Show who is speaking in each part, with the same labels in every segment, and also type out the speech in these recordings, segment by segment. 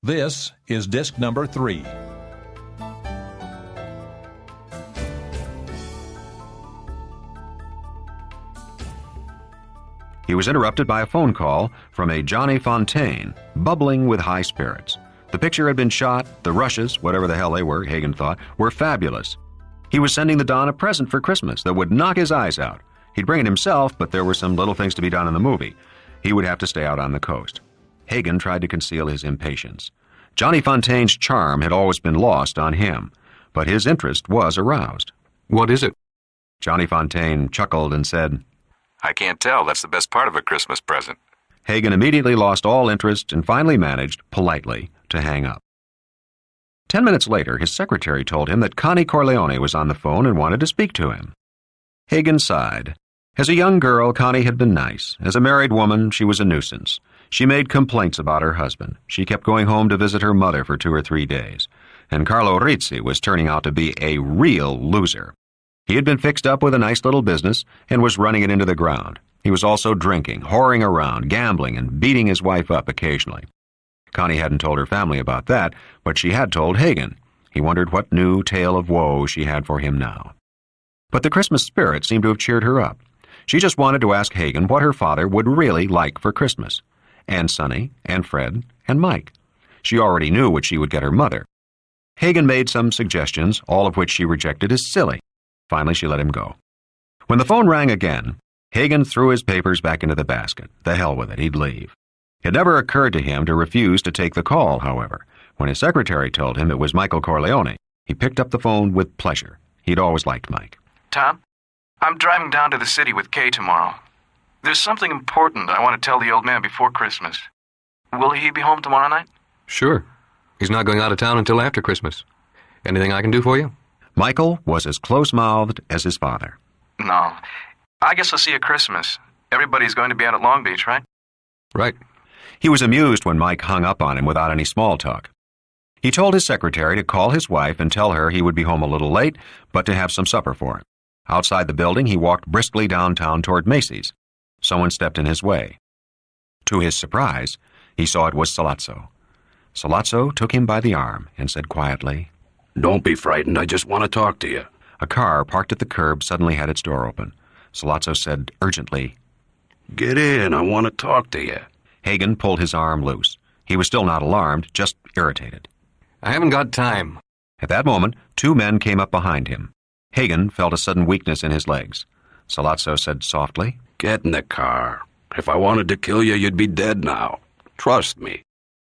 Speaker 1: This is disc number 3.
Speaker 2: He was interrupted by a phone call from a Johnny Fontaine, bubbling with high spirits. The picture had been shot, the rushes, whatever the hell they were, Hagen thought, were fabulous. He was sending the Don a present for Christmas that would knock his eyes out. He'd bring it himself, but there were some little things to be done in the movie. He would have to stay out on the coast. Hagen tried to conceal his impatience. Johnny Fontaine's charm had always been lost on him, but his interest was aroused.
Speaker 3: What is it?
Speaker 2: Johnny Fontaine chuckled and said,
Speaker 3: I can't tell. That's the best part of a Christmas present.
Speaker 2: Hagen immediately lost all interest and finally managed, politely, to hang up. 10 minutes later, his secretary told him that Connie Corleone was on the phone and wanted to speak to him. Hagen sighed. As a young girl, Connie had been nice. As a married woman, she was a nuisance. She made complaints about her husband. She kept going home to visit her mother for 2 or 3 days. And Carlo Rizzi was turning out to be a real loser. He had been fixed up with a nice little business and was running it into the ground. He was also drinking, whoring around, gambling, and beating his wife up occasionally. Connie hadn't told her family about that, but she had told Hagen. He wondered what new tale of woe she had for him now. But the Christmas spirit seemed to have cheered her up. She just wanted to ask Hagen what her father would really like for Christmas. And Sonny, and Fred, and Mike. She already knew what she would get her mother. Hagen made some suggestions, all of which she rejected as silly. Finally, she let him go. When the phone rang again, Hagen threw his papers back into the basket. The hell with it, he'd leave. It never occurred to him to refuse to take the call, however. When his secretary told him it was Michael Corleone, he picked up the phone with pleasure. He'd always liked Mike.
Speaker 4: Tom, I'm driving down to the city with Kay tomorrow. There's something important I want to tell the old man before Christmas. Will he be home tomorrow night?
Speaker 3: Sure. He's not going out of town until after Christmas. Anything I can do for you?
Speaker 2: Michael was as close-mouthed as his father.
Speaker 4: No. I guess I'll see you at Christmas. Everybody's going to be out at Long Beach, right?
Speaker 3: Right.
Speaker 2: He was amused when Mike hung up on him without any small talk. He told his secretary to call his wife and tell her he would be home a little late, but to have some supper for him. Outside the building, he walked briskly downtown toward Macy's. Someone stepped in his way. To his surprise, he saw it was Sollazzo. Sollazzo took him by the arm and said quietly,
Speaker 5: Don't be frightened, I just want to talk to you.
Speaker 2: A car parked at the curb suddenly had its door open. Sollazzo said urgently,
Speaker 5: Get in, I want to talk to you.
Speaker 2: Hagen pulled his arm loose. He was still not alarmed, just irritated.
Speaker 3: I haven't got time.
Speaker 2: At that moment, 2 men came up behind him. Hagen felt a sudden weakness in his legs. Sollazzo said softly,
Speaker 5: Get in the car. If I wanted to kill you, you'd be dead now. Trust me.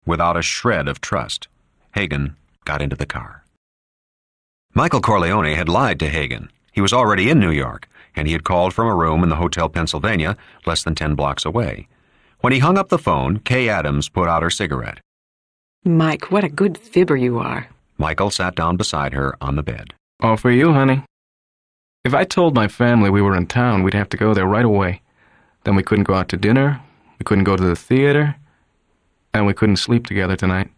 Speaker 2: Without a shred of trust, Hagen got into the car. Michael Corleone had lied to Hagen. He was already in New York, and he had called from a room in the Hotel Pennsylvania, less than 10 blocks away. When he hung up the phone, Kay Adams put out her cigarette.
Speaker 6: Mike, what a good fibber you are.
Speaker 2: Michael sat down beside her on the bed.
Speaker 7: All for you, honey. If I told my family we were in town, we'd have to go there right away. Then we couldn't go out to dinner, we couldn't go to the theater, and we couldn't sleep together tonight.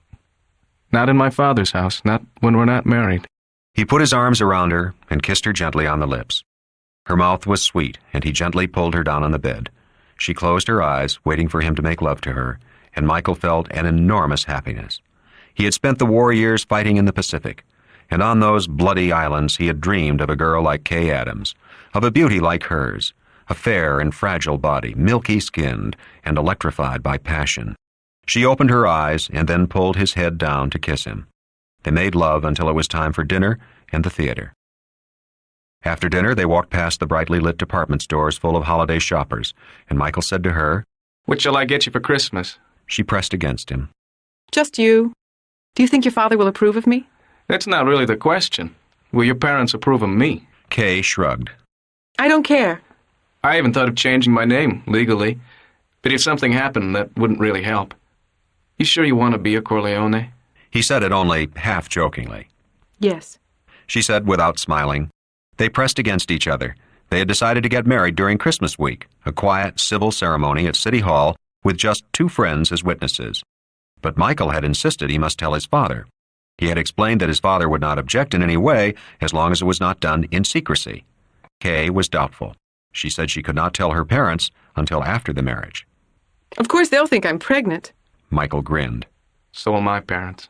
Speaker 7: Not in my father's house, not when we're not married.
Speaker 2: He put his arms around her and kissed her gently on the lips. Her mouth was sweet, and he gently pulled her down on the bed. She closed her eyes, waiting for him to make love to her, and Michael felt an enormous happiness. He had spent the war years fighting in the Pacific, and on those bloody islands he had dreamed of a girl like Kay Adams, of a beauty like hers, a fair and fragile body, milky-skinned and electrified by passion. She opened her eyes and then pulled his head down to kiss him. They made love until it was time for dinner and the theater. After dinner, they walked past the brightly lit department stores full of holiday shoppers, and Michael said to her,
Speaker 7: What shall I get you for Christmas?
Speaker 2: She pressed against him.
Speaker 6: Just you. Do you think your father will approve of me?
Speaker 7: That's not really the question. Will your parents approve of me?
Speaker 2: Kay shrugged.
Speaker 6: I don't care.
Speaker 7: I haven't thought of changing my name, legally. But if something happened, that wouldn't really help. You sure you want to be a Corleone?
Speaker 2: He said it only half-jokingly.
Speaker 6: Yes.
Speaker 2: She said without smiling. They pressed against each other. They had decided to get married during Christmas week, a quiet civil ceremony at City Hall with just 2 friends as witnesses. But Michael had insisted he must tell his father. He had explained that his father would not object in any way as long as it was not done in secrecy. Kay was doubtful. She said she could not tell her parents until after the marriage.
Speaker 6: Of course they'll think I'm pregnant.
Speaker 2: Michael grinned.
Speaker 7: So will my parents.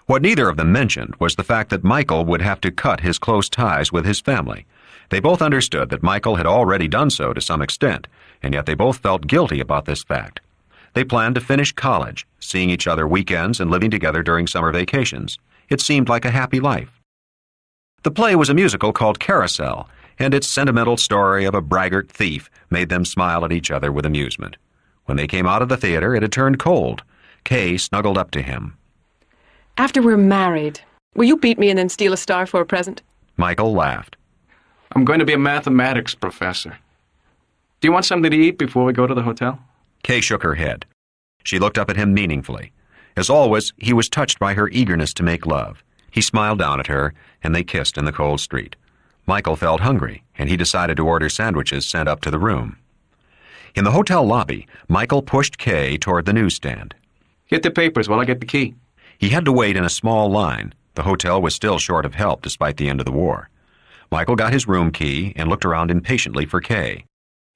Speaker 2: What neither of them mentioned was the fact that Michael would have to cut his close ties with his family. They both understood that Michael had already done so to some extent, and yet they both felt guilty about this fact. They planned to finish college, seeing each other weekends and living together during summer vacations. It seemed like a happy life. The play was a musical called Carousel, and its sentimental story of a braggart thief made them smile at each other with amusement. When they came out of the theater, it had turned cold. Kay snuggled up to him.
Speaker 6: After we're married, will you beat me and then steal a star for a present?
Speaker 2: Michael laughed.
Speaker 7: I'm going to be a mathematics professor. Do you want something to eat before we go to the hotel?
Speaker 2: Kay shook her head. She looked up at him meaningfully. As always, he was touched by her eagerness to make love. He smiled down at her, and they kissed in the cold street. Michael felt hungry, and he decided to order sandwiches sent up to the room. In the hotel lobby, Michael pushed Kay toward the newsstand.
Speaker 7: Get the papers while I get the key.
Speaker 2: He had to wait in a small line. The hotel was still short of help despite the end of the war. Michael got his room key and looked around impatiently for Kay.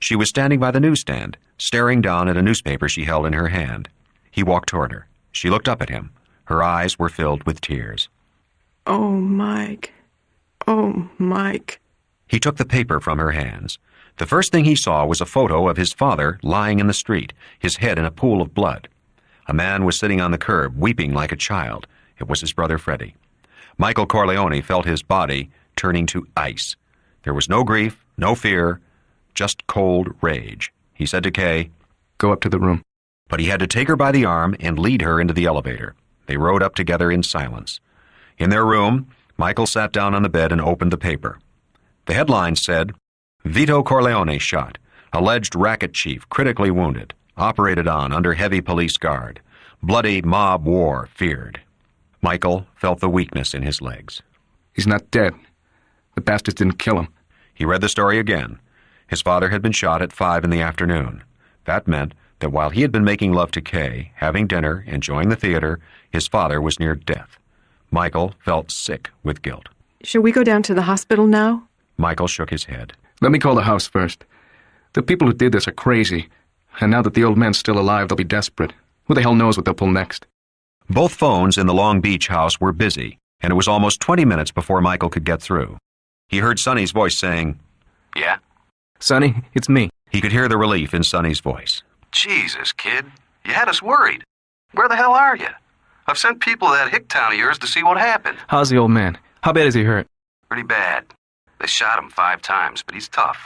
Speaker 2: She was standing by the newsstand, staring down at a newspaper she held in her hand. He walked toward her. She looked up at him. Her eyes were filled with tears.
Speaker 6: Oh, Mike. Oh, Mike.
Speaker 2: He took the paper from her hands. The first thing he saw was a photo of his father lying in the street, his head in a pool of blood. A man was sitting on the curb, weeping like a child. It was his brother Freddie. Michael Corleone felt his body turning to ice. There was no grief, no fear, just cold rage. He said to Kay,
Speaker 7: Go up to the room.
Speaker 2: but he had to take her by the arm and lead her into the elevator. They rode up together in silence. In their room, Michael sat down on the bed and opened the paper. The headline said, Vito Corleone shot. Alleged racket chief critically wounded. Operated on under heavy police guard. Bloody mob war feared. Michael felt the weakness in his legs.
Speaker 7: He's not dead. The bastards didn't kill him.
Speaker 2: He read the story again. His father had been shot at 5 in the afternoon. That meant that while he had been making love to Kay, having dinner, enjoying the theater, his father was near death. Michael felt sick with guilt.
Speaker 6: Shall we go down to the hospital now?
Speaker 2: Michael shook his head.
Speaker 7: Let me call the house first. The people who did this are crazy. And now that the old man's still alive, they'll be desperate. Who the hell knows what they'll pull next?
Speaker 2: Both phones in the Long Beach house were busy, and it was almost 20 minutes before Michael could get through. He heard Sonny's voice saying,
Speaker 4: Yeah?
Speaker 7: Sonny, it's me.
Speaker 2: He could hear the relief in Sonny's voice.
Speaker 4: Jesus, kid. You had us worried. Where the hell are you? I've sent people to that hick town of yours to see what happened.
Speaker 7: How's the old man? How bad is he hurt?
Speaker 4: Pretty bad. They shot him 5 times, but he's tough.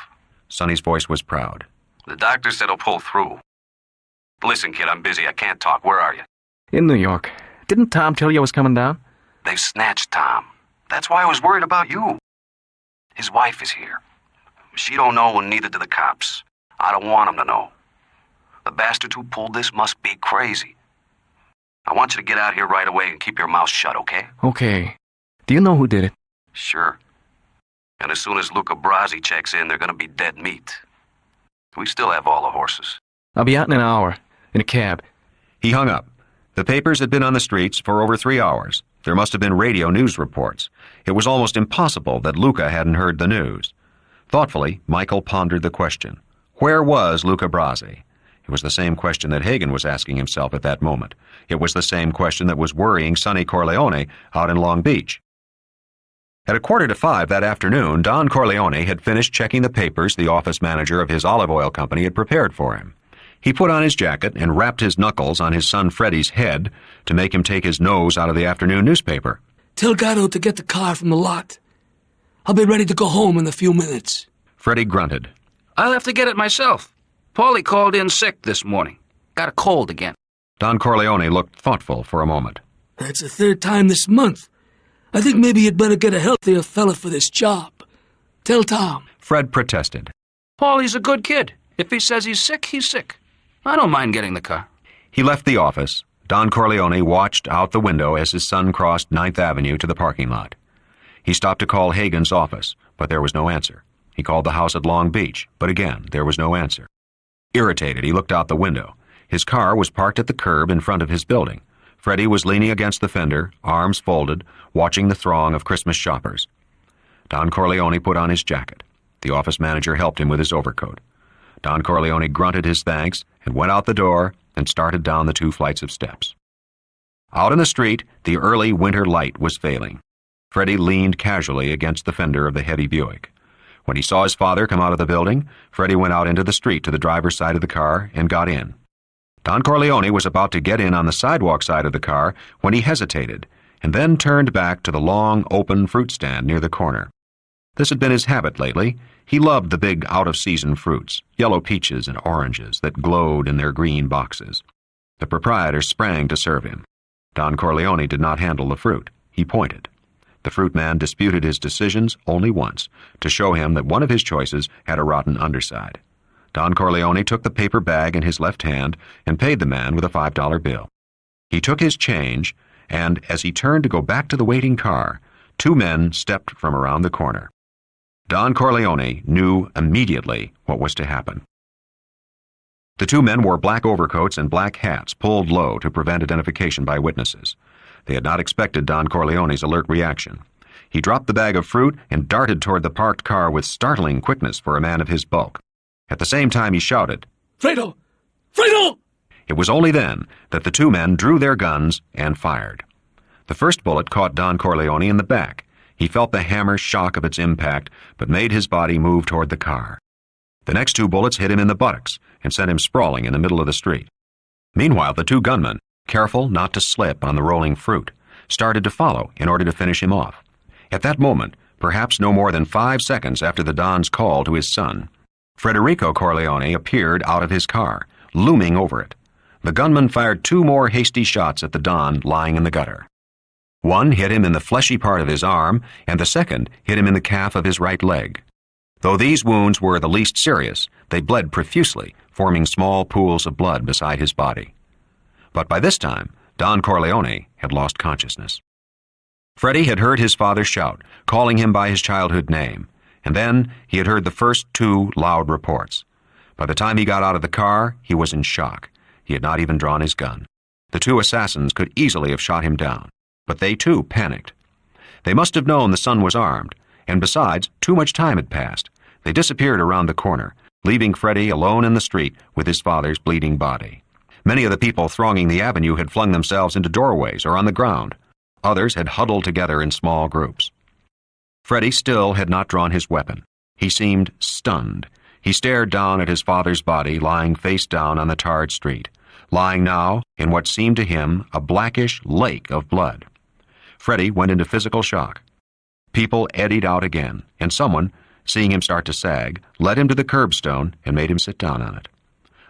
Speaker 2: Sonny's voice was proud.
Speaker 4: The doctor said he'll pull through. Listen, kid, I'm busy. I can't talk. Where are you?
Speaker 7: In New York. Didn't Tom tell you I was coming down?
Speaker 4: They've snatched Tom. That's why I was worried about you. His wife is here. She don't know, and neither do the cops. I don't want them to know. The bastard who pulled this must be crazy. I want you to get out here right away and keep your mouth shut, okay?
Speaker 7: Okay. Do you know who did it?
Speaker 4: Sure. And as soon as Luca Brasi checks in, they're gonna be dead meat. We still have all the horses.
Speaker 7: I'll be out in an hour. In a cab.
Speaker 2: He hung up. The papers had been on the streets for over 3 hours. There must have been radio news reports. It was almost impossible that Luca hadn't heard the news. Thoughtfully, Michael pondered the question. Where was Luca Brasi? It was the same question that Hagen was asking himself at that moment. It was the same question that was worrying Sonny Corleone out in Long Beach. At 4:45 that afternoon, Don Corleone had finished checking the papers the office manager of his olive oil company had prepared for him. He put on his jacket and rapped his knuckles on his son Freddie's head to make him take his nose out of the afternoon newspaper.
Speaker 8: Tell Gatto to get the car from the lot. I'll be ready to go home in a few minutes.
Speaker 2: Freddie grunted.
Speaker 9: I'll have to get it myself. Paulie called in sick this morning. Got a cold again.
Speaker 2: Don Corleone looked thoughtful for a moment.
Speaker 8: That's the 3rd time this month. I think maybe you'd better get a healthier fella for this job. Tell Tom.
Speaker 2: Fred protested.
Speaker 9: Paulie's a good kid. If he says he's sick, he's sick. I don't mind getting the car.
Speaker 2: He left the office. Don Corleone watched out the window as his son crossed 9th Avenue to the parking lot. He stopped to call Hagen's office, but there was no answer. He called the house at Long Beach, but again, there was no answer. Irritated, he looked out the window. His car was parked at the curb in front of his building. Freddie was leaning against the fender, arms folded, watching the throng of Christmas shoppers. Don Corleone put on his jacket. The office manager helped him with his overcoat. Don Corleone grunted his thanks and went out the door and started down the 2 flights of steps. Out in the street, the early winter light was failing. Freddie leaned casually against the fender of the heavy Buick. When he saw his father come out of the building, Freddie went out into the street to the driver's side of the car and got in. Don Corleone was about to get in on the sidewalk side of the car when he hesitated and then turned back to the long, open fruit stand near the corner. This had been his habit lately. He loved the big out-of-season fruits, yellow peaches and oranges that glowed in their green boxes. The proprietor sprang to serve him. Don Corleone did not handle the fruit. He pointed. The fruit man disputed his decisions only once, to show him that one of his choices had a rotten underside. Don Corleone took the paper bag in his left hand and paid the man with a $5 bill. He took his change, and as he turned to go back to the waiting car, two men stepped from around the corner. Don Corleone knew immediately what was to happen. The two men wore black overcoats and black hats pulled low to prevent identification by witnesses. They had not expected Don Corleone's alert reaction. He dropped the bag of fruit and darted toward the parked car with startling quickness for a man of his bulk. At the same time he shouted,
Speaker 8: "Fredo! Fredo!"
Speaker 2: It was only then that the two men drew their guns and fired. The first bullet caught Don Corleone in the back. He felt the hammer shock of its impact, but made his body move toward the car. The next two bullets hit him in the buttocks and sent him sprawling in the middle of the street. Meanwhile, the two gunmen, careful not to slip on the rolling fruit, started to follow in order to finish him off. At that moment, perhaps no more than 5 seconds after the Don's call to his son, Federico Corleone appeared out of his car, looming over it. The gunman fired two more hasty shots at the Don lying in the gutter. One hit him in the fleshy part of his arm, and the second hit him in the calf of his right leg. Though these wounds were the least serious, they bled profusely, forming small pools of blood beside his body. But by this time, Don Corleone had lost consciousness. Freddie had heard his father shout, calling him by his childhood name, and then he had heard the first two loud reports. By the time he got out of the car, he was in shock. He had not even drawn his gun. The two assassins could easily have shot him down, but they too panicked. They must have known the son was armed, and besides, too much time had passed. They disappeared around the corner, leaving Freddie alone in the street with his father's bleeding body. Many of the people thronging the avenue had flung themselves into doorways or on the ground. Others had huddled together in small groups. Freddie still had not drawn his weapon. He seemed stunned. He stared down at his father's body lying face down on the tarred street, lying now in what seemed to him a blackish lake of blood. Freddie went into physical shock. People eddied out again, and someone, seeing him start to sag, led him to the curbstone and made him sit down on it.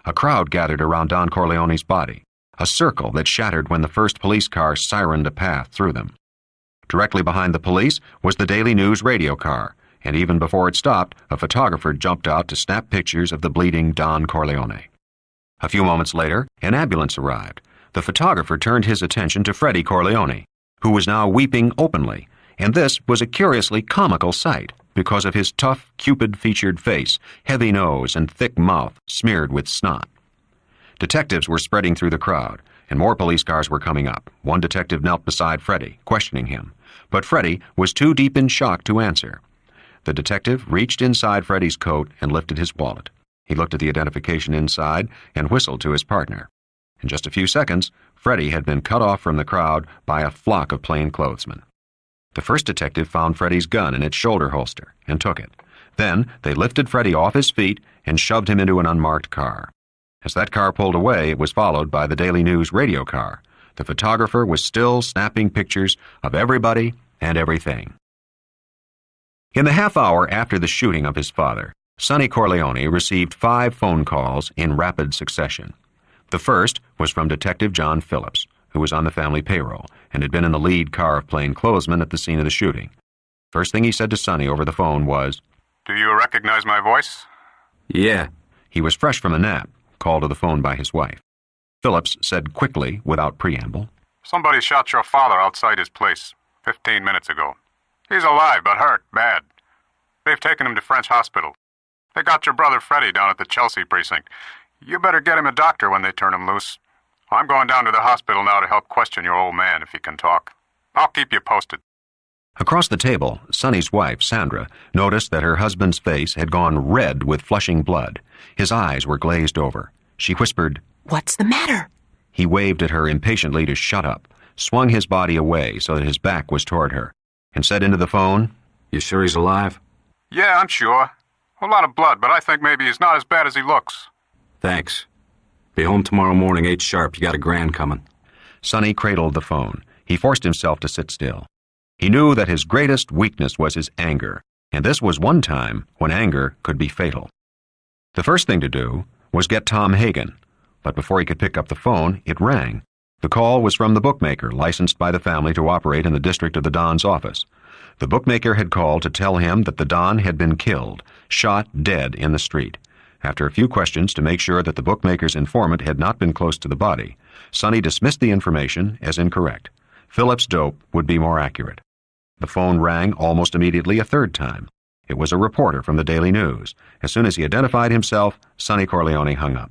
Speaker 2: A crowd gathered around Don Corleone's body, a circle that shattered when the first police car sirened a path through them. Directly behind the police was the Daily News radio car, and even before it stopped, a photographer jumped out to snap pictures of the bleeding Don Corleone. A few moments later, an ambulance arrived. The photographer turned his attention to Freddie Corleone, who was now weeping openly, and this was a curiously comical sight because of his tough, Cupid-featured face, heavy nose, and thick mouth smeared with snot. Detectives were spreading through the crowd, and more police cars were coming up. One detective knelt beside Freddie, questioning him, but Freddie was too deep in shock to answer. The detective reached inside Freddie's coat and lifted his wallet. He looked at the identification inside and whistled to his partner. In just a few seconds, Freddie had been cut off from the crowd by a flock of plainclothesmen. The first detective found Freddie's gun in its shoulder holster and took it. Then they lifted Freddie off his feet and shoved him into an unmarked car. As that car pulled away, it was followed by the Daily News radio car. The photographer was still snapping pictures of everybody and everything. In the half hour after the shooting of his father, Sonny Corleone received 5 phone calls in rapid succession. The first was from Detective John Phillips, who was on the family payroll and had been in the lead car of plainclothesmen at the scene of the shooting. First thing he said to Sonny over the phone was,
Speaker 10: "Do you recognize my voice?"
Speaker 3: Yeah.
Speaker 2: He was fresh from a nap, called to the phone by his wife. Phillips said quickly, without preamble,
Speaker 10: "Somebody shot your father outside his place 15 minutes ago. He's alive, but hurt, bad. They've taken him to French Hospital. They got your brother Freddie down at the Chelsea precinct. You better get him a doctor when they turn him loose. I'm going down to the hospital now to help question your old man if he can talk. I'll keep you posted."
Speaker 2: Across the table, Sonny's wife, Sandra, noticed that her husband's face had gone red with flushing blood. His eyes were glazed over. She whispered,
Speaker 11: "What's the matter?"
Speaker 2: He waved at her impatiently to shut up. swung his body away so that his back was toward her, and said into the phone,
Speaker 3: You sure he's alive?
Speaker 10: Yeah, I'm sure. A lot of blood, but I think maybe he's not as bad as he looks.
Speaker 3: Thanks. Be home tomorrow morning, 8 sharp. You got a grand coming.
Speaker 2: Sonny cradled the phone. He forced himself to sit still. He knew that his greatest weakness was his anger, and this was one time when anger could be fatal. The first thing to do was get Tom Hagen, but before he could pick up the phone, it rang. The call was from the bookmaker licensed by the family to operate in the district of the Don's office. The bookmaker had called to tell him that the Don had been killed, shot dead in the street. After a few questions to make sure that the bookmaker's informant had not been close to the body, Sonny dismissed the information as incorrect. Philip's dope would be more accurate. The phone rang almost immediately a third time. It was a reporter from the Daily News. As soon as he identified himself, Sonny Corleone hung up.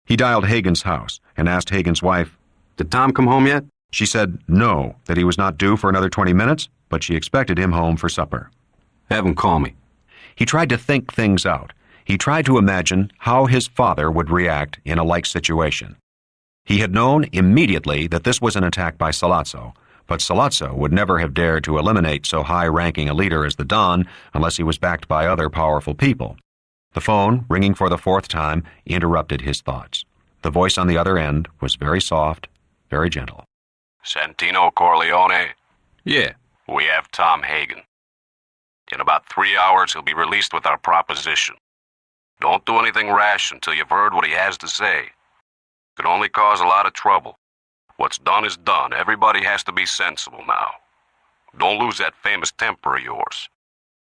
Speaker 2: He dialed Hagen's house and asked Hagen's wife,
Speaker 3: Did Tom come home yet?
Speaker 2: She said no, that he was not due for another 20 minutes, but she expected him home for supper.
Speaker 3: Have him call me.
Speaker 2: He tried to think things out. He tried to imagine how his father would react in a like situation. He had known immediately that this was an attack by Sollozzo, but Sollozzo would never have dared to eliminate so high-ranking a leader as the Don unless he was backed by other powerful people. The phone, ringing for the fourth time, interrupted his thoughts. The voice on the other end was very soft, very gentle.
Speaker 4: Santino Corleone,
Speaker 3: Yeah.
Speaker 4: we have Tom Hagen. In about 3 hours, he'll be released with our proposition. Don't do anything rash until you've heard what he has to say. Could only cause a lot of trouble. What's done is done. Everybody has to be sensible now. Don't lose that famous temper of yours.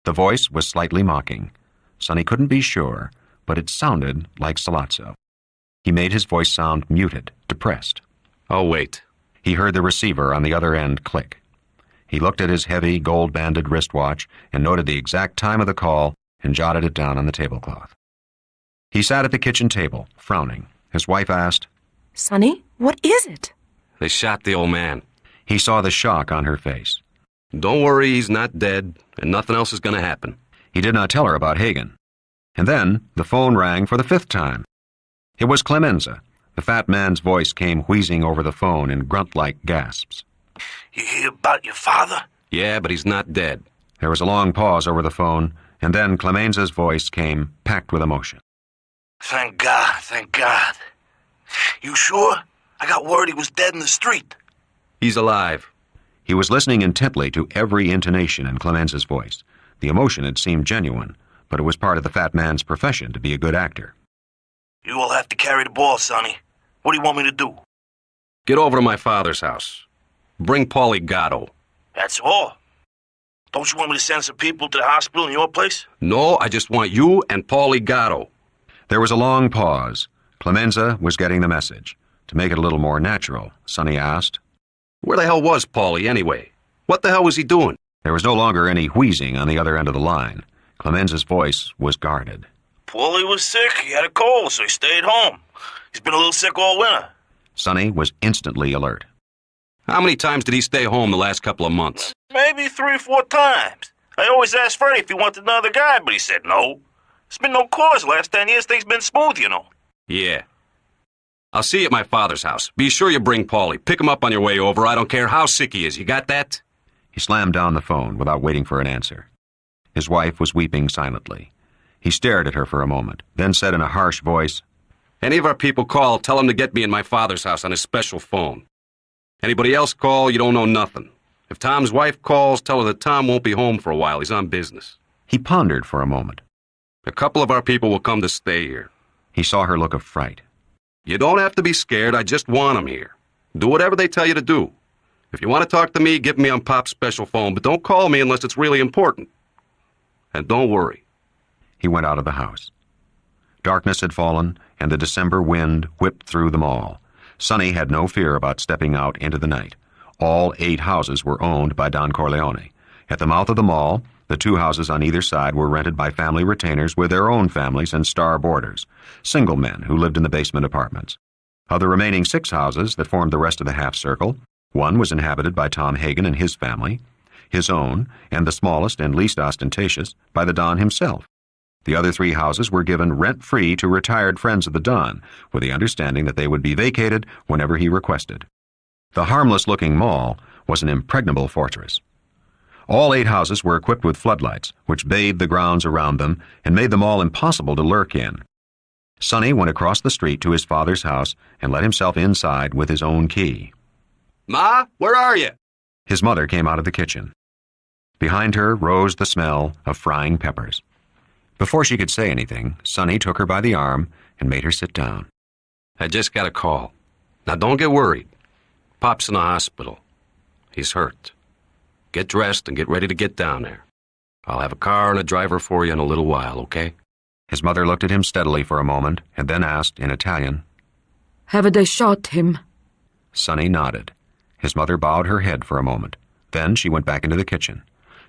Speaker 2: The voice was slightly mocking. Sonny couldn't be sure, but it sounded like Sollozzo. He made his voice sound muted, depressed.
Speaker 3: I'll wait.
Speaker 2: He heard the receiver on the other end click. He looked at his heavy, gold-banded wristwatch and noted the exact time of the call and jotted it down on the tablecloth. He sat at the kitchen table, frowning. His wife asked,
Speaker 6: Sonny, what is it?
Speaker 3: They shot the old man.
Speaker 2: He saw the shock on her face.
Speaker 3: Don't worry, he's not dead, and nothing else is going to happen.
Speaker 2: He did not tell her about Hagen. And then the phone rang for the fifth time. It was Clemenza. The fat man's voice came wheezing over the phone in grunt-like gasps.
Speaker 8: You hear about your father?
Speaker 3: Yeah, but he's not dead.
Speaker 2: There was a long pause over the phone, and then Clemenza's voice came, packed with emotion.
Speaker 8: Thank God, thank God. You sure? I got word he was dead in the street.
Speaker 3: He's alive.
Speaker 2: He was listening intently to every intonation in Clemenza's voice. The emotion had seemed genuine, but it was part of the fat man's profession to be a good actor.
Speaker 8: You will have to carry the ball, Sonny. What do you want me to do?
Speaker 3: Get over to my father's house. Bring Paulie Gatto.
Speaker 8: That's all. Don't you want me to send some people to the hospital in your place?
Speaker 3: No, I just want you and Paulie Gatto.
Speaker 2: There was a long pause. Clemenza was getting the message. To make it a little more natural, Sonny asked,
Speaker 3: Where the hell was Paulie, anyway? What the hell was he doing?
Speaker 2: There was no longer any wheezing on the other end of the line. Clemenza's voice was guarded.
Speaker 8: Paulie was sick. He had a cold, so he stayed home. He's been a little sick all winter.
Speaker 2: Sonny was instantly alert.
Speaker 3: How many times did he stay home the last couple of months?
Speaker 8: Maybe 3 or 4 times. I always asked Freddie if he wanted another guy, but he said no. There's been no cause. The last 10 years, things been smooth, you know.
Speaker 3: Yeah. I'll see you at my father's house. Be sure you bring Paulie. Pick him up on your way over. I don't care how sick he is. You got that?
Speaker 2: He slammed down the phone without waiting for an answer. His wife was weeping silently. He stared at her for a moment, then said in a harsh voice,
Speaker 3: Any of our people call, tell them to get me in my father's house on his special phone. Anybody else call, you don't know nothing. If Tom's wife calls, tell her that Tom won't be home for a while. He's on business.
Speaker 2: He pondered for a moment.
Speaker 3: A couple of our people will come to stay here.
Speaker 2: He saw her look of fright.
Speaker 3: You don't have to be scared. I just want them here. Do whatever they tell you to do. If you want to talk to me, get me on Pop's special phone, but don't call me unless it's really important. And don't worry.
Speaker 2: He went out of the house. Darkness had fallen, and the December wind whipped through them all. Sonny had no fear about stepping out into the night. All 8 houses were owned by Don Corleone. At the mouth of the mall, the 2 houses on either side were rented by family retainers with their own families and star boarders, single men who lived in the basement apartments. Of the remaining 6 houses that formed the rest of the half-circle, 1 was inhabited by Tom Hagen and his family, his own, and the smallest and least ostentatious, by the Don himself. The other 3 houses were given rent-free to retired friends of the Don, with the understanding that they would be vacated whenever he requested. The harmless-looking mall was an impregnable fortress. All 8 houses were equipped with floodlights, which bathed the grounds around them and made the mall impossible to lurk in. Sonny went across the street to his father's house and let himself inside with his own key.
Speaker 3: Ma, where are you?
Speaker 2: His mother came out of the kitchen. Behind her rose the smell of frying peppers. Before she could say anything, Sonny took her by the arm and made her sit down.
Speaker 3: I just got a call. Now don't get worried. Pop's in the hospital. He's hurt. Get dressed and get ready to get down there. I'll have a car and a driver for you in a little while, okay?
Speaker 2: His mother looked at him steadily for a moment and then asked in Italian,
Speaker 11: Have they shot him?
Speaker 2: Sonny nodded. His mother bowed her head for a moment. Then she went back into the kitchen.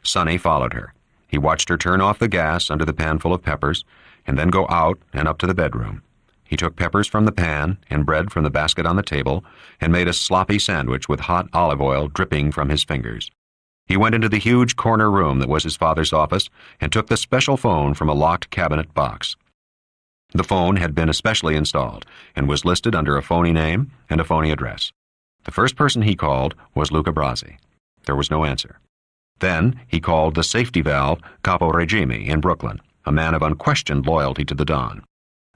Speaker 2: Sonny followed her. He watched her turn off the gas under the pan full of peppers and then go out and up to the bedroom. He took peppers from the pan and bread from the basket on the table and made a sloppy sandwich with hot olive oil dripping from his fingers. He went into the huge corner room that was his father's office and took the special phone from a locked cabinet box. The phone had been especially installed and was listed under a phony name and a phony address. The first person he called was Luca Brasi. There was no answer. Then he called the safety valve Capo Regime in Brooklyn, a man of unquestioned loyalty to the Don.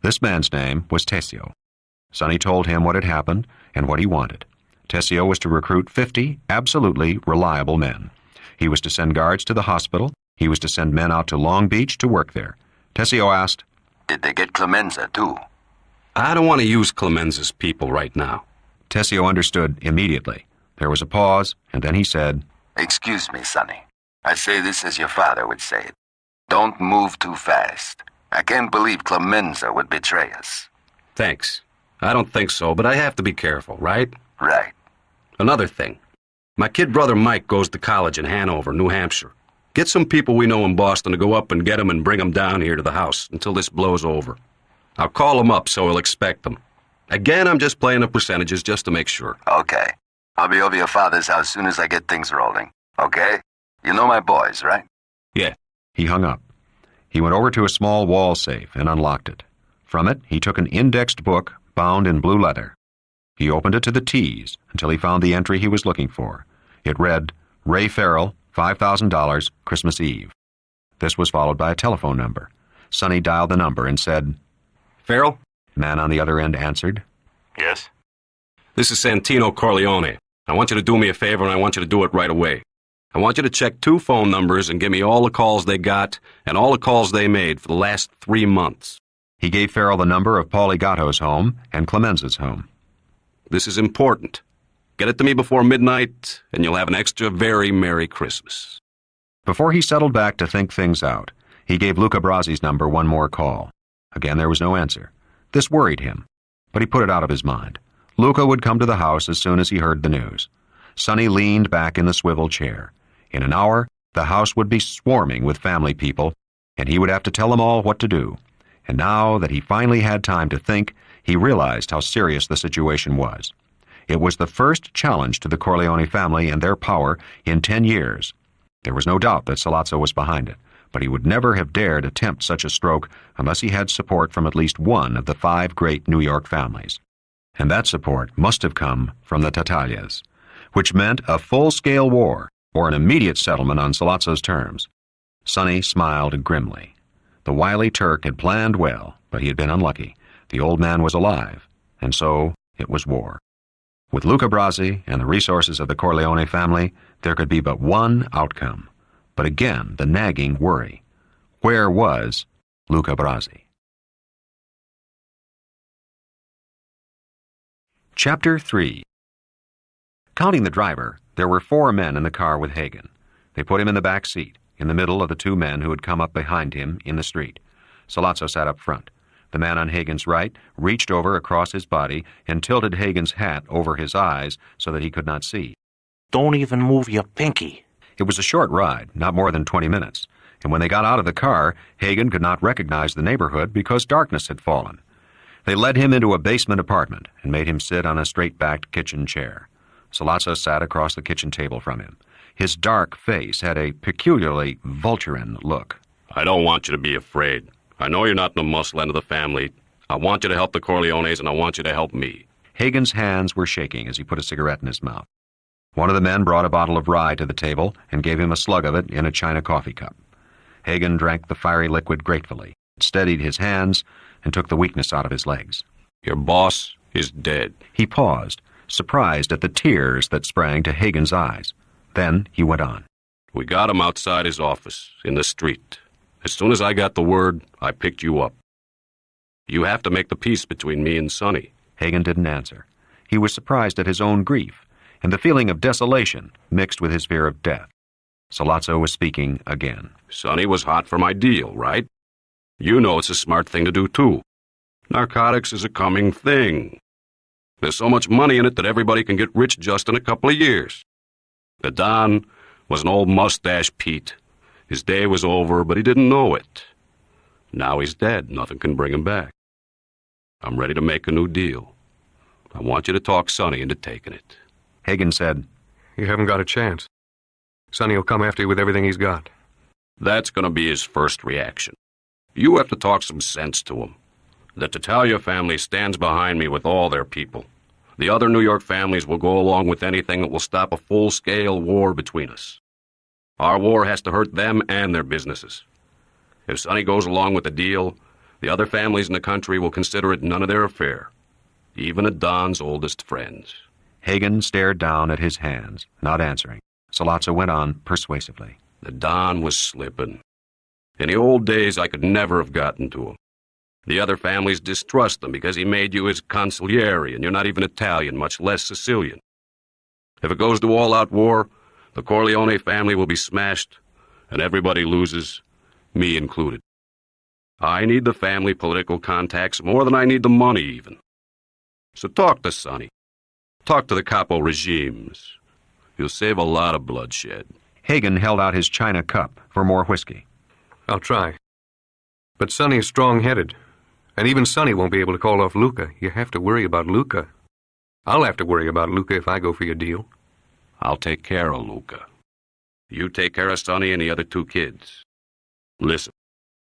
Speaker 2: This man's name was Tessio. Sonny told him what had happened and what he wanted. Tessio was to recruit 50 absolutely reliable men. He was to send guards to the hospital. He was to send men out to Long Beach to work there. Tessio asked,
Speaker 4: Did they get Clemenza, too?
Speaker 3: I don't want to use Clemenza's people right now.
Speaker 2: Tessio understood immediately. There was a pause, and then he said,
Speaker 4: Excuse me, Sonny. I say this as your father would say it. Don't move too fast. I can't believe Clemenza would betray us.
Speaker 3: Thanks. I don't think so, but I have to be careful, right?
Speaker 4: Right.
Speaker 3: Another thing. My kid brother Mike goes to college in Hanover, New Hampshire. Get some people we know in Boston to go up and get him and bring him down here to the house until this blows over. I'll call him up so he'll expect them. Again, I'm just playing the percentages just to make sure.
Speaker 4: Okay. I'll be over your father's house soon as I get things rolling. Okay? You know my boys, right?
Speaker 3: Yeah.
Speaker 2: He hung up. He went over to a small wall safe and unlocked it. From it, he took an indexed book bound in blue leather. He opened it to the T's until he found the entry he was looking for. It read, Ray Farrell, $5,000, Christmas Eve. This was followed by a telephone number. Sonny dialed the number and said,
Speaker 3: Farrell?
Speaker 2: Man on the other end answered.
Speaker 8: Yes?
Speaker 3: This is Santino Corleone. I want you to do me a favor, and I want you to do it right away. I want you to check 2 phone numbers and give me all the calls they got and all the calls they made for the last 3 months.
Speaker 2: He gave Farrell the number of Paulie Gatto's home and Clemenza's home.
Speaker 3: This is important. Get it to me before midnight, and you'll have an extra very Merry Christmas.
Speaker 2: Before he settled back to think things out, he gave Luca Brasi's number one more call. Again, there was no answer. This worried him, but he put it out of his mind. Luca would come to the house as soon as he heard the news. Sonny leaned back in the swivel chair. In an hour, the house would be swarming with family people, and he would have to tell them all what to do. And now that he finally had time to think, he realized how serious the situation was. It was the first challenge to the Corleone family and their power in 10 years. There was no doubt that Sollozzo was behind it, but he would never have dared attempt such a stroke unless he had support from at least one of the 5 great New York families. And that support must have come from the Tattaglias, which meant a full-scale war or an immediate settlement on Sollozzo's terms. Sonny smiled grimly. The wily Turk had planned well, but he had been unlucky. The old man was alive, and so it was war. With Luca Brasi and the resources of the Corleone family, there could be but one outcome. But again, the nagging worry. Where was Luca Brasi? Chapter 3. Counting the driver, there were 4 men in the car with Hagen. They put him in the back seat, in the middle of the 2 men who had come up behind him in the street. Sollozzo sat up front. The man on Hagen's right reached over across his body and tilted Hagen's hat over his eyes so that he could not see.
Speaker 8: Don't even move your pinky.
Speaker 2: It was a short ride, not more than 20 minutes, and when they got out of the car, Hagen could not recognize the neighborhood because darkness had fallen. They led him into a basement apartment and made him sit on a straight-backed kitchen chair. Sollozzo sat across the kitchen table from him. His dark face had a peculiarly vulturine look.
Speaker 3: I don't want you to be afraid. I know you're not in the muscle end of the family. I want you to help the Corleones, and I want you to help me.
Speaker 2: Hagen's hands were shaking as he put a cigarette in his mouth. One of the men brought a bottle of rye to the table and gave him a slug of it in a china coffee cup. Hagen drank the fiery liquid gratefully, steadied his hands, and took the weakness out of his legs.
Speaker 3: Your boss is dead.
Speaker 2: He paused, surprised at the tears that sprang to Hagen's eyes. Then he went on.
Speaker 3: We got him outside his office, in the street. As soon as I got the word, I picked you up. You have to make the peace between me and Sonny.
Speaker 2: Hagen didn't answer. He was surprised at his own grief, and the feeling of desolation mixed with his fear of death. Sollozzo was speaking again.
Speaker 3: Sonny was hot for my deal, right? You know it's a smart thing to do, too. Narcotics is a coming thing. There's so much money in it that everybody can get rich just in a couple of years. The Don was an old mustache Pete. His day was over, but he didn't know it. Now he's dead. Nothing can bring him back. I'm ready to make a new deal. I want you to talk Sonny into taking it.
Speaker 2: Hagen said,
Speaker 12: You haven't got a chance. Sonny will come after you with everything he's got.
Speaker 3: That's going to be his first reaction. You have to talk some sense to him. The Tattaglia family stands behind me with all their people. The other New York families will go along with anything that will stop a full-scale war between us. Our war has to hurt them and their businesses. If Sonny goes along with the deal, the other families in the country will consider it none of their affair, even a Don's oldest friends.
Speaker 2: Hagen stared down at his hands, not answering. Sollozzo went on persuasively.
Speaker 3: The Don was slipping. In the old days, I could never have gotten to him. The other families distrust him because he made you his consigliere, and you're not even Italian, much less Sicilian. If it goes to all-out war, the Corleone family will be smashed, and everybody loses, me included. I need the family political contacts more than I need the money, even. So talk to Sonny. Talk to the capo regimes. You'll save a lot of bloodshed.
Speaker 2: Hagen held out his china cup for more whiskey.
Speaker 12: I'll try. But Sonny is strong-headed. And even Sonny won't be able to call off Luca. You have to worry about Luca. I'll have to worry about Luca if I go for your deal.
Speaker 3: I'll take care of Luca. You take care of Sonny and the other two kids. Listen,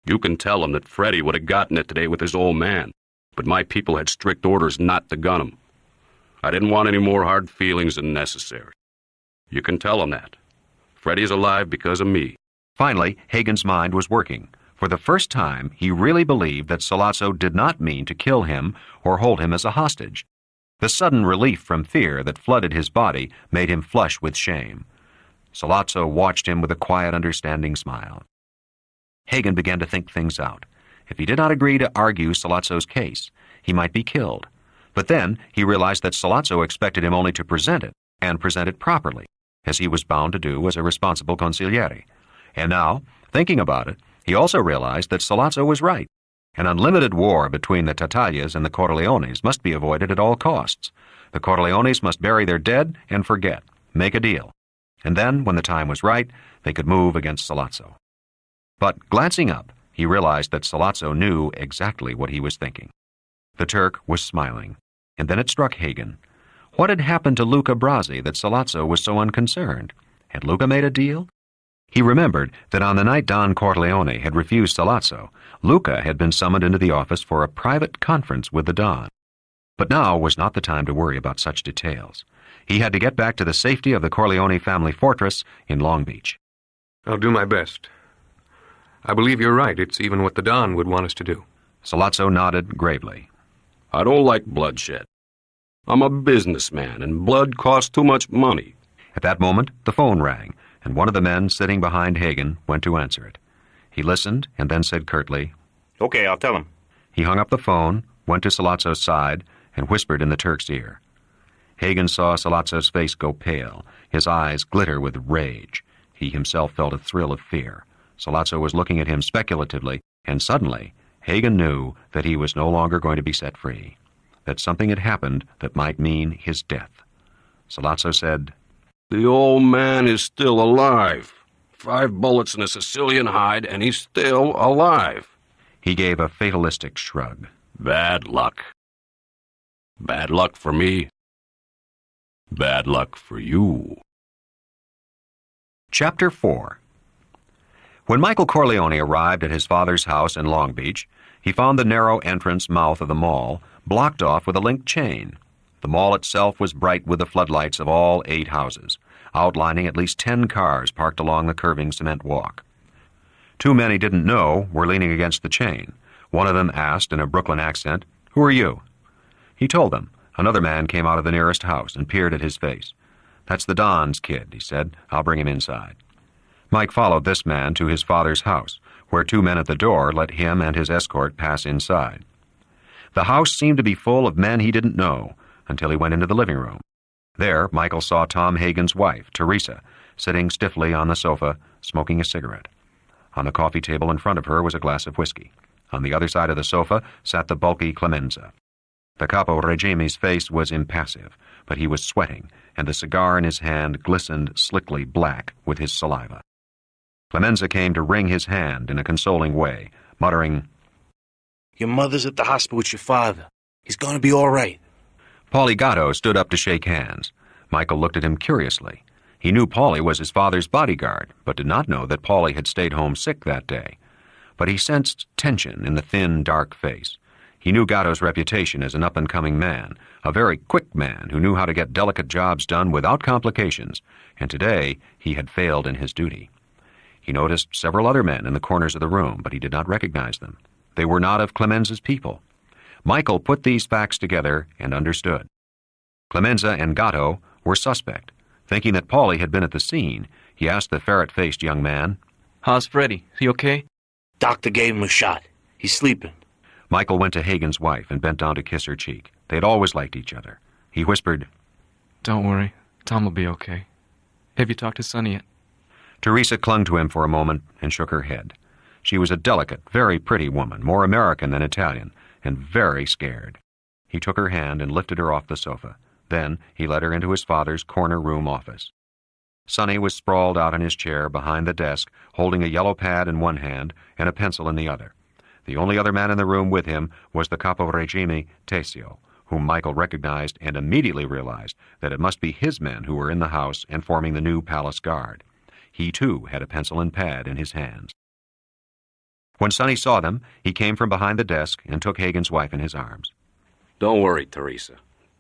Speaker 3: you can tell him that Freddie would have gotten it today with his old man, but my people had strict orders not to gun him. I didn't want any more hard feelings than necessary. You can tell him that. Freddie's alive because of me.
Speaker 2: Finally, Hagen's mind was working. For the first time, he really believed that Sollozzo did not mean to kill him or hold him as a hostage. The sudden relief from fear that flooded his body made him flush with shame. Sollozzo watched him with a quiet, understanding smile. Hagen began to think things out. If he did not agree to argue Sollozzo's case, he might be killed. But then he realized that Sollozzo expected him only to present it, and present it properly, as he was bound to do as a responsible consigliere. And now, thinking about it, he also realized that Sollozzo was right. An unlimited war between the Tattaglias and the Corleones must be avoided at all costs. The Corleones must bury their dead and forget, make a deal. And then, when the time was right, they could move against Sollozzo. But, glancing up, he realized that Sollozzo knew exactly what he was thinking. The Turk was smiling, and then it struck Hagen. What had happened to Luca Brasi that Sollozzo was so unconcerned? Had Luca made a deal? He remembered that on the night Don Corleone had refused Sollozzo, Luca had been summoned into the office for a private conference with the Don. But now was not the time to worry about such details. He had to get back to the safety of the Corleone family fortress in Long Beach.
Speaker 12: I'll do my best. I believe you're right. It's even what the Don would want us to do.
Speaker 2: Sollozzo nodded gravely.
Speaker 3: I don't like bloodshed. I'm a businessman, and blood costs too much money.
Speaker 2: At that moment, the phone rang, and one of the men sitting behind Hagen went to answer it. He listened and then said curtly,
Speaker 8: Okay, I'll tell him.
Speaker 2: He hung up the phone, went to Sollozzo's side, and whispered in the Turk's ear. Hagen saw Sollozzo's face go pale, his eyes glitter with rage. He himself felt a thrill of fear. Sollozzo was looking at him speculatively, and suddenly Hagen knew that he was no longer going to be set free, that something had happened that might mean his death. Sollozzo said,
Speaker 3: The old man is still alive. 5 bullets in a Sicilian hide, and he's still alive.
Speaker 2: He gave a fatalistic shrug.
Speaker 3: Bad luck. Bad luck for me. Bad luck for you.
Speaker 2: Chapter 4. When Michael Corleone arrived at his father's house in Long Beach, he found the narrow entrance mouth of the mall blocked off with a linked chain. The mall itself was bright with the floodlights of all 8 houses, outlining at least 10 cars parked along the curving cement walk. 2 men he didn't know were leaning against the chain. One of them asked in a Brooklyn accent, "Who are you?" He told them. Another man came out of the nearest house and peered at his face. "That's the Don's kid," he said. "I'll bring him inside." Mike followed this man to his father's house, where 2 men at the door let him and his escort pass inside. The house seemed to be full of men he didn't know until he went into the living room. There, Michael saw Tom Hagen's wife, Teresa, sitting stiffly on the sofa, smoking a cigarette. On the coffee table in front of her was a glass of whiskey. On the other side of the sofa sat the bulky Clemenza. The capo regime's face was impassive, but he was sweating, and the cigar in his hand glistened slickly black with his saliva. Clemenza came to wring his hand in a consoling way, muttering,
Speaker 8: "Your mother's at the hospital with your father. He's going to be all right."
Speaker 2: Paulie Gatto stood up to shake hands. Michael looked at him curiously. He knew Paulie was his father's bodyguard, but did not know that Paulie had stayed home sick that day. But he sensed tension in the thin, dark face. He knew Gatto's reputation as an up-and-coming man, a very quick man who knew how to get delicate jobs done without complications, and today he had failed in his duty. He noticed several other men in the corners of the room, but he did not recognize them. They were not of Clemenza's people. Michael put these facts together and understood. Clemenza and Gatto were suspect. Thinking that Paulie had been at the scene, he asked the ferret-faced young man,
Speaker 7: "How's Freddie? Is he okay?"
Speaker 8: Doctor gave him a shot. He's sleeping.
Speaker 2: Michael went to Hagen's wife and bent down to kiss her cheek. They had always liked each other. He whispered,
Speaker 7: "Don't worry. Tom will be okay. Have you talked to Sonny yet?"
Speaker 2: Teresa clung to him for a moment and shook her head. She was a delicate, very pretty woman, more American than Italian, and very scared. He took her hand and lifted her off the sofa. Then he led her into his father's corner room office. Sonny was sprawled out in his chair behind the desk, holding a yellow pad in one hand and a pencil in the other. The only other man in the room with him was the capo regime, Tesio, whom Michael recognized and immediately realized that it must be his men who were in the house and forming the new palace guard. He, too, had a pencil and pad in his hands. When Sonny saw them, he came from behind the desk and took Hagen's wife in his arms.
Speaker 3: Don't worry, Teresa.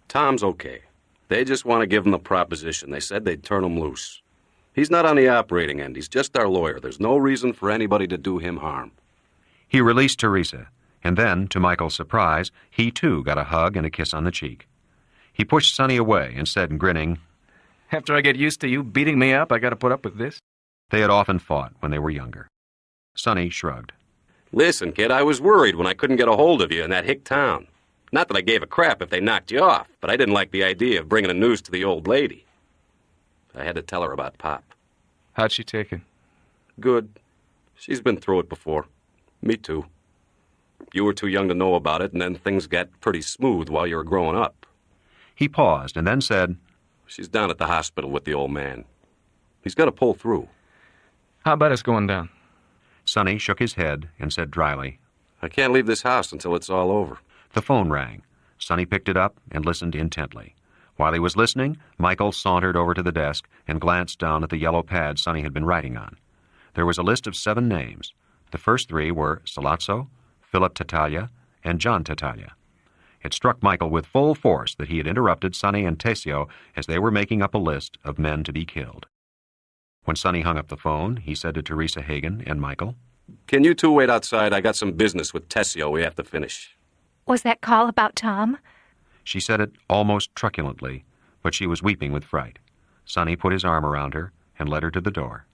Speaker 3: Tom's okay. They just want to give him the proposition. They said they'd turn him loose. He's not on the operating end. He's just our lawyer. There's no reason for anybody to do him harm.
Speaker 2: He released Teresa, and then, to Michael's surprise, he too got a hug and a kiss on the cheek. He pushed Sonny away and said, grinning,
Speaker 7: "After I get used to you beating me up, I got to put up with this?"
Speaker 2: They had often fought when they were younger. Sonny shrugged.
Speaker 3: Listen, kid, I was worried when I couldn't get a hold of you in that hick town. Not that I gave a crap if they knocked you off, but I didn't like the idea of bringing the news to the old lady. I had to tell her about Pop.
Speaker 7: How'd she take it?
Speaker 3: Good. She's been through it before. Me too. You were too young to know about it, and then things got pretty smooth while you were growing up.
Speaker 2: He paused and then said,
Speaker 3: She's down at the hospital with the old man. He's got to pull through.
Speaker 7: How about us going down?
Speaker 2: Sonny shook his head and said dryly,
Speaker 3: I can't leave this house until it's all over.
Speaker 2: The phone rang. Sonny picked it up and listened intently. While he was listening, Michael sauntered over to the desk and glanced down at the yellow pad Sonny had been writing on. There was a list of 7 names. The first 3 were Salazzo, Philip Tattaglia, and John Tattaglia. It struck Michael with full force that he had interrupted Sonny and Tesio as they were making up a list of men to be killed. When Sonny hung up the phone, he said to Teresa Hagen and Michael,
Speaker 3: Can you two wait outside? I got some business with Tesio we have to finish.
Speaker 13: Was that call about Tom?
Speaker 2: She said it almost truculently, but she was weeping with fright. Sonny put his arm around her and led her to the door.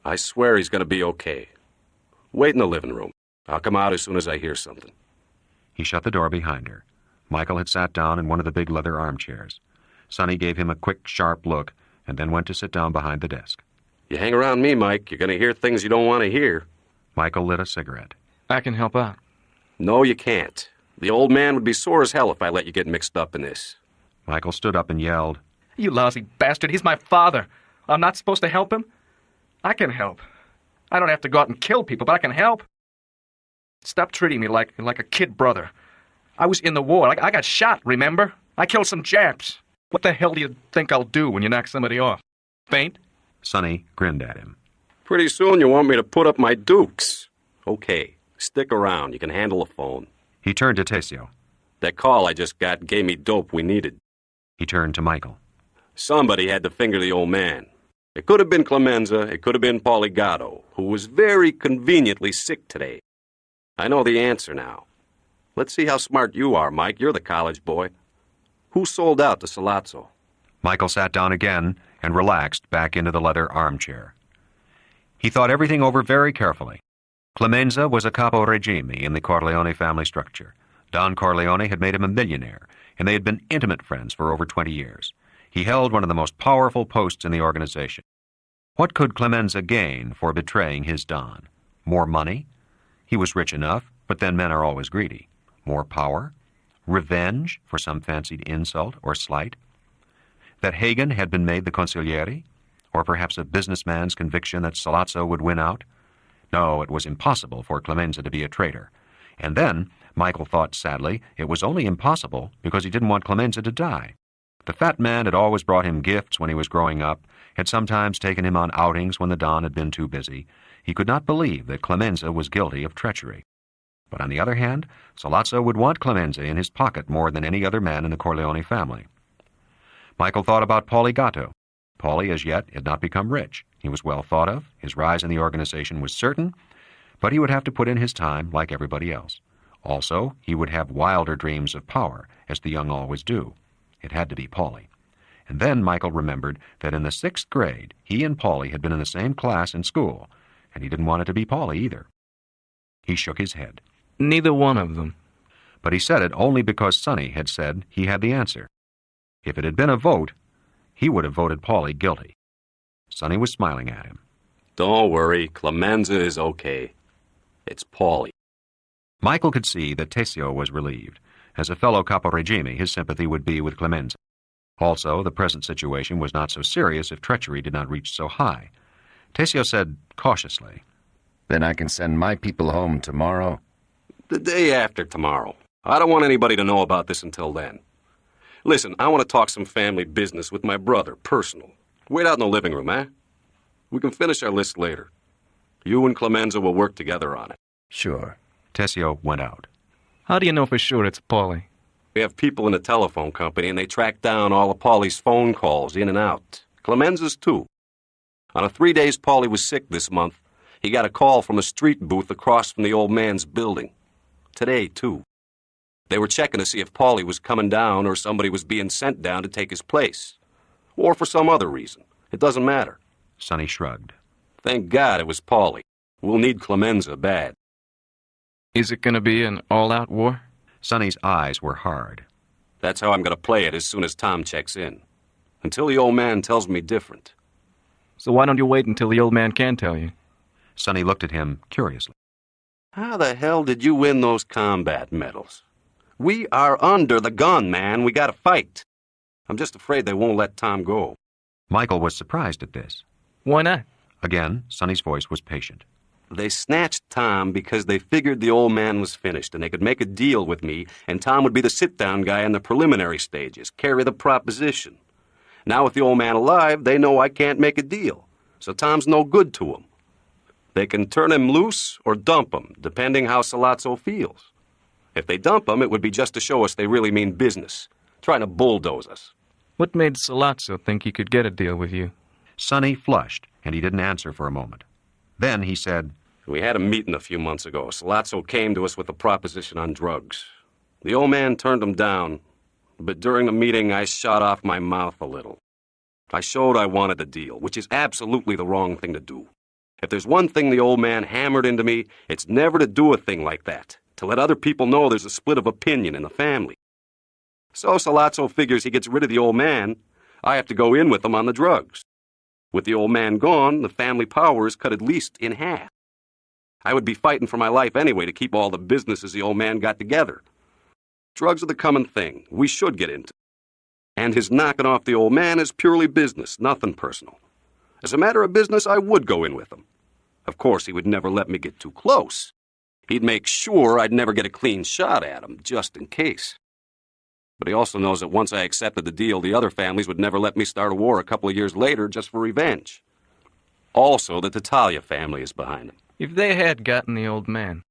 Speaker 3: I swear he's going to be okay. Wait in the living room. I'll come out as soon as I hear something.
Speaker 2: He shut the door behind her. Michael had sat down in one of the big leather armchairs. Sonny gave him a quick, sharp look and then went to sit down behind the desk.
Speaker 3: You hang around me, Mike, you're going to hear things you don't want to hear.
Speaker 2: Michael lit a cigarette.
Speaker 7: I can help out.
Speaker 3: No, you can't. The old man would be sore as hell if I let you get mixed up in this.
Speaker 2: Michael stood up and yelled,
Speaker 7: You lousy bastard, he's my father. I'm not supposed to help him? I can help. I don't have to go out and kill people, but I can help. Stop treating me like a kid brother. I was in the war. I got shot, remember? I killed some Japs. What the hell do you think I'll do when you knock somebody off? Faint?
Speaker 2: Sonny grinned at him.
Speaker 3: Pretty soon you want me to put up my dukes. Okay, stick around. You can handle a phone.
Speaker 2: He turned to Tesio.
Speaker 3: That call I just got gave me dope we needed.
Speaker 2: He turned to Michael.
Speaker 3: Somebody had to finger the old man. It could have been Clemenza, it could have been Poligato, who was very conveniently sick today. I know the answer now. Let's see how smart you are, Mike. You're the college boy. Who sold out to Salazzo?
Speaker 2: Michael sat down again and relaxed back into the leather armchair. He thought everything over very carefully. Clemenza was a capo regime in the Corleone family structure. Don Corleone had made him a millionaire, and they had been intimate friends for over 20 years. He held one of the most powerful posts in the organization. What could Clemenza gain for betraying his Don? More money? He was rich enough, but then men are always greedy. More power? Revenge for some fancied insult or slight? That Hagen had been made the consigliere? Or perhaps a businessman's conviction that Salazzo would win out? No, it was impossible for Clemenza to be a traitor. And then, Michael thought sadly, it was only impossible because he didn't want Clemenza to die. The fat man had always brought him gifts when he was growing up, had sometimes taken him on outings when the Don had been too busy. He could not believe that Clemenza was guilty of treachery. But on the other hand, Salazzo would want Clemenza in his pocket more than any other man in the Corleone family. Michael thought about Poligato. Paulie, as yet, had not become rich. He was well thought of, his rise in the organization was certain, but he would have to put in his time like everybody else. Also, he would have wilder dreams of power, as the young always do. It had to be Paulie. And then Michael remembered that in the 6th grade, he and Paulie had been in the same class in school, and he didn't want it to be Paulie either. He shook his head.
Speaker 7: Neither one of them.
Speaker 2: But he said it only because Sonny had said he had the answer. If it had been a vote, he would have voted Paulie guilty. Sonny was smiling at him.
Speaker 3: Don't worry, Clemenza is okay. It's Paulie.
Speaker 2: Michael could see that Tessio was relieved. As a fellow capo regime, his sympathy would be with Clemenza. Also, the present situation was not so serious if treachery did not reach so high. Tessio said cautiously,
Speaker 14: Then I can send my people home tomorrow?
Speaker 3: The day after tomorrow. I don't want anybody to know about this until then. Listen, I want to talk some family business with my brother, personal. Wait out in the living room, eh? We can finish our list later. You and Clemenza will work together on it.
Speaker 14: Sure.
Speaker 2: Tessio went out.
Speaker 7: How do you know for sure it's Paulie?
Speaker 3: We have people in the telephone company, and they track down all of Paulie's phone calls in and out. Clemenza's, too. On the 3 days Paulie was sick this month, he got a call from a street booth across from the old man's building. Today, too. They were checking to see if Paulie was coming down or somebody was being sent down to take his place. Or for some other reason. It doesn't matter.
Speaker 2: Sonny shrugged.
Speaker 3: Thank God it was Paulie. We'll need Clemenza bad.
Speaker 7: Is it going to be an all-out war?
Speaker 2: Sonny's eyes were hard.
Speaker 3: That's how I'm going to play it as soon as Tom checks in. Until the old man tells me different.
Speaker 7: So why don't you wait until the old man can tell you?
Speaker 2: Sonny looked at him curiously.
Speaker 3: How the hell did you win those combat medals? We are under the gun, man. We gotta fight. I'm just afraid they won't let Tom go.
Speaker 2: Michael was surprised at this.
Speaker 7: Why not?
Speaker 2: Again, Sonny's voice was patient.
Speaker 3: They snatched Tom because they figured the old man was finished and they could make a deal with me and Tom would be the sit-down guy in the preliminary stages, carry the proposition. Now with the old man alive, they know I can't make a deal, so Tom's no good to them. They can turn him loose or dump him, depending how Salazzo feels. If they dump him, it would be just to show us they really mean business, trying to bulldoze us.
Speaker 7: What made Salazzo think he could get a deal with you?
Speaker 2: Sonny flushed, and he didn't answer for a moment. Then he said,
Speaker 3: We had a meeting a few months ago. Salazzo came to us with a proposition on drugs. The old man turned him down, but during the meeting I shot off my mouth a little. I showed I wanted a deal, which is absolutely the wrong thing to do. If there's one thing the old man hammered into me, it's never to do a thing like that, to let other people know there's a split of opinion in the family. So Salazzo figures he gets rid of the old man, I have to go in with him on the drugs. With the old man gone, the family power is cut at least in half. I would be fighting for my life anyway to keep all the businesses the old man got together. Drugs are the common thing we should get into. And his knocking off the old man is purely business, nothing personal. As a matter of business, I would go in with him. Of course, he would never let me get too close. He'd make sure I'd never get a clean shot at him, just in case. But he also knows that once I accepted the deal, the other families would never let me start a war a couple of years later just for revenge. Also, the Tattaglia family is behind him.
Speaker 7: If they had gotten the old man,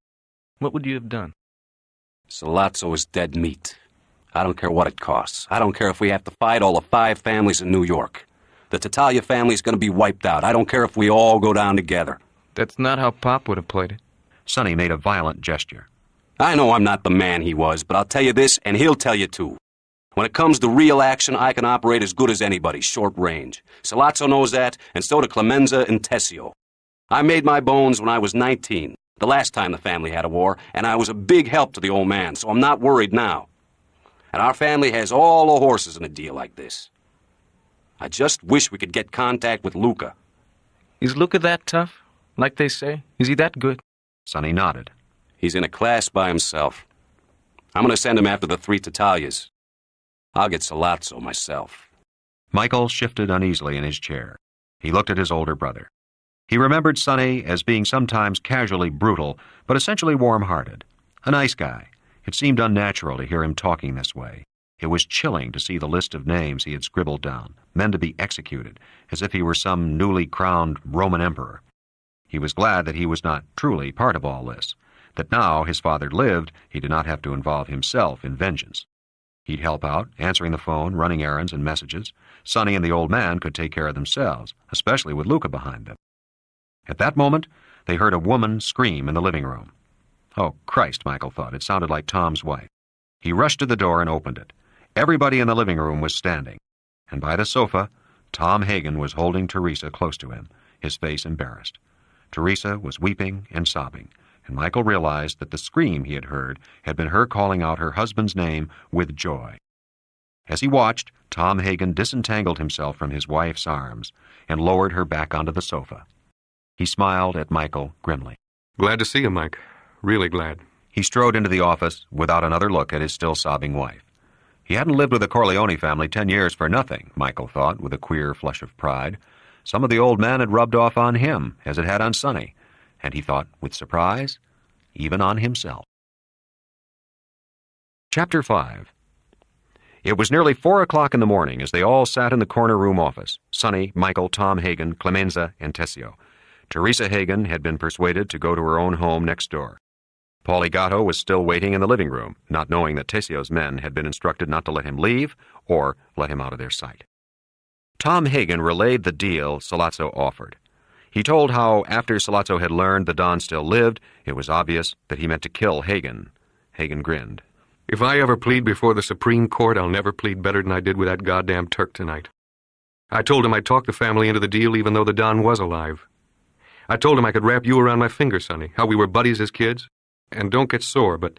Speaker 7: what would you have done?
Speaker 3: Salazzo is dead meat.
Speaker 4: I don't care what it costs. I don't care if we have to fight all the 5 families in New York. The Tattaglia family's going to be wiped out. I don't care if we all go down together.
Speaker 7: That's not how Pop would have played it.
Speaker 2: Sonny made a violent gesture.
Speaker 4: I know I'm not the man he was, but I'll tell you this, and he'll tell you too. When it comes to real action, I can operate as good as anybody, short range. Sollozzo knows that, and so do Clemenza and Tessio. I made my bones when I was 19, the last time the family had a war, and I was a big help to the old man, so I'm not worried now. And our family has all the horses in a deal like this. I just wish we could get contact with Luca.
Speaker 7: Is Luca that tough, like they say? Is he that good?
Speaker 2: Sonny nodded.
Speaker 4: He's in a class by himself. I'm going to send him after the 3 Tattaglias. I'll get Sollozzo myself.
Speaker 2: Michael shifted uneasily in his chair. He looked at his older brother. He remembered Sonny as being sometimes casually brutal, but essentially warm-hearted. A nice guy. It seemed unnatural to hear him talking this way. It was chilling to see the list of names he had scribbled down, men to be executed, as if he were some newly crowned Roman emperor. He was glad that he was not truly part of all this, that now his father lived, he did not have to involve himself in vengeance. He'd help out, answering the phone, running errands and messages. Sonny and the old man could take care of themselves, especially with Luca behind them. At that moment, they heard a woman scream in the living room. Oh, Christ, Michael thought. It sounded like Tom's wife. He rushed to the door and opened it. Everybody in the living room was standing, and by the sofa, Tom Hagen was holding Teresa close to him, his face embarrassed. Teresa was weeping and sobbing, and Michael realized that the scream he had heard had been her calling out her husband's name with joy. As he watched, Tom Hagen disentangled himself from his wife's arms and lowered her back onto the sofa. He smiled at Michael grimly.
Speaker 12: Glad to see you, Mike. Really glad.
Speaker 2: He strode into the office without another look at his still sobbing wife. He hadn't lived with the Corleone family 10 years for nothing, Michael thought, with a queer flush of pride. Some of the old man had rubbed off on him, as it had on Sonny, and he thought, with surprise, even on himself. Chapter 5. It was nearly 4 o'clock in the morning as they all sat in the corner room office, Sonny, Michael, Tom Hagen, Clemenza, and Tessio. Teresa Hagen had been persuaded to go to her own home next door. Paulie Gatto was still waiting in the living room, not knowing that Tessio's men had been instructed not to let him leave or let him out of their sight. Tom Hagen relayed the deal Sollozzo offered. He told how, after Sollozzo had learned the Don still lived, it was obvious that he meant to kill Hagen. Hagen grinned.
Speaker 12: If I ever plead before the Supreme Court, I'll never plead better than I did with that goddamn Turk tonight. I told him I'd talk the family into the deal even though the Don was alive. I told him I could wrap you around my finger, Sonny, how we were buddies as kids. And don't get sore, but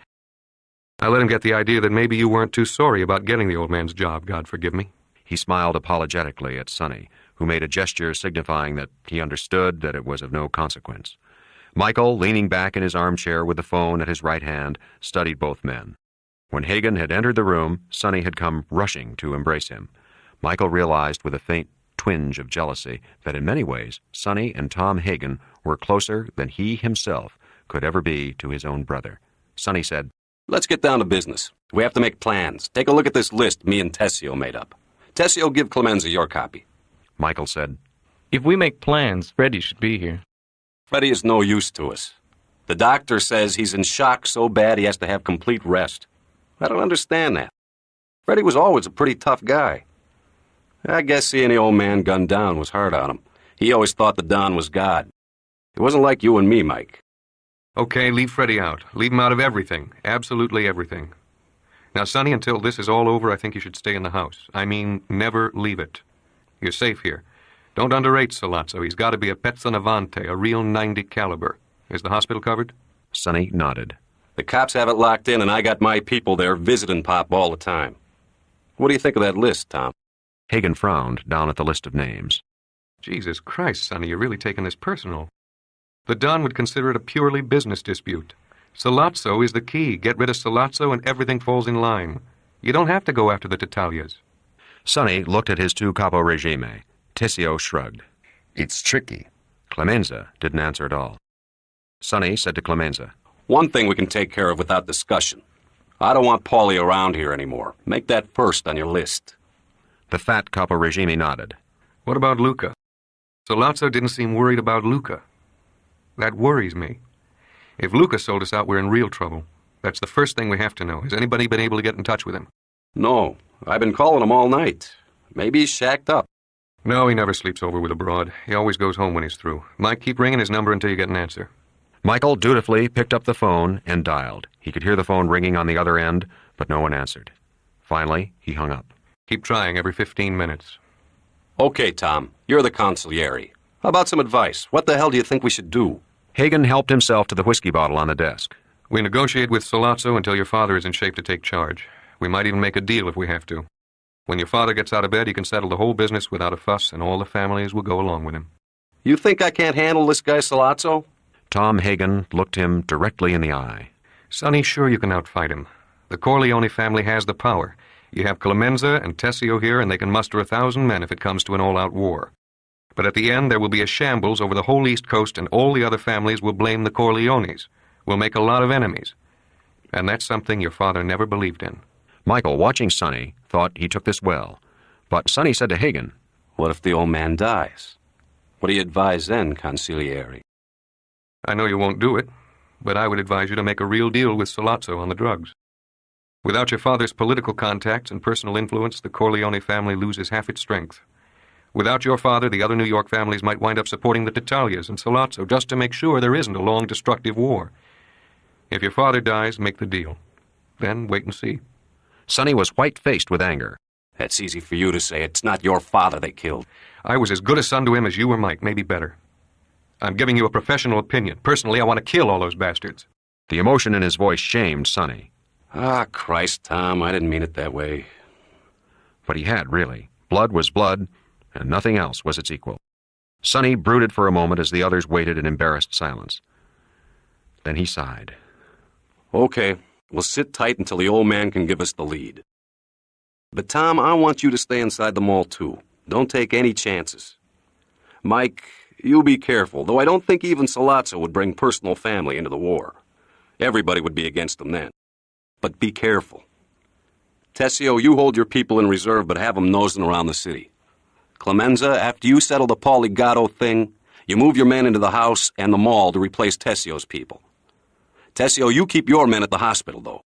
Speaker 12: I let him get the idea that maybe you weren't too sorry about getting the old man's job, God forgive me.
Speaker 2: He smiled apologetically at Sonny, who made a gesture signifying that he understood that it was of no consequence. Michael, leaning back in his armchair with the phone at his right hand, studied both men. When Hagen had entered the room, Sonny had come rushing to embrace him. Michael realized with a faint twinge of jealousy that in many ways Sonny and Tom Hagen were closer than he himself could ever be to his own brother. Sonny said,
Speaker 4: Let's get down to business. We have to make plans. Take a look at this list me and Tessio made up. Tessio, give Clemenza your copy.
Speaker 2: Michael said,
Speaker 7: If we make plans, Freddie should be here.
Speaker 4: Freddie is no use to us. The doctor says he's in shock so bad he has to have complete rest. I don't understand that. Freddie was always a pretty tough guy. I guess seeing the old man gunned down was hard on him. He always thought the Don was God. It wasn't like you and me, Mike.
Speaker 12: Okay, leave Freddie out. Leave him out of everything. Absolutely everything. Now, Sonny, until this is all over, I think you should stay in the house. I mean, never leave it. You're safe here. Don't underrate Sollozzo. He's got to be a Pezzanavante, a real 90 caliber. Is the hospital covered?
Speaker 2: Sonny nodded.
Speaker 4: The cops have it locked in, and I got my people there visiting Pop all the time. What do you think of that list, Tom?
Speaker 2: Hagen frowned down at the list of names.
Speaker 12: Jesus Christ, Sonny, you're really taking this personal. The Don would consider it a purely business dispute. Sollozzo is the key. Get rid of Sollozzo and everything falls in line. You don't have to go after the Tattaglias.
Speaker 2: Sonny looked at his two capo regime. Tessio shrugged.
Speaker 14: It's tricky.
Speaker 2: Clemenza didn't answer at all. Sonny said to Clemenza,
Speaker 4: One thing we can take care of without discussion. I don't want Paulie around here anymore. Make that first on your list.
Speaker 2: The fat capo regime nodded.
Speaker 12: What about Luca? Sollozzo didn't seem worried about Luca. That worries me. If Luca sold us out, we're in real trouble. That's the first thing we have to know. Has anybody been able to get in touch with him?
Speaker 3: No, I've been calling him all night. Maybe he's shacked up.
Speaker 12: No, he never sleeps over with a broad. He always goes home when he's through. Mike, keep ringing his number until you get an answer.
Speaker 2: Michael dutifully picked up the phone and dialed. He could hear the phone ringing on the other end, but no one answered. Finally, he hung up.
Speaker 12: Keep trying every 15 minutes.
Speaker 3: Okay, Tom, you're the consigliere. How about some advice? What the hell do you think we should do?
Speaker 2: Hagen helped himself to the whiskey bottle on the desk.
Speaker 12: We negotiate with Sollozzo until your father is in shape to take charge. We might even make a deal if we have to. When your father gets out of bed, he can settle the whole business without a fuss, and all the families will go along with him.
Speaker 3: You think I can't handle this guy, Sollozzo?
Speaker 2: Tom Hagen looked him directly in the eye.
Speaker 12: Sonny, sure you can outfight him. The Corleone family has the power. You have Clemenza and Tessio here, and they can muster 1,000 men if it comes to an all-out war. But at the end, there will be a shambles over the whole East Coast, and all the other families will blame the Corleones. We'll make a lot of enemies. And that's something your father never believed in.
Speaker 2: Michael, watching Sonny, thought he took this well. But Sonny said to Hagen,
Speaker 3: What if the old man dies? What do you advise then, consigliere?
Speaker 12: I know you won't do it, but I would advise you to make a real deal with Sollozzo on the drugs. Without your father's political contacts and personal influence, the Corleone family loses half its strength. Without your father, the other New York families might wind up supporting the Tattaglias and Sollozzo just to make sure there isn't a long, destructive war. If your father dies, make the deal. Then wait and see.
Speaker 2: Sonny was white-faced with anger.
Speaker 3: That's easy for you to say. It's not your father they killed.
Speaker 12: I was as good a son to him as you or Mike, maybe better. I'm giving you a professional opinion. Personally, I want to kill all those bastards.
Speaker 2: The emotion in his voice shamed Sonny.
Speaker 3: Ah, Christ, Tom, I didn't mean it that way.
Speaker 2: But he had, really. Blood was blood, and nothing else was its equal. Sonny brooded for a moment as the others waited in embarrassed silence. Then he sighed.
Speaker 3: Okay, we'll sit tight until the old man can give us the lead. But, Tom, I want you to stay inside the mall, too. Don't take any chances. Mike, you be careful, though I don't think even Sollozzo would bring personal family into the war. Everybody would be against them then. But be careful. Tessio, you hold your people in reserve, but have them nosing around the city. Clemenza, after you settle the Pauly thing, you move your men into the house and the mall to replace Tessio's people. Tessio, you keep your men at the hospital, though.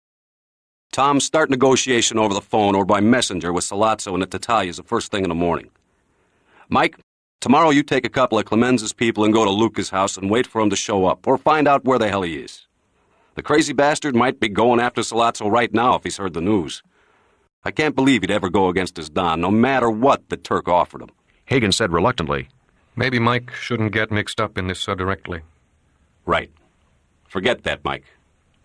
Speaker 3: Tom, start negotiation over the phone or by messenger with Sollozzo and the Tattaglias the first thing in the morning. Mike, tomorrow you take a couple of Clemenza's people and go to Luca's house and wait for him to show up, or find out where the hell he is. The crazy bastard might be going after Sollozzo right now if he's heard the news. I can't believe he'd ever go against his Don, no matter what the Turk offered him.
Speaker 2: Hagen said reluctantly,
Speaker 12: Maybe Mike shouldn't get mixed up in this so directly.
Speaker 3: Right. Forget that, Mike.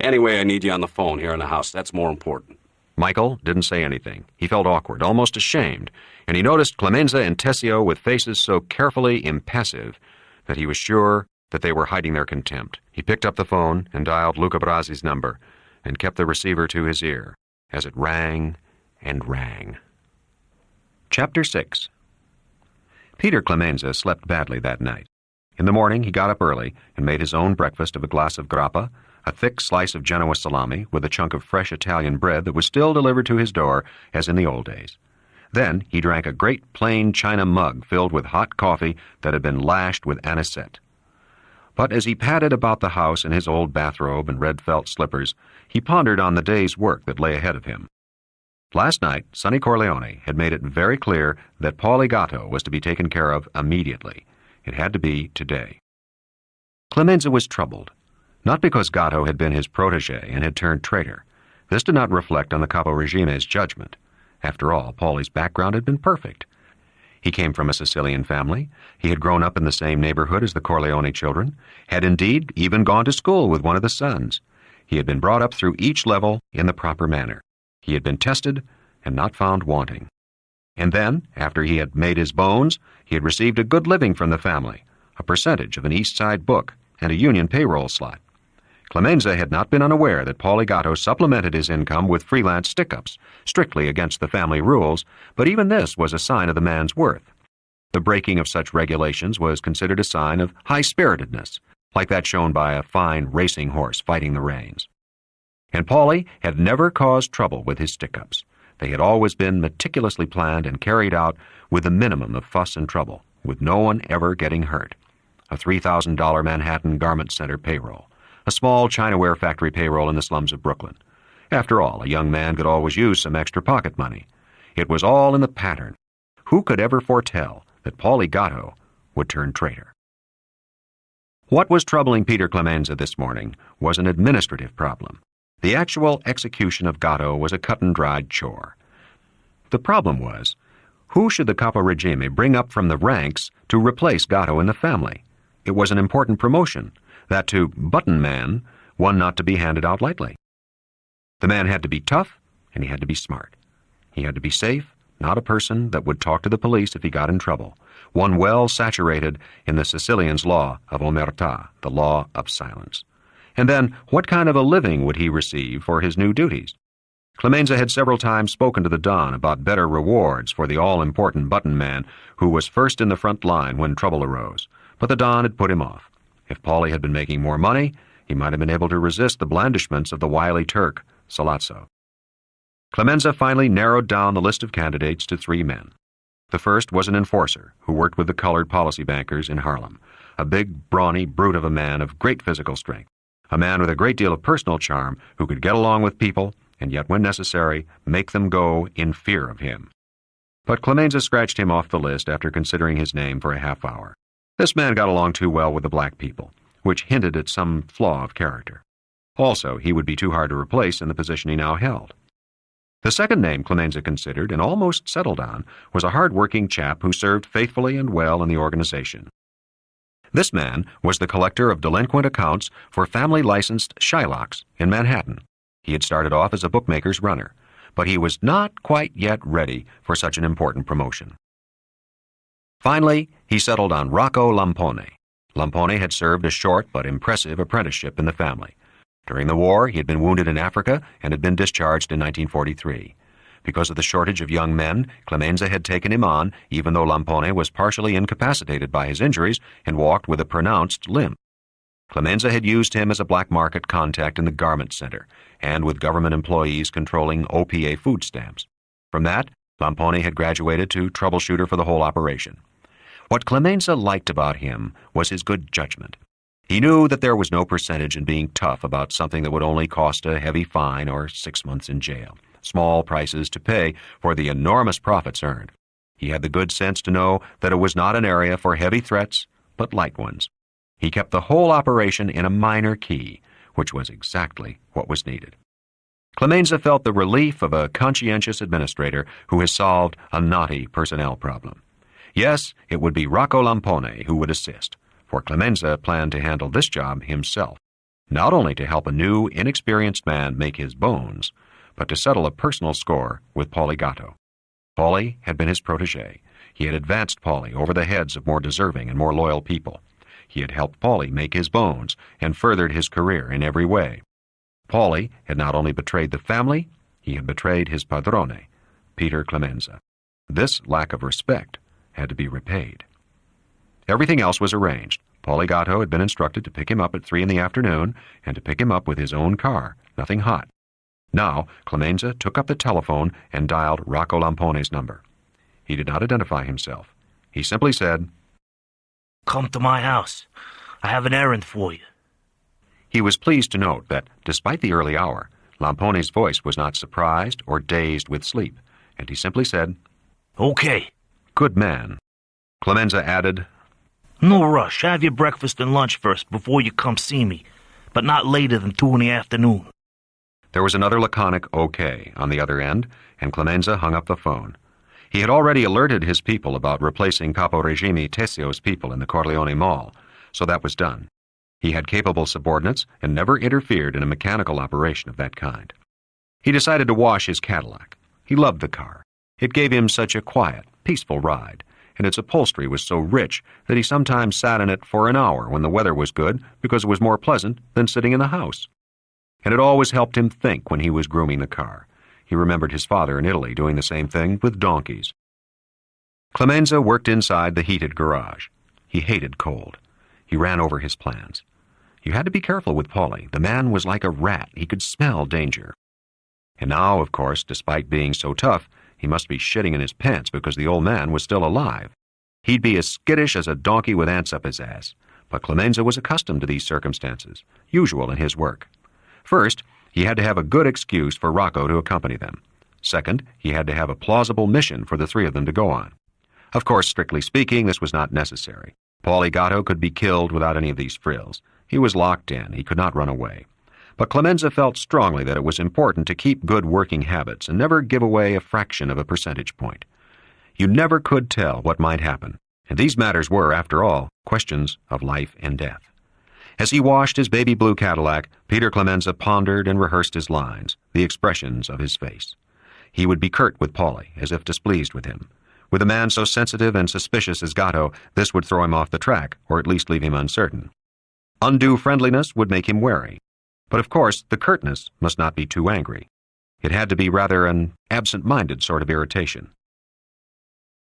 Speaker 3: Anyway, I need you on the phone here in the house. That's more important.
Speaker 2: Michael didn't say anything. He felt awkward, almost ashamed, and he noticed Clemenza and Tessio with faces so carefully impassive that he was sure that they were hiding their contempt. He picked up the phone and dialed Luca Brasi's number and kept the receiver to his ear as it rang and rang. Chapter 6. Peter Clemenza slept badly that night. In the morning, he got up early and made his own breakfast of a glass of grappa, a thick slice of Genoa salami with a chunk of fresh Italian bread that was still delivered to his door as in the old days. Then he drank a great plain china mug filled with hot coffee that had been lashed with anisette. But as he padded about the house in his old bathrobe and red felt slippers, he pondered on the day's work that lay ahead of him. Last night, Sonny Corleone had made it very clear that Pauly Gatto was to be taken care of immediately. It had to be today. Clemenza was troubled, not because Gatto had been his protege and had turned traitor. This did not reflect on the Capo Regime's judgment. After all, Pauly's background had been perfect. He came from a Sicilian family. He had grown up in the same neighborhood as the Corleone children, had indeed even gone to school with one of the sons. He had been brought up through each level in the proper manner. He had been tested and not found wanting. And then, after he had made his bones, he had received a good living from the family, a percentage of an East Side book, and a union payroll slot. Clemenza had not been unaware that Pauly Gatto supplemented his income with freelance stick-ups, strictly against the family rules, but even this was a sign of the man's worth. The breaking of such regulations was considered a sign of high-spiritedness, like that shown by a fine racing horse fighting the reins. And Pauly had never caused trouble with his stick-ups. They had always been meticulously planned and carried out with a minimum of fuss and trouble, with no one ever getting hurt. A $3,000 Manhattan garment center payroll, a small Chinaware factory payroll in the slums of Brooklyn, After all, a young man could always use some extra pocket money. It was all in the pattern. Who could ever foretell that Paulie Gatto would turn traitor? What was troubling Peter Clemenza this morning was an administrative problem. The actual execution of Gatto was a cut-and-dried chore. The problem was, who should the Capo Regime bring up from the ranks to replace Gatto in the family? It was an important promotion, that to button man, one not to be handed out lightly. The man had to be tough, and he had to be smart. He had to be safe, not a person that would talk to the police if he got in trouble, one well saturated in the Sicilian's law of omertà, the law of silence. And then, what kind of a living would he receive for his new duties? Clemenza had several times spoken to the Don about better rewards for the all-important button man who was first in the front line when trouble arose, but the Don had put him off. If Paulie had been making more money, he might have been able to resist the blandishments of the wily Turk, Sollazzo. Clemenza finally narrowed down the list of candidates to 3 men. The first was an enforcer who worked with the colored policy bankers in Harlem, a big, brawny brute of a man of great physical strength, a man with a great deal of personal charm who could get along with people and yet, when necessary, make them go in fear of him. But Clemenza scratched him off the list after considering his name for a half hour. This man got along too well with the black people, which hinted at some flaw of character. Also, he would be too hard to replace in the position he now held. The second name Clemenza considered and almost settled on was a hard-working chap who served faithfully and well in the organization. This man was the collector of delinquent accounts for family-licensed Shylocks in Manhattan. He had started off as a bookmaker's runner, but he was not quite yet ready for such an important promotion. Finally, he settled on Rocco Lampone. Lampone had served a short but impressive apprenticeship in the family. During the war, he had been wounded in Africa and had been discharged in 1943. Because of the shortage of young men, Clemenza had taken him on, even though Lampone was partially incapacitated by his injuries and walked with a pronounced limp. Clemenza had used him as a black market contact in the garment center and with government employees controlling OPA food stamps. From that, Lampone had graduated to troubleshooter for the whole operation. What Clemenza liked about him was his good judgment. He knew that there was no percentage in being tough about something that would only cost a heavy fine or 6 months in jail, small prices to pay for the enormous profits earned. He had the good sense to know that it was not an area for heavy threats, but light ones. He kept the whole operation in a minor key, which was exactly what was needed. Clemenza felt the relief of a conscientious administrator who has solved a knotty personnel problem. Yes, it would be Rocco Lampone who would assist, for Clemenza planned to handle this job himself, not only to help a new, inexperienced man make his bones, but to settle a personal score with Paulie Gatto. Paulie had been his protege. He had advanced Paulie over the heads of more deserving and more loyal people. He had helped Paulie make his bones and furthered his career in every way. Paulie had not only betrayed the family, he had betrayed his padrone, Peter Clemenza. This lack of respect had to be repaid. Everything else was arranged. Paulie Gatto had been instructed to pick him up at 3 in the afternoon and to pick him up with his own car, nothing hot. Now, Clemenza took up the telephone and dialed Rocco Lampone's number. He did not identify himself. He simply said,
Speaker 8: "Come to my house. I have an errand for you."
Speaker 2: He was pleased to note that, despite the early hour, Lampone's voice was not surprised or dazed with sleep, and he simply said,
Speaker 8: "Okay."
Speaker 2: "Good man." Clemenza added,
Speaker 8: "No rush. Have your breakfast and lunch first before you come see me, but not later than 2 in the afternoon."
Speaker 2: There was another laconic okay on the other end, and Clemenza hung up the phone. He had already alerted his people about replacing Capo Regime Tessio's people in the Corleone Mall, so that was done. He had capable subordinates and never interfered in a mechanical operation of that kind. He decided to wash his Cadillac. He loved the car. It gave him such a quiet, peaceful ride, and its upholstery was so rich that he sometimes sat in it for an hour when the weather was good because it was more pleasant than sitting in the house. And it always helped him think when he was grooming the car. He remembered his father in Italy doing the same thing with donkeys. Clemenza worked inside the heated garage. He hated cold. He ran over his plans. You had to be careful with Paulie. The man was like a rat. He could smell danger. And now, of course, despite being so tough, he must be shitting in his pants because the old man was still alive. He'd be as skittish as a donkey with ants up his ass. But Clemenza was accustomed to these circumstances, usual in his work. First, he had to have a good excuse for Rocco to accompany them. Second, he had to have a plausible mission for the three of them to go on. Of course, strictly speaking, this was not necessary. Paulie Gatto could be killed without any of these frills. He was locked in. He could not run away. But Clemenza felt strongly that it was important to keep good working habits and never give away a fraction of a percentage point. You never could tell what might happen, and these matters were, after all, questions of life and death. As he washed his baby blue Cadillac, Peter Clemenza pondered and rehearsed his lines, the expressions of his face. He would be curt with Paulie, as if displeased with him. With a man so sensitive and suspicious as Gatto, this would throw him off the track, or at least leave him uncertain. Undue friendliness would make him wary. But of course, the curtness must not be too angry. It had to be rather an absent-minded sort of irritation.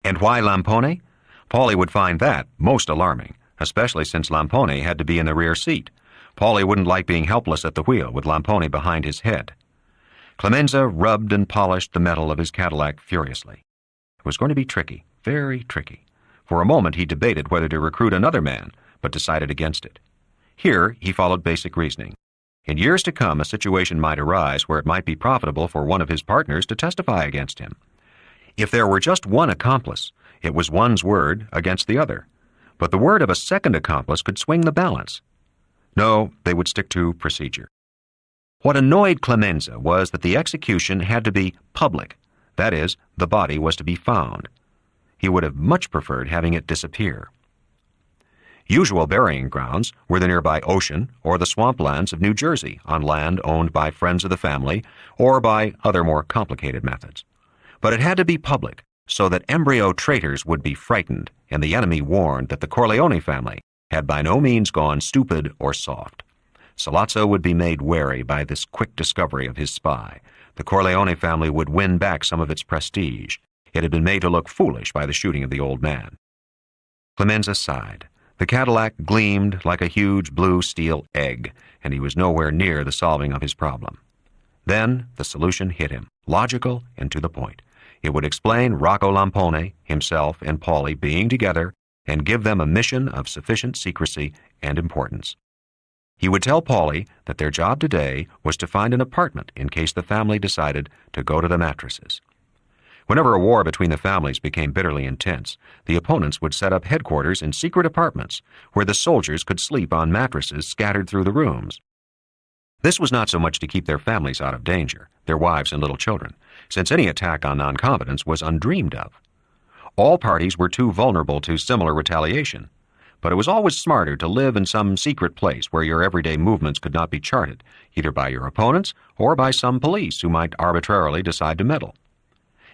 Speaker 2: And why Lampone? Paulie would find that most alarming, especially since Lampone had to be in the rear seat. Paulie wouldn't like being helpless at the wheel with Lampone behind his head. Clemenza rubbed and polished the metal of his Cadillac furiously. It was going to be tricky, very tricky. For a moment he debated whether to recruit another man, but decided against it. Here he followed basic reasoning. In years to come, a situation might arise where it might be profitable for one of his partners to testify against him. If there were just one accomplice, it was one's word against the other. But the word of a second accomplice could swing the balance. No, they would stick to procedure. What annoyed Clemenza was that the execution had to be public. That is, the body was to be found. He would have much preferred having it disappear. Usual burying grounds were the nearby ocean or the swamplands of New Jersey on land owned by friends of the family or by other more complicated methods. But it had to be public so that embryo traitors would be frightened and the enemy warned that the Corleone family had by no means gone stupid or soft. Sollozzo would be made wary by this quick discovery of his spy. The Corleone family would win back some of its prestige. It had been made to look foolish by the shooting of the old man. Clemenza sighed. The Cadillac gleamed like a huge blue steel egg, and he was nowhere near the solving of his problem. Then the solution hit him, logical and to the point. It would explain Rocco Lampone, himself, and Paulie being together and give them a mission of sufficient secrecy and importance. He would tell Paulie that their job today was to find an apartment in case the family decided to go to the mattresses. Whenever a war between the families became bitterly intense, the opponents would set up headquarters in secret apartments where the soldiers could sleep on mattresses scattered through the rooms. This was not so much to keep their families out of danger, their wives and little children, since any attack on non-combatants was undreamed of. All parties were too vulnerable to similar retaliation, but it was always smarter to live in some secret place where your everyday movements could not be charted, either by your opponents or by some police who might arbitrarily decide to meddle.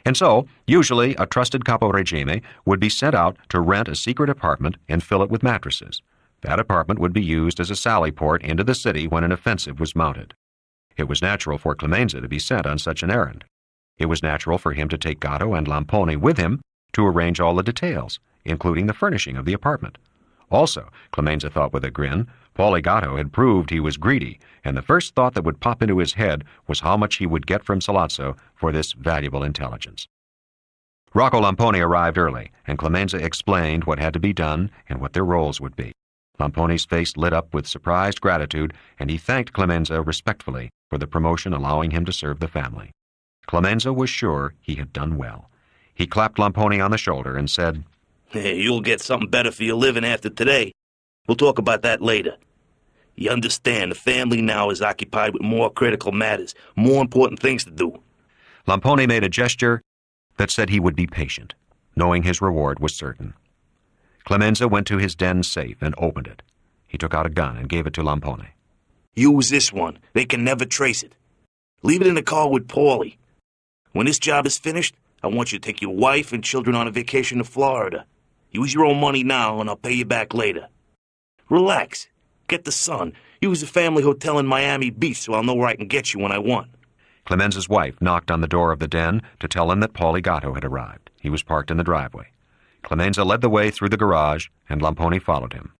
Speaker 2: And so, usually, a trusted capo regime would be sent out to rent a secret apartment and fill it with mattresses. That apartment would be used as a sally port into the city when an offensive was mounted. It was natural for Clemenza to be sent on such an errand. It was natural for him to take Gatto and Lampone with him to arrange all the details, including the furnishing of the apartment. Also, Clemenza thought with a grin, Paulie Gatto had proved he was greedy, and the first thought that would pop into his head was how much he would get from Sollozzo for this valuable intelligence. Rocco Lampone arrived early, and Clemenza explained what had to be done and what their roles would be. Lampone's face lit up with surprised gratitude, and he thanked Clemenza respectfully for the promotion allowing him to serve the family. Clemenza was sure he had done well. He clapped Lampone on the shoulder and said,
Speaker 8: "Hey, you'll get something better for your living after today. We'll talk about that later. You understand, the family now is occupied with more critical matters, more important things to do."
Speaker 2: Lampone made a gesture that said he would be patient, knowing his reward was certain. Clemenza went to his den safe and opened it. He took out a gun and gave it to Lampone.
Speaker 8: "Use this one. They can never trace it. Leave it in the car with Paulie. When this job is finished, I want you to take your wife and children on a vacation to Florida. Use your own money now, and I'll pay you back later. Relax. Get the sun. Use a family hotel in Miami Beach so I'll know where I can get you when I want."
Speaker 2: Clemenza's wife knocked on the door of the den to tell him that Paulie Gatto had arrived. He was parked in the driveway. Clemenza led the way through the garage, and Lampone followed him.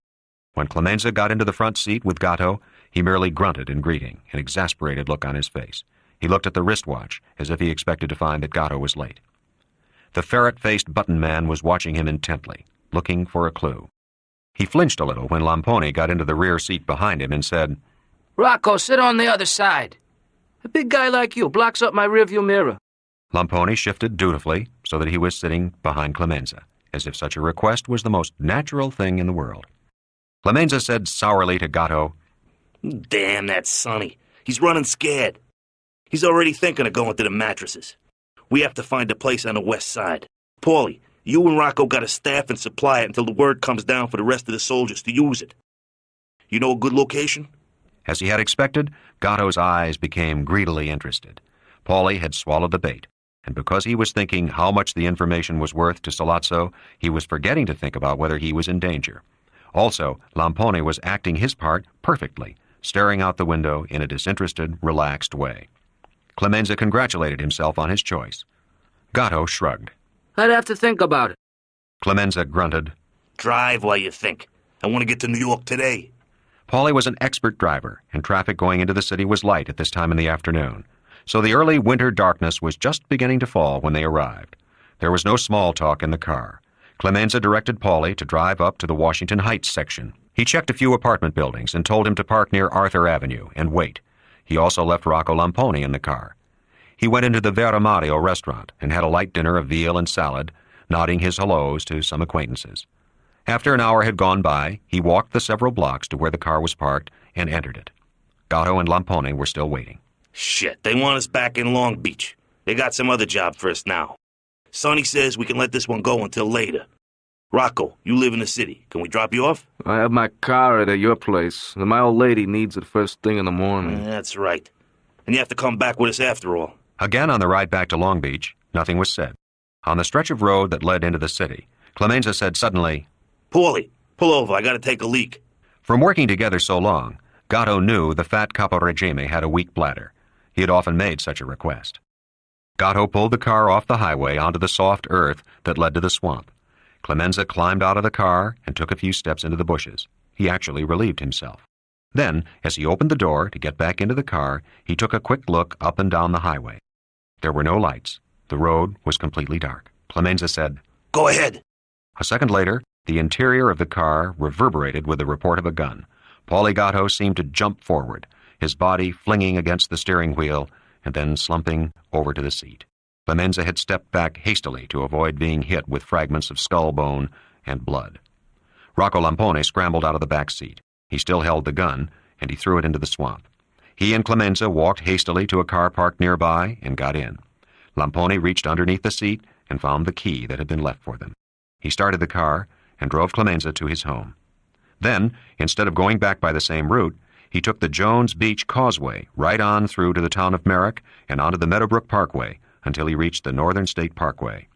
Speaker 2: When Clemenza got into the front seat with Gatto, he merely grunted in greeting, an exasperated look on his face. He looked at the wristwatch, as if he expected to find that Gatto was late. The ferret-faced button man was watching him intently, looking for a clue. He flinched a little when Lampone got into the rear seat behind him and said,
Speaker 9: "Rocco, sit on the other side." A big guy like you blocks up my rearview mirror.
Speaker 2: Lamponi shifted dutifully so that he was sitting behind Clemenza, as if such a request was the most natural thing in the world. Clemenza said sourly to Gatto,
Speaker 8: Damn that Sonny. He's running scared. He's already thinking of going to the mattresses. We have to find a place on the west side. Paulie, you and Rocco got to staff and supply it until the word comes down for the rest of the soldiers to use it. You know a good location?
Speaker 2: As he had expected, Gatto's eyes became greedily interested. Paulie had swallowed the bait, and because he was thinking how much the information was worth to Sollozzo, he was forgetting to think about whether he was in danger. Also, Lamponi was acting his part perfectly, staring out the window in a disinterested, relaxed way. Clemenza congratulated himself on his choice. Gatto shrugged.
Speaker 9: I'd have to think about it.
Speaker 2: Clemenza grunted.
Speaker 8: Drive while you think. I want to get to New York today.
Speaker 2: Paulie was an expert driver, and traffic going into the city was light at this time in the afternoon. So the early winter darkness was just beginning to fall when they arrived. There was no small talk in the car. Clemenza directed Paulie to drive up to the Washington Heights section. He checked a few apartment buildings and told him to park near Arthur Avenue and wait. He also left Rocco Lamponi in the car. He went into the Vera Mario restaurant and had a light dinner of veal and salad, nodding his hellos to some acquaintances. After an hour had gone by, he walked the several blocks to where the car was parked and entered it. Gatto and Lamponi were still waiting.
Speaker 8: Shit, they want us back in Long Beach. They got some other job for us now. Sonny says we can let this one go until later. Rocco, you live in the city. Can we drop you off?
Speaker 7: I have my car at your place, and my old lady needs it first thing in the morning.
Speaker 8: That's right. And you have to come back with us after all.
Speaker 2: Again on the ride back to Long Beach, nothing was said. On the stretch of road that led into the city, Clemenza said suddenly,
Speaker 8: Paulie, pull over. I got to take a leak.
Speaker 2: From working together so long, Gatto knew the fat Caporegime had a weak bladder. He had often made such a request. Gatto pulled the car off the highway onto the soft earth that led to the swamp. Clemenza climbed out of the car and took a few steps into the bushes. He actually relieved himself. Then, as he opened the door to get back into the car, he took a quick look up and down the highway. There were no lights. The road was completely dark. Clemenza said,
Speaker 8: Go ahead.
Speaker 2: A second later, the interior of the car reverberated with the report of a gun. Paulie Gatto seemed to jump forward, his body flinging against the steering wheel and then slumping over to the seat. Clemenza had stepped back hastily to avoid being hit with fragments of skull bone and blood. Rocco Lamponi scrambled out of the back seat. He still held the gun, and he threw it into the swamp. He and Clemenza walked hastily to a car parked nearby and got in. Lamponi reached underneath the seat and found the key that had been left for them. He started the car and drove Clemenza to his home. Then, instead of going back by the same route, he took the Jones Beach Causeway right on through to the town of Merrick and onto the Meadowbrook Parkway until he reached the Northern State Parkway.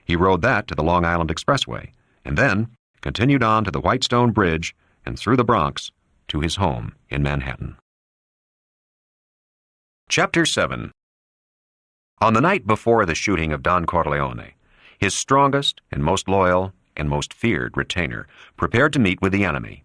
Speaker 2: He rode that to the Long Island Expressway and then continued on to the Whitestone Bridge and through the Bronx to his home in Manhattan. Chapter 7. On the night before the shooting of Don Corleone, his strongest and most loyal and most feared retainer prepared to meet with the enemy.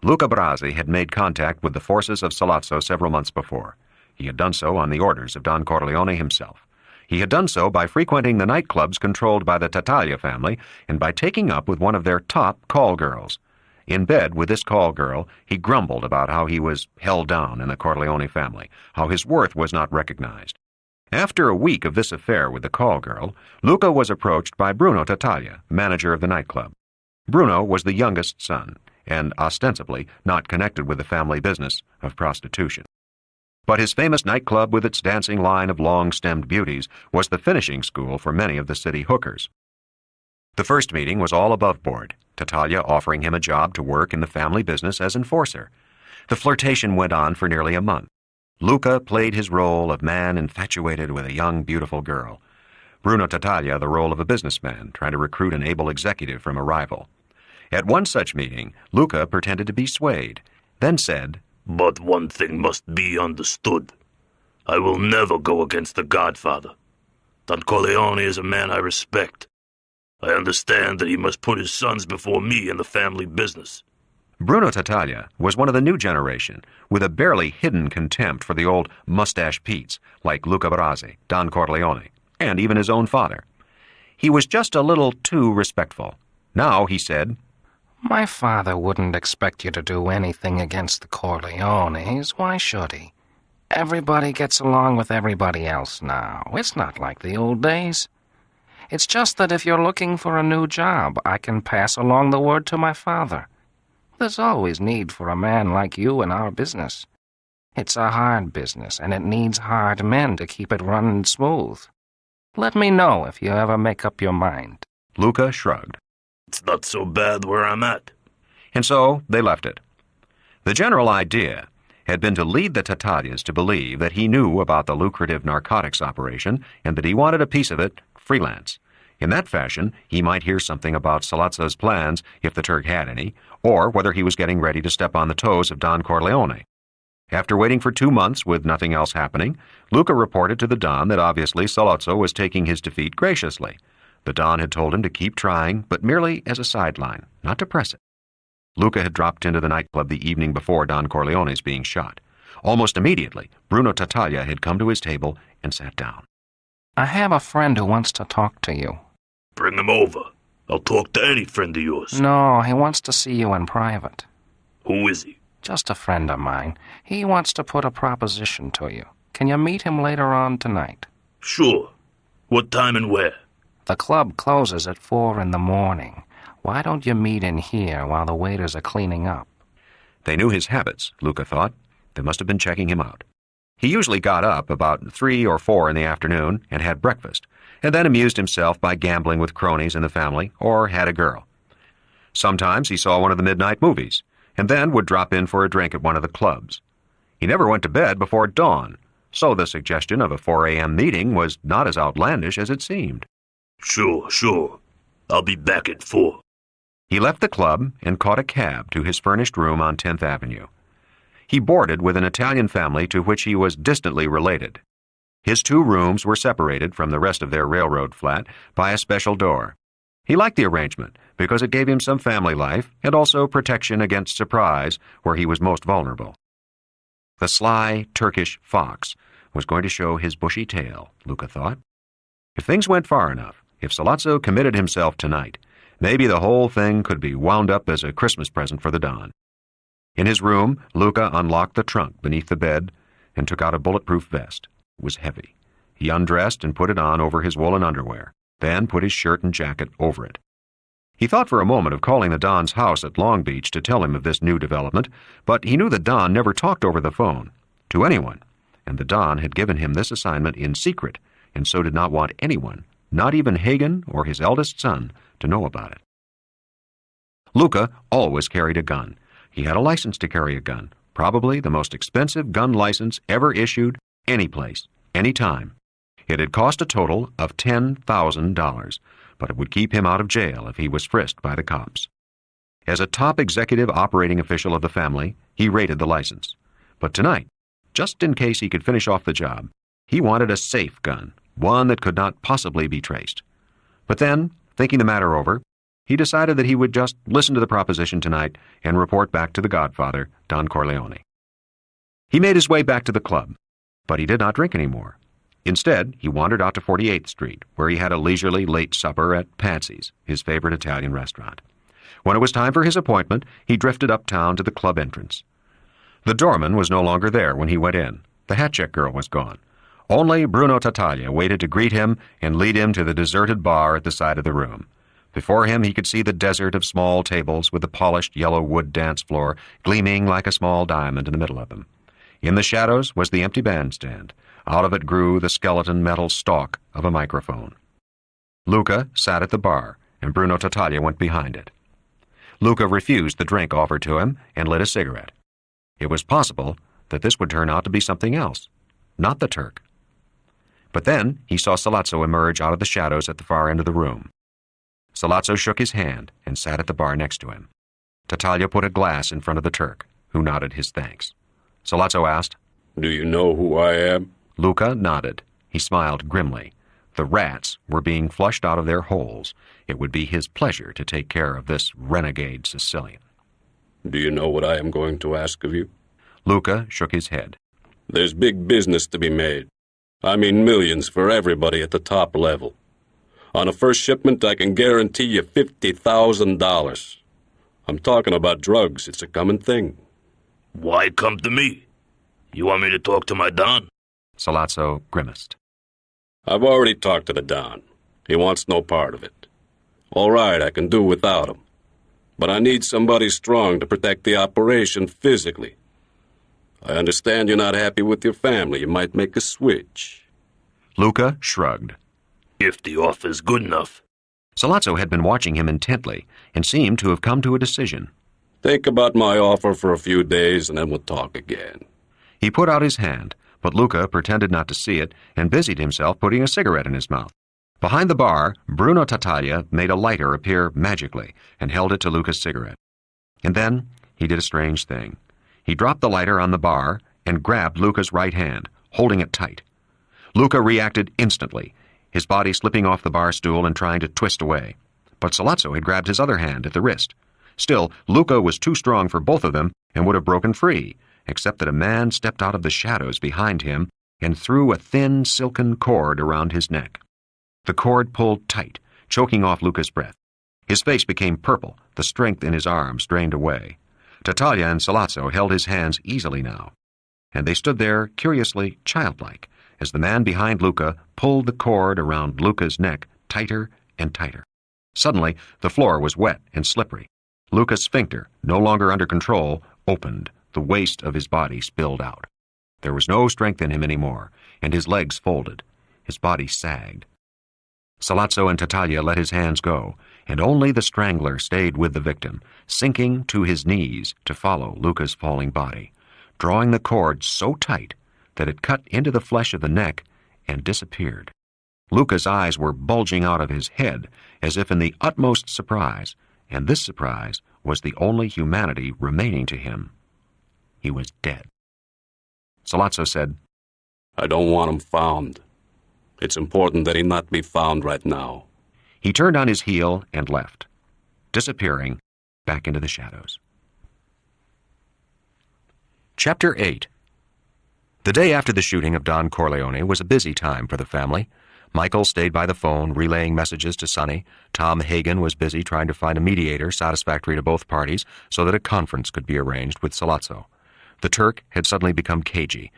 Speaker 2: Luca Brasi had made contact with the forces of Sollozzo several months before. He had done so on the orders of Don Corleone himself. He had done so by frequenting the nightclubs controlled by the Tattaglia family and by taking up with one of their top call girls. In bed with this call girl, he grumbled about how he was held down in the Corleone family, how his worth was not recognized. After a week of this affair with the call girl, Luca was approached by Bruno Tattaglia, manager of the nightclub. Bruno was the youngest son, and ostensibly not connected with the family business of prostitution. But his famous nightclub with its dancing line of long-stemmed beauties was the finishing school for many of the city hookers. The first meeting was all above board, Tattaglia offering him a job to work in the family business as enforcer. The flirtation went on for nearly a month. Luca played his role of man infatuated with a young, beautiful girl. Bruno Tattaglia the role of a businessman trying to recruit an able executive from a rival. At one such meeting, Luca pretended to be swayed, then said,
Speaker 8: But one thing must be understood. I will never go against the Godfather. Don Corleone is a man I respect. I understand that he must put his sons before me in the family business.
Speaker 2: Bruno Tattaglia was one of the new generation, with a barely hidden contempt for the old mustache Petes, like Luca Brasi, Don Corleone, and even his own father. He was just a little too respectful. Now he said,
Speaker 15: My father wouldn't expect you to do anything against the Corleones. Why should he?
Speaker 9: Everybody gets along with everybody else now. It's not like the old days. It's just that if you're looking for a new job, I can pass along the word to my father. There's always need for a man like you in our business. It's a hard business, and it needs hard men to keep it running smooth. Let me know if you ever make up your mind.
Speaker 2: Luca shrugged.
Speaker 8: It's not so bad where I'm at.
Speaker 2: And so they left it. The general idea had been to lead the Tatalyas to believe that he knew about the lucrative narcotics operation and that he wanted a piece of it freelance. In that fashion, he might hear something about Sollozzo's plans, if the Turk had any, or whether he was getting ready to step on the toes of Don Corleone. After waiting for 2 months with nothing else happening, Luca reported to the Don that obviously Sollozzo was taking his defeat graciously. The Don had told him to keep trying, but merely as a sideline, not to press it. Luca had dropped into the nightclub the evening before Don Corleone's being shot. Almost immediately, Bruno Tattaglia had come to his table and sat down.
Speaker 9: I have a friend who wants to talk to you.
Speaker 8: Bring him over. I'll talk to any friend of yours.
Speaker 9: No, he wants to see you in private.
Speaker 8: Who is he?
Speaker 9: Just a friend of mine. He wants to put a proposition to you. Can you meet him later on tonight?
Speaker 8: Sure. What time and where?
Speaker 9: The club closes at 4 in the morning. Why don't you meet in here while the waiters are cleaning up?
Speaker 2: They knew his habits, Luca thought. They must have been checking him out. He usually got up about 3 or 4 in the afternoon and had breakfast, and then amused himself by gambling with cronies in the family or had a girl. Sometimes he saw one of the midnight movies, and then would drop in for a drink at one of the clubs. He never went to bed before dawn, so the suggestion of a 4 a.m. meeting was not as outlandish as it seemed.
Speaker 8: Sure. I'll be back at 4.
Speaker 2: He left the club and caught a cab to his furnished room on 10th Avenue. He boarded with an Italian family to which he was distantly related. His 2 rooms were separated from the rest of their railroad flat by a special door. He liked the arrangement because it gave him some family life and also protection against surprise where he was most vulnerable. The sly Turkish fox was going to show his bushy tail, Luca thought. If things went far enough, if Sollozzo committed himself tonight, maybe the whole thing could be wound up as a Christmas present for the Don. In his room, Luca unlocked the trunk beneath the bed and took out a bulletproof vest. It was heavy. He undressed and put it on over his woolen underwear, then put his shirt and jacket over it. He thought for a moment of calling the Don's house at Long Beach to tell him of this new development, but he knew the Don never talked over the phone to anyone, and the Don had given him this assignment in secret, and so did not want anyone, not even Hagen or his eldest son, to know about it. Luca always carried a gun. He had a license to carry a gun, probably the most expensive gun license ever issued any place, any time. It had cost a total of $10,000, but it would keep him out of jail if he was frisked by the cops. As a top executive operating official of the family, he rated the license. But tonight, just in case he could finish off the job, he wanted a safe gun, one that could not possibly be traced. But then, thinking the matter over, he decided that he would just listen to the proposition tonight and report back to the Godfather, Don Corleone. He made his way back to the club, but he did not drink any more. Instead, he wandered out to 48th Street, where he had a leisurely late supper at Patsy's, his favorite Italian restaurant. When it was time for his appointment, he drifted uptown to the club entrance. The doorman was no longer there when he went in. The hat-check girl was gone. Only Bruno Tattaglia waited to greet him and lead him to the deserted bar at the side of the room. Before him he could see the desert of small tables with the polished yellow wood dance floor gleaming like a small diamond in the middle of them. In the shadows was the empty bandstand. Out of it grew the skeleton metal stalk of a microphone. Luca sat at the bar, and Bruno Tattaglia went behind it. Luca refused the drink offered to him and lit a cigarette. It was possible that this would turn out to be something else, not the Turk. But then he saw Sollozzo emerge out of the shadows at the far end of the room. Sollozzo shook his hand and sat at the bar next to him. Tattaglia put a glass in front of the Turk, who nodded his thanks. Sollozzo asked,
Speaker 5: "Do you know who I am?"
Speaker 2: Luca nodded. He smiled grimly. The rats were being flushed out of their holes. It would be his pleasure to take care of this renegade Sicilian.
Speaker 5: "Do you know what I am going to ask of you?"
Speaker 2: Luca shook his head.
Speaker 5: "There's big business to be made. I mean millions for everybody at the top level. On a first shipment, I can guarantee you $50,000. I'm talking about drugs. It's a common thing."
Speaker 8: Why come to me? You want me to talk to my Don?
Speaker 2: Sollozzo grimaced.
Speaker 5: I've already talked to the Don. He wants no part of it. All right, I can do without him. But I need somebody strong to protect the operation physically. I understand you're not happy with your family. You might make a switch.
Speaker 2: Luca shrugged.
Speaker 8: If the offer's good enough.
Speaker 2: Sollozzo had been watching him intently and seemed to have come to a decision.
Speaker 5: Think about my offer for a few days, and then we'll talk again.
Speaker 2: He put out his hand, but Luca pretended not to see it and busied himself putting a cigarette in his mouth. Behind the bar, Bruno Tattaglia made a lighter appear magically and held it to Luca's cigarette. And then he did a strange thing. He dropped the lighter on the bar and grabbed Luca's right hand, holding it tight. Luca reacted instantly, his body slipping off the bar stool and trying to twist away. But Sollozzo had grabbed his other hand at the wrist. Still, Luca was too strong for both of them and would have broken free, except that a man stepped out of the shadows behind him and threw a thin, silken cord around his neck. The cord pulled tight, choking off Luca's breath. His face became purple, the strength in his arms drained away. Tattaglia and Sollozzo held his hands easily now, and they stood there curiously childlike as the man behind Luca pulled the cord around Luca's neck tighter and tighter. Suddenly, the floor was wet and slippery. Luca's sphincter, no longer under control, opened. The waist of his body spilled out. There was no strength in him anymore, and his legs folded. His body sagged. Sollozzo and Tattaglia let his hands go, and only the strangler stayed with the victim, sinking to his knees to follow Luca's falling body, drawing the cord so tight that it cut into the flesh of the neck and disappeared. Luca's eyes were bulging out of his head as if in the utmost surprise, and this surprise was the only humanity remaining to him. He was dead. Sollozzo said,
Speaker 5: I don't want him found. It's important that he not be found right now.
Speaker 2: He turned on his heel and left, disappearing back into the shadows. Chapter 8. The day after the shooting of Don Corleone was a busy time for the family. Michael stayed by the phone, relaying messages to Sonny. Tom Hagen was busy trying to find a mediator satisfactory to both parties so that a conference could be arranged with Sollozzo. The Turk had suddenly become cagey.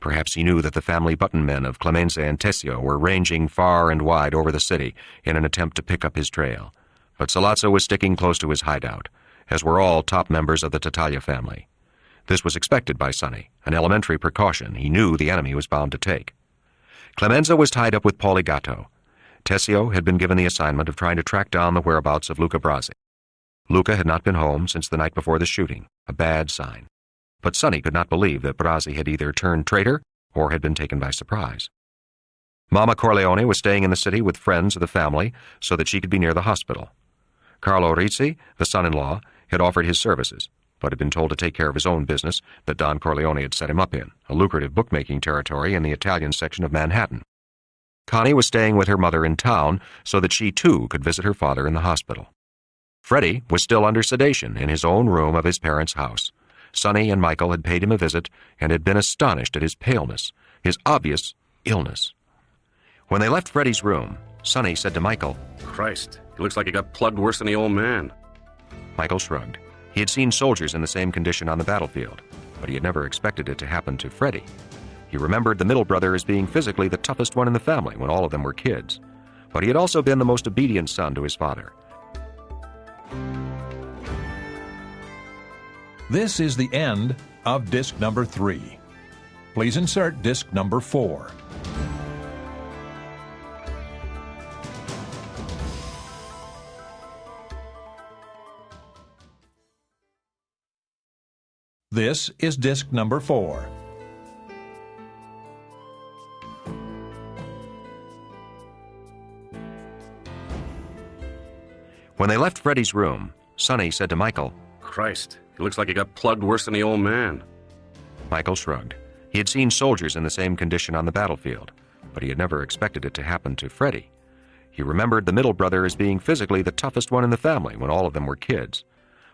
Speaker 2: Perhaps he knew that the family button men of Clemenza and Tessio were ranging far and wide over the city in an attempt to pick up his trail. But Sollozzo was sticking close to his hideout, as were all top members of the Tattaglia family. This was expected by Sonny, an elementary precaution he knew the enemy was bound to take. Clemenza was tied up with Paulie Gatto. Tessio had been given the assignment of trying to track down the whereabouts of Luca Brasi. Luca had not been home since the night before the shooting, a bad sign. But Sonny could not believe that Brasi had either turned traitor or had been taken by surprise. Mama Corleone was staying in the city with friends of the family so that she could be near the hospital. Carlo Rizzi, the son-in-law, had offered his services, but had been told to take care of his own business that Don Corleone had set him up in, a lucrative bookmaking territory in the Italian section of Manhattan. Connie was staying with her mother in town so that she, too, could visit her father in the hospital. Freddie was still under sedation in his own room of his parents' house. Sonny and Michael had paid him a visit and had been astonished at his paleness, his obvious illness. When they left Freddie's room, Sonny said to Michael,
Speaker 3: Christ, he looks like he got plugged worse than the old man.
Speaker 2: Michael shrugged. He had seen soldiers in the same condition on the battlefield, but he had never expected it to happen to Freddie. He remembered the middle brother as being physically the toughest one in the family when all of them were kids, but he had also been the most obedient son to his father.
Speaker 1: This is the end of disc number 3. Please insert disc number 4. This is disc number 4.
Speaker 2: When they left Freddie's room, Sonny said to Michael,
Speaker 3: Christ, he looks like he got plugged worse than the old man.
Speaker 2: Michael shrugged. He had seen soldiers in the same condition on the battlefield, but he had never expected it to happen to Freddie. He remembered the middle brother as being physically the toughest one in the family when all of them were kids,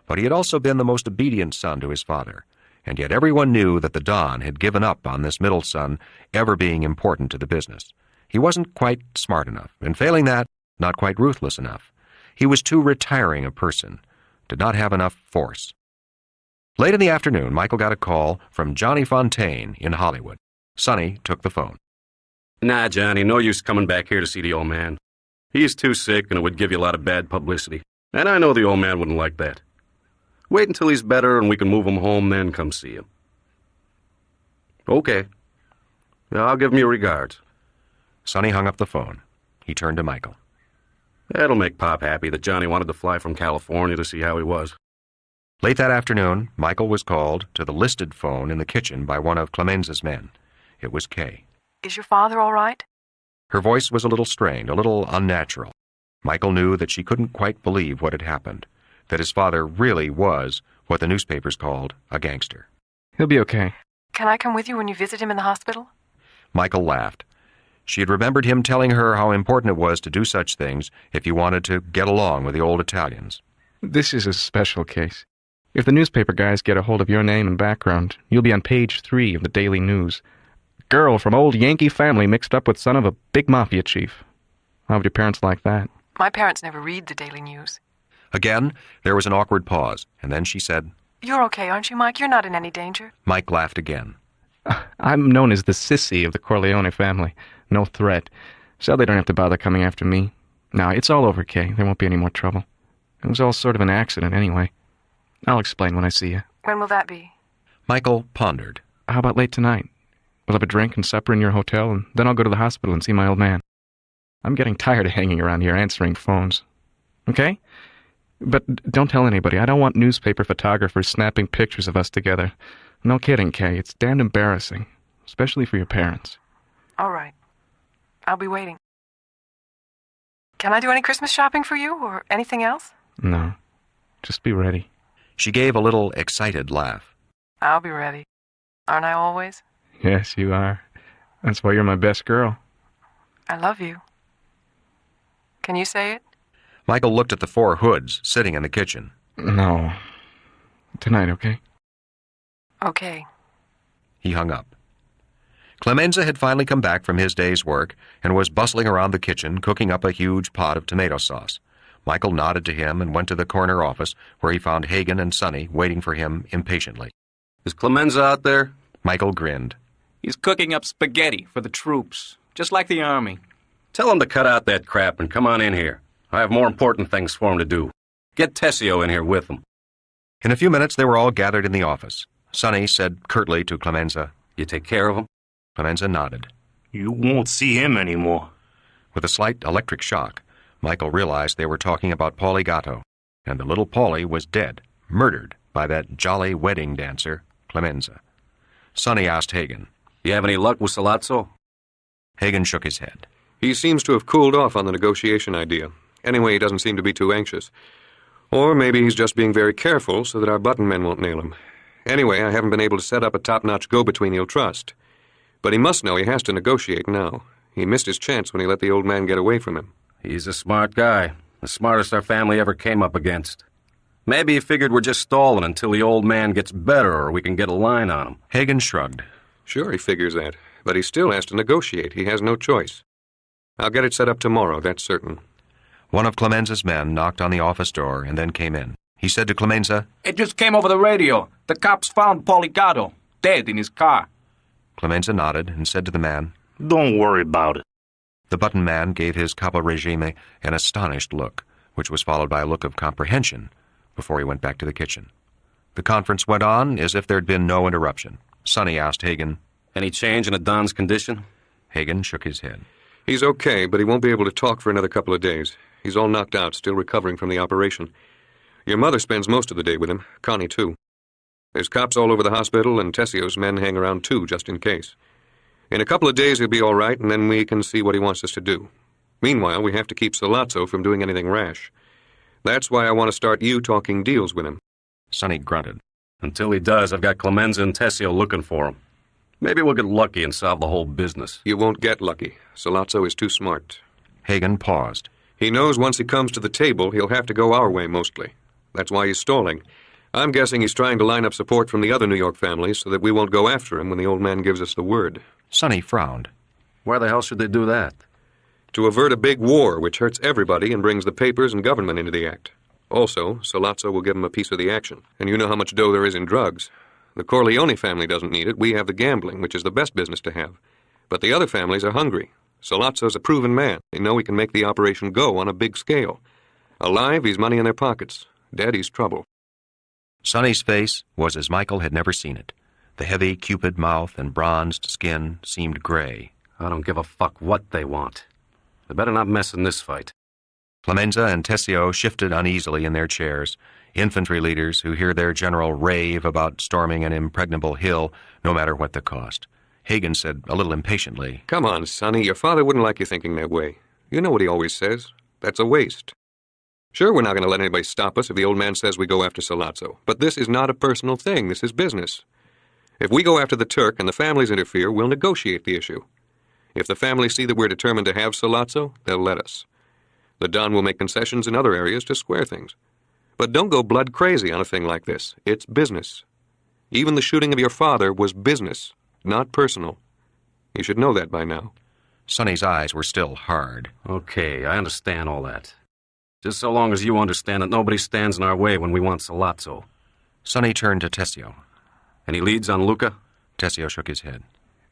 Speaker 2: but he had also been the most obedient son to his father, and yet everyone knew that the Don had given up on this middle son ever being important to the business. He wasn't quite smart enough, and failing that, not quite ruthless enough. He was too retiring a person, did not have enough force. Late in the afternoon, Michael got a call from Johnny Fontaine in Hollywood. Sonny took the phone.
Speaker 3: Nah, Johnny, no use coming back here to see the old man. He's too sick and it would give you a lot of bad publicity. And I know the old man wouldn't like that. Wait until he's better and we can move him home, then come see him. Okay. Yeah, I'll give him your regards.
Speaker 2: Sonny hung up the phone. He turned to Michael.
Speaker 3: That'll make Pop happy that Johnny wanted to fly from California to see how he was.
Speaker 2: Late that afternoon, Michael was called to the listed phone in the kitchen by one of Clemenza's men. It was Kay.
Speaker 6: Is your father all right?
Speaker 2: Her voice was a little strained, a little unnatural. Michael knew that she couldn't quite believe what had happened, that his father really was what the newspapers called a gangster.
Speaker 7: He'll be okay.
Speaker 6: Can I come with you when you visit him in the hospital?
Speaker 2: Michael laughed. She had remembered him telling her how important it was to do such things if you wanted to get along with the old Italians.
Speaker 7: This is a special case. If the newspaper guys get a hold of your name and background, you'll be on page 3 of the Daily News. Girl from old Yankee family mixed up with son of a big mafia chief. How would your parents like that?
Speaker 6: My parents never read the Daily News.
Speaker 2: Again, there was an awkward pause, and then she said,
Speaker 6: You're okay, aren't you, Mike? You're not in any danger.
Speaker 2: Mike laughed again.
Speaker 7: I'm known as the sissy of the Corleone family. No threat. So they don't have to bother coming after me. No, it's all over, Kay. There won't be any more trouble. It was all sort of an accident anyway. I'll explain when I see you.
Speaker 6: When will that be?
Speaker 2: Michael pondered.
Speaker 7: How about late tonight? We'll have a drink and supper in your hotel, and then I'll go to the hospital and see my old man. I'm getting tired of hanging around here answering phones. Okay? But don't tell anybody. I don't want newspaper photographers snapping pictures of us together. No kidding, Kay. It's damned embarrassing, especially for your parents.
Speaker 6: All right. I'll be waiting. Can I do any Christmas shopping for you, or anything else?
Speaker 7: No. Just be ready.
Speaker 2: She gave a little excited laugh.
Speaker 6: I'll be ready. Aren't I always?
Speaker 7: Yes, you are. That's why you're my best girl.
Speaker 6: I love you. Can you say it?
Speaker 2: Michael looked at the 4 hoods sitting in the kitchen.
Speaker 7: No. Tonight, okay?
Speaker 6: Okay.
Speaker 2: He hung up. Clemenza had finally come back from his day's work and was bustling around the kitchen, cooking up a huge pot of tomato sauce. Michael nodded to him and went to the corner office, where he found Hagen and Sonny waiting for him impatiently.
Speaker 3: Is Clemenza out there?
Speaker 2: Michael grinned.
Speaker 15: He's cooking up spaghetti for the troops, just like the army.
Speaker 3: Tell him to cut out that crap and come on in here. I have more important things for him to do. Get Tessio in here with him.
Speaker 2: In a few minutes, they were all gathered in the office. Sonny said curtly to Clemenza,
Speaker 3: You take care of him?
Speaker 2: Clemenza nodded.
Speaker 8: You won't see him anymore.
Speaker 2: With a slight electric shock, Michael realized they were talking about Paulie Gatto, and the little Paulie was dead, murdered by that jolly wedding dancer, Clemenza. Sonny asked Hagen,
Speaker 3: You have any luck with Salazzo?
Speaker 2: Hagen shook his head.
Speaker 12: He seems to have cooled off on the negotiation idea. Anyway, he doesn't seem to be too anxious. Or maybe he's just being very careful so that our button men won't nail him. Anyway, I haven't been able to set up a top-notch go-between he'll trust. But he must know he has to negotiate now. He missed his chance when he let the old man get away from him.
Speaker 3: He's a smart guy. The smartest our family ever came up against. Maybe he figured we're just stalling until the old man gets better or we can get a line on him.
Speaker 2: Hagen shrugged.
Speaker 12: Sure, he figures that. But he still has to negotiate. He has no choice. I'll get it set up tomorrow, that's certain.
Speaker 2: One of Clemenza's men knocked on the office door and then came in. He said to Clemenza,
Speaker 15: It just came over the radio. The cops found Paulie Gatto, dead in his car.
Speaker 2: Clemenza nodded and said to the man,
Speaker 8: Don't worry about it.
Speaker 2: The button man gave his capo regime an astonished look, which was followed by a look of comprehension before he went back to the kitchen. The conference went on as if there'd been no interruption. Sonny asked Hagen,
Speaker 3: Any change in the Don's condition?
Speaker 2: Hagen shook his head.
Speaker 12: He's okay, but he won't be able to talk for another couple of days. He's all knocked out, still recovering from the operation. Your mother spends most of the day with him, Connie too. There's cops all over the hospital, and Tessio's men hang around too, just in case. In a couple of days he'll be all right, and then we can see what he wants us to do. Meanwhile, we have to keep Salazzo from doing anything rash. That's why I want to start you talking deals with him.
Speaker 2: Sonny grunted.
Speaker 3: Until he does, I've got Clemenza and Tessio looking for him. Maybe we'll get lucky and solve the whole business.
Speaker 12: You won't get lucky. Salazzo is too smart.
Speaker 2: Hagen paused.
Speaker 12: He knows once he comes to the table, he'll have to go our way mostly. That's why he's stalling. I'm guessing he's trying to line up support from the other New York families so that we won't go after him when the old man gives us the word.
Speaker 2: Sonny frowned.
Speaker 3: Why the hell should they do that?
Speaker 12: To avert a big war which hurts everybody and brings the papers and government into the act. Also, Sollozzo will give him a piece of the action, and you know how much dough there is in drugs. The Corleone family doesn't need it. We have the gambling, which is the best business to have. But the other families are hungry. Sollozzo's a proven man. They know he can make the operation go on a big scale. Alive, he's money in their pockets. Dead, he's trouble.
Speaker 2: Sonny's face was as Michael had never seen it. The heavy, cupid mouth and bronzed skin seemed gray.
Speaker 3: I don't give a fuck what they want. They better not mess in this fight.
Speaker 2: Clemenza and Tessio shifted uneasily in their chairs. Infantry leaders who hear their general rave about storming an impregnable hill, no matter what the cost. Hagen said a little impatiently,
Speaker 12: "Come on, Sonny, your father wouldn't like you thinking that way. You know what he always says. That's a waste. Sure, we're not going to let anybody stop us if the old man says we go after Sollozzo. But this is not a personal thing. This is business. If we go after the Turk and the families interfere, we'll negotiate the issue. If the families see that we're determined to have Sollozzo, they'll let us. The Don will make concessions in other areas to square things. But don't go blood crazy on a thing like this. It's business. Even the shooting of your father was business, not personal. You should know that by now."
Speaker 2: Sonny's eyes were still hard.
Speaker 3: Okay, I understand all that. Just so long as you understand that nobody stands in our way when we want Sollozzo.
Speaker 2: Sonny turned to Tessio.
Speaker 3: Any leads on Luca?
Speaker 2: Tessio shook his head.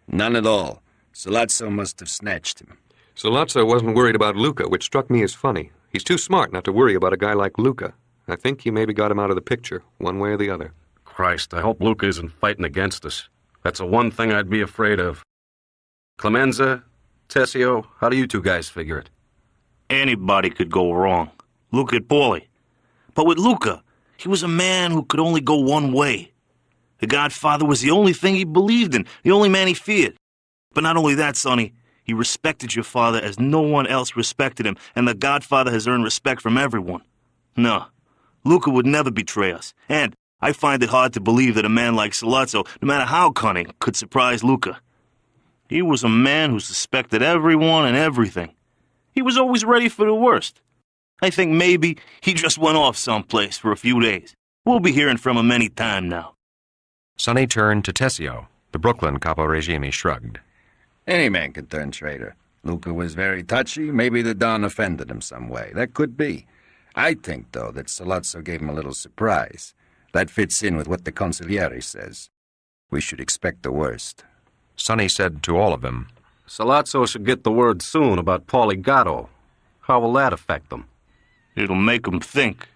Speaker 14: None at all. Sollozzo must have snatched him.
Speaker 12: Sollozzo wasn't worried about Luca, which struck me as funny. He's too smart not to worry about a guy like Luca. I think he maybe got him out of the picture, one way or the other.
Speaker 3: Christ, I hope Luca isn't fighting against us. That's the one thing I'd be afraid of. Clemenza, Tessio, how do you two guys figure it?
Speaker 8: Anybody could go wrong. Look at Paulie. But with Luca, he was a man who could only go one way. The Godfather was the only thing he believed in, the only man he feared. But not only that, Sonny, he respected your father as no one else respected him, and the Godfather has earned respect from everyone. No, Luca would never betray us, and I find it hard to believe that a man like Sollozzo, no matter how cunning, could surprise Luca. He was a man who suspected everyone and everything. He was always ready for the worst. I think maybe he just went off someplace for a few days. We'll be hearing from him any time now.
Speaker 2: Sonny turned to Tessio. The Brooklyn Capo Regime shrugged.
Speaker 14: Any man could turn traitor. Luca was very touchy. Maybe the Don offended him some way. That could be. I think, though, that Sollozzo gave him a little surprise. That fits in with what the consigliere says. We should expect the worst.
Speaker 2: Sonny said to all of them,
Speaker 3: Sollozzo should get the word soon about Paulie Gatto. How will that affect them?
Speaker 8: It'll make him think.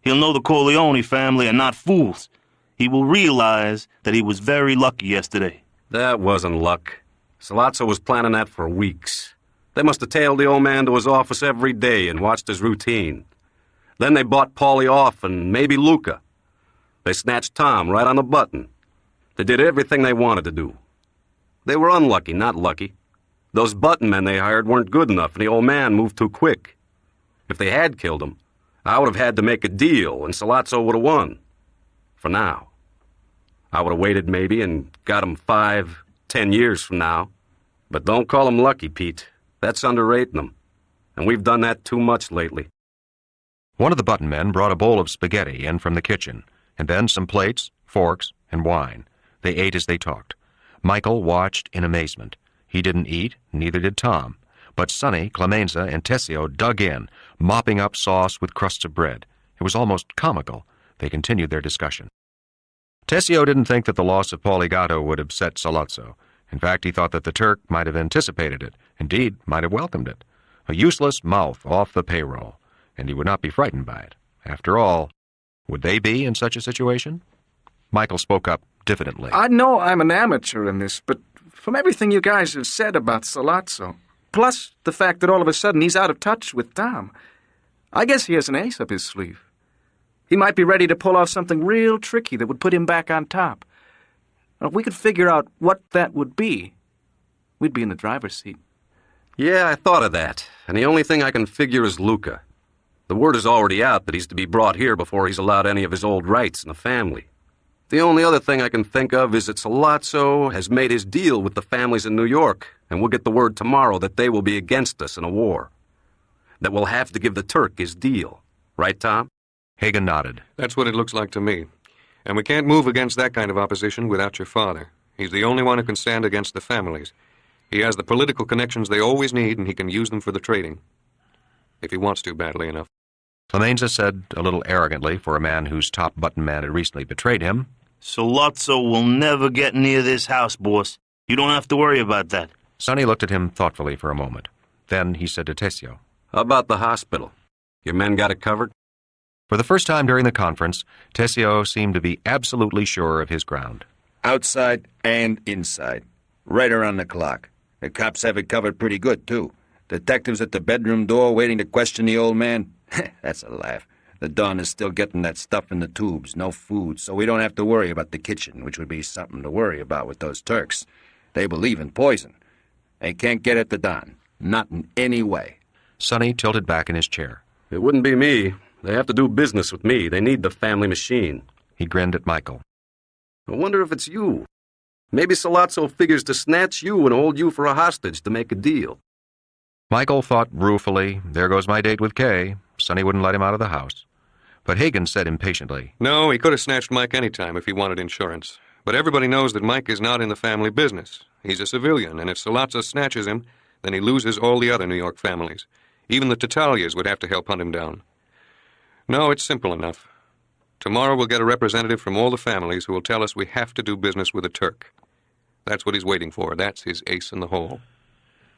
Speaker 8: He'll know the Corleone family are not fools. He will realize that he was very lucky yesterday.
Speaker 3: That wasn't luck. Sollozzo was planning that for weeks. They must have tailed the old man to his office every day and watched his routine. Then they bought Paulie off and maybe Luca. They snatched Tom right on the button. They did everything they wanted to do. They were unlucky, not lucky. Those button men they hired weren't good enough, and the old man moved too quick. If they had killed him, I would have had to make a deal, and Sollozzo would have won. For now. I would have waited maybe and got him 5, 10 years from now. But don't call him lucky, Pete. That's underrating him. And we've done that too much lately.
Speaker 2: One of the button men brought a bowl of spaghetti in from the kitchen, and then some plates, forks, and wine. They ate as they talked. Michael watched in amazement. He didn't eat, neither did Tom. But Sonny, Clemenza, and Tessio dug in, mopping up sauce with crusts of bread. It was almost comical. They continued their discussion. Tessio didn't think that the loss of Paulie Gatto would upset Sollozzo. In fact, he thought that the Turk might have anticipated it, indeed, might have welcomed it. A useless mouth off the payroll, and he would not be frightened by it. After all, would they be in such a situation? Michael spoke up diffidently.
Speaker 7: I know I'm an amateur in this, but from everything you guys have said about Sollozzo, plus the fact that all of a sudden he's out of touch with Tom, I guess he has an ace up his sleeve. He might be ready to pull off something real tricky that would put him back on top. If we could figure out what that would be, we'd be in the driver's seat.
Speaker 3: Yeah, I thought of that, and the only thing I can figure is Luca. The word is already out that he's to be brought here before he's allowed any of his old rights in the family. The only other thing I can think of is that Sollozzo has made his deal with the families in New York, and we'll get the word tomorrow that they will be against us in a war. That we'll have to give the Turk his deal. Right, Tom?
Speaker 2: Hagen nodded.
Speaker 12: That's what it looks like to me. And we can't move against that kind of opposition without your father. He's the only one who can stand against the families. He has the political connections they always need, and he can use them for the trading. If he wants to badly enough.
Speaker 2: Clemenza said, a little arrogantly for a man whose top-button man had recently betrayed him,
Speaker 8: Sollozzo will never get near this house, boss. You don't have to worry about that.
Speaker 2: Sonny looked at him thoughtfully for a moment. Then he said to Tessio,
Speaker 3: How about the hospital? Your men got it covered?
Speaker 2: For the first time during the conference, Tessio seemed to be absolutely sure of his ground.
Speaker 14: Outside and inside. Right around the clock. The cops have it covered pretty good, too. Detectives at the bedroom door waiting to question the old man. That's a laugh. The Don is still getting that stuff in the tubes, no food, so we don't have to worry about the kitchen, which would be something to worry about with those Turks. They believe in poison. They can't get at the Don. Not in any way.
Speaker 2: Sonny tilted back in his chair.
Speaker 3: It wouldn't be me. They have to do business with me. They need the family machine.
Speaker 2: He grinned at Michael.
Speaker 3: I wonder if it's you. Maybe Sollozzo figures to snatch you and hold you for a hostage to make a deal.
Speaker 2: Michael thought ruefully, there goes my date with Kay. Sonny wouldn't let him out of the house. But Hagen said impatiently,
Speaker 12: No, he could have snatched Mike any time if he wanted insurance. But everybody knows that Mike is not in the family business. He's a civilian, and if Sollozzo snatches him, then he loses all the other New York families. Even the Tatalias would have to help hunt him down. No, it's simple enough. Tomorrow we'll get a representative from all the families who will tell us we have to do business with a Turk. That's what he's waiting for. That's his ace in the hole.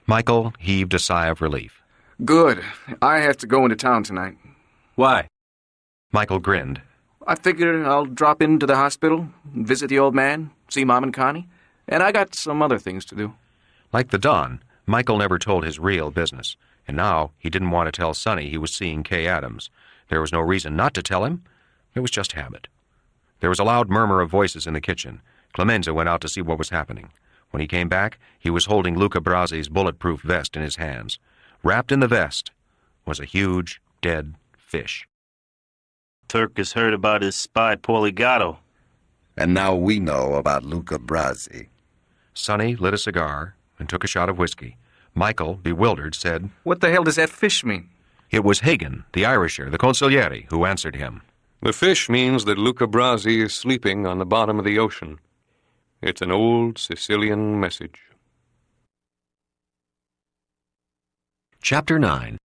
Speaker 2: Michael heaved a sigh of relief.
Speaker 7: Good. I have to go into town tonight.
Speaker 3: Why?
Speaker 2: Michael grinned.
Speaker 7: I figure I'll drop into the hospital, visit the old man, see Mom and Connie, and I got some other things to do.
Speaker 2: Like the Don, Michael never told his real business, and now he didn't want to tell Sonny he was seeing Kay Adams. There was no reason not to tell him. It was just habit. There was a loud murmur of voices in the kitchen. Clemenza went out to see what was happening. When he came back, he was holding Luca Brasi's bulletproof vest in his hands. Wrapped in the vest was a huge, dead fish.
Speaker 8: Turk has heard about his spy, Paulie Gatto.
Speaker 14: And now we know about Luca Brasi.
Speaker 2: Sonny lit a cigar and took a shot of whiskey. Michael, bewildered, said,
Speaker 7: What the hell does that fish mean?
Speaker 2: It was Hagen, the Irisher, the consigliere, who answered him.
Speaker 12: The fish means that Luca Brasi is sleeping on the bottom of the ocean. It's an old Sicilian message.
Speaker 2: Chapter 9.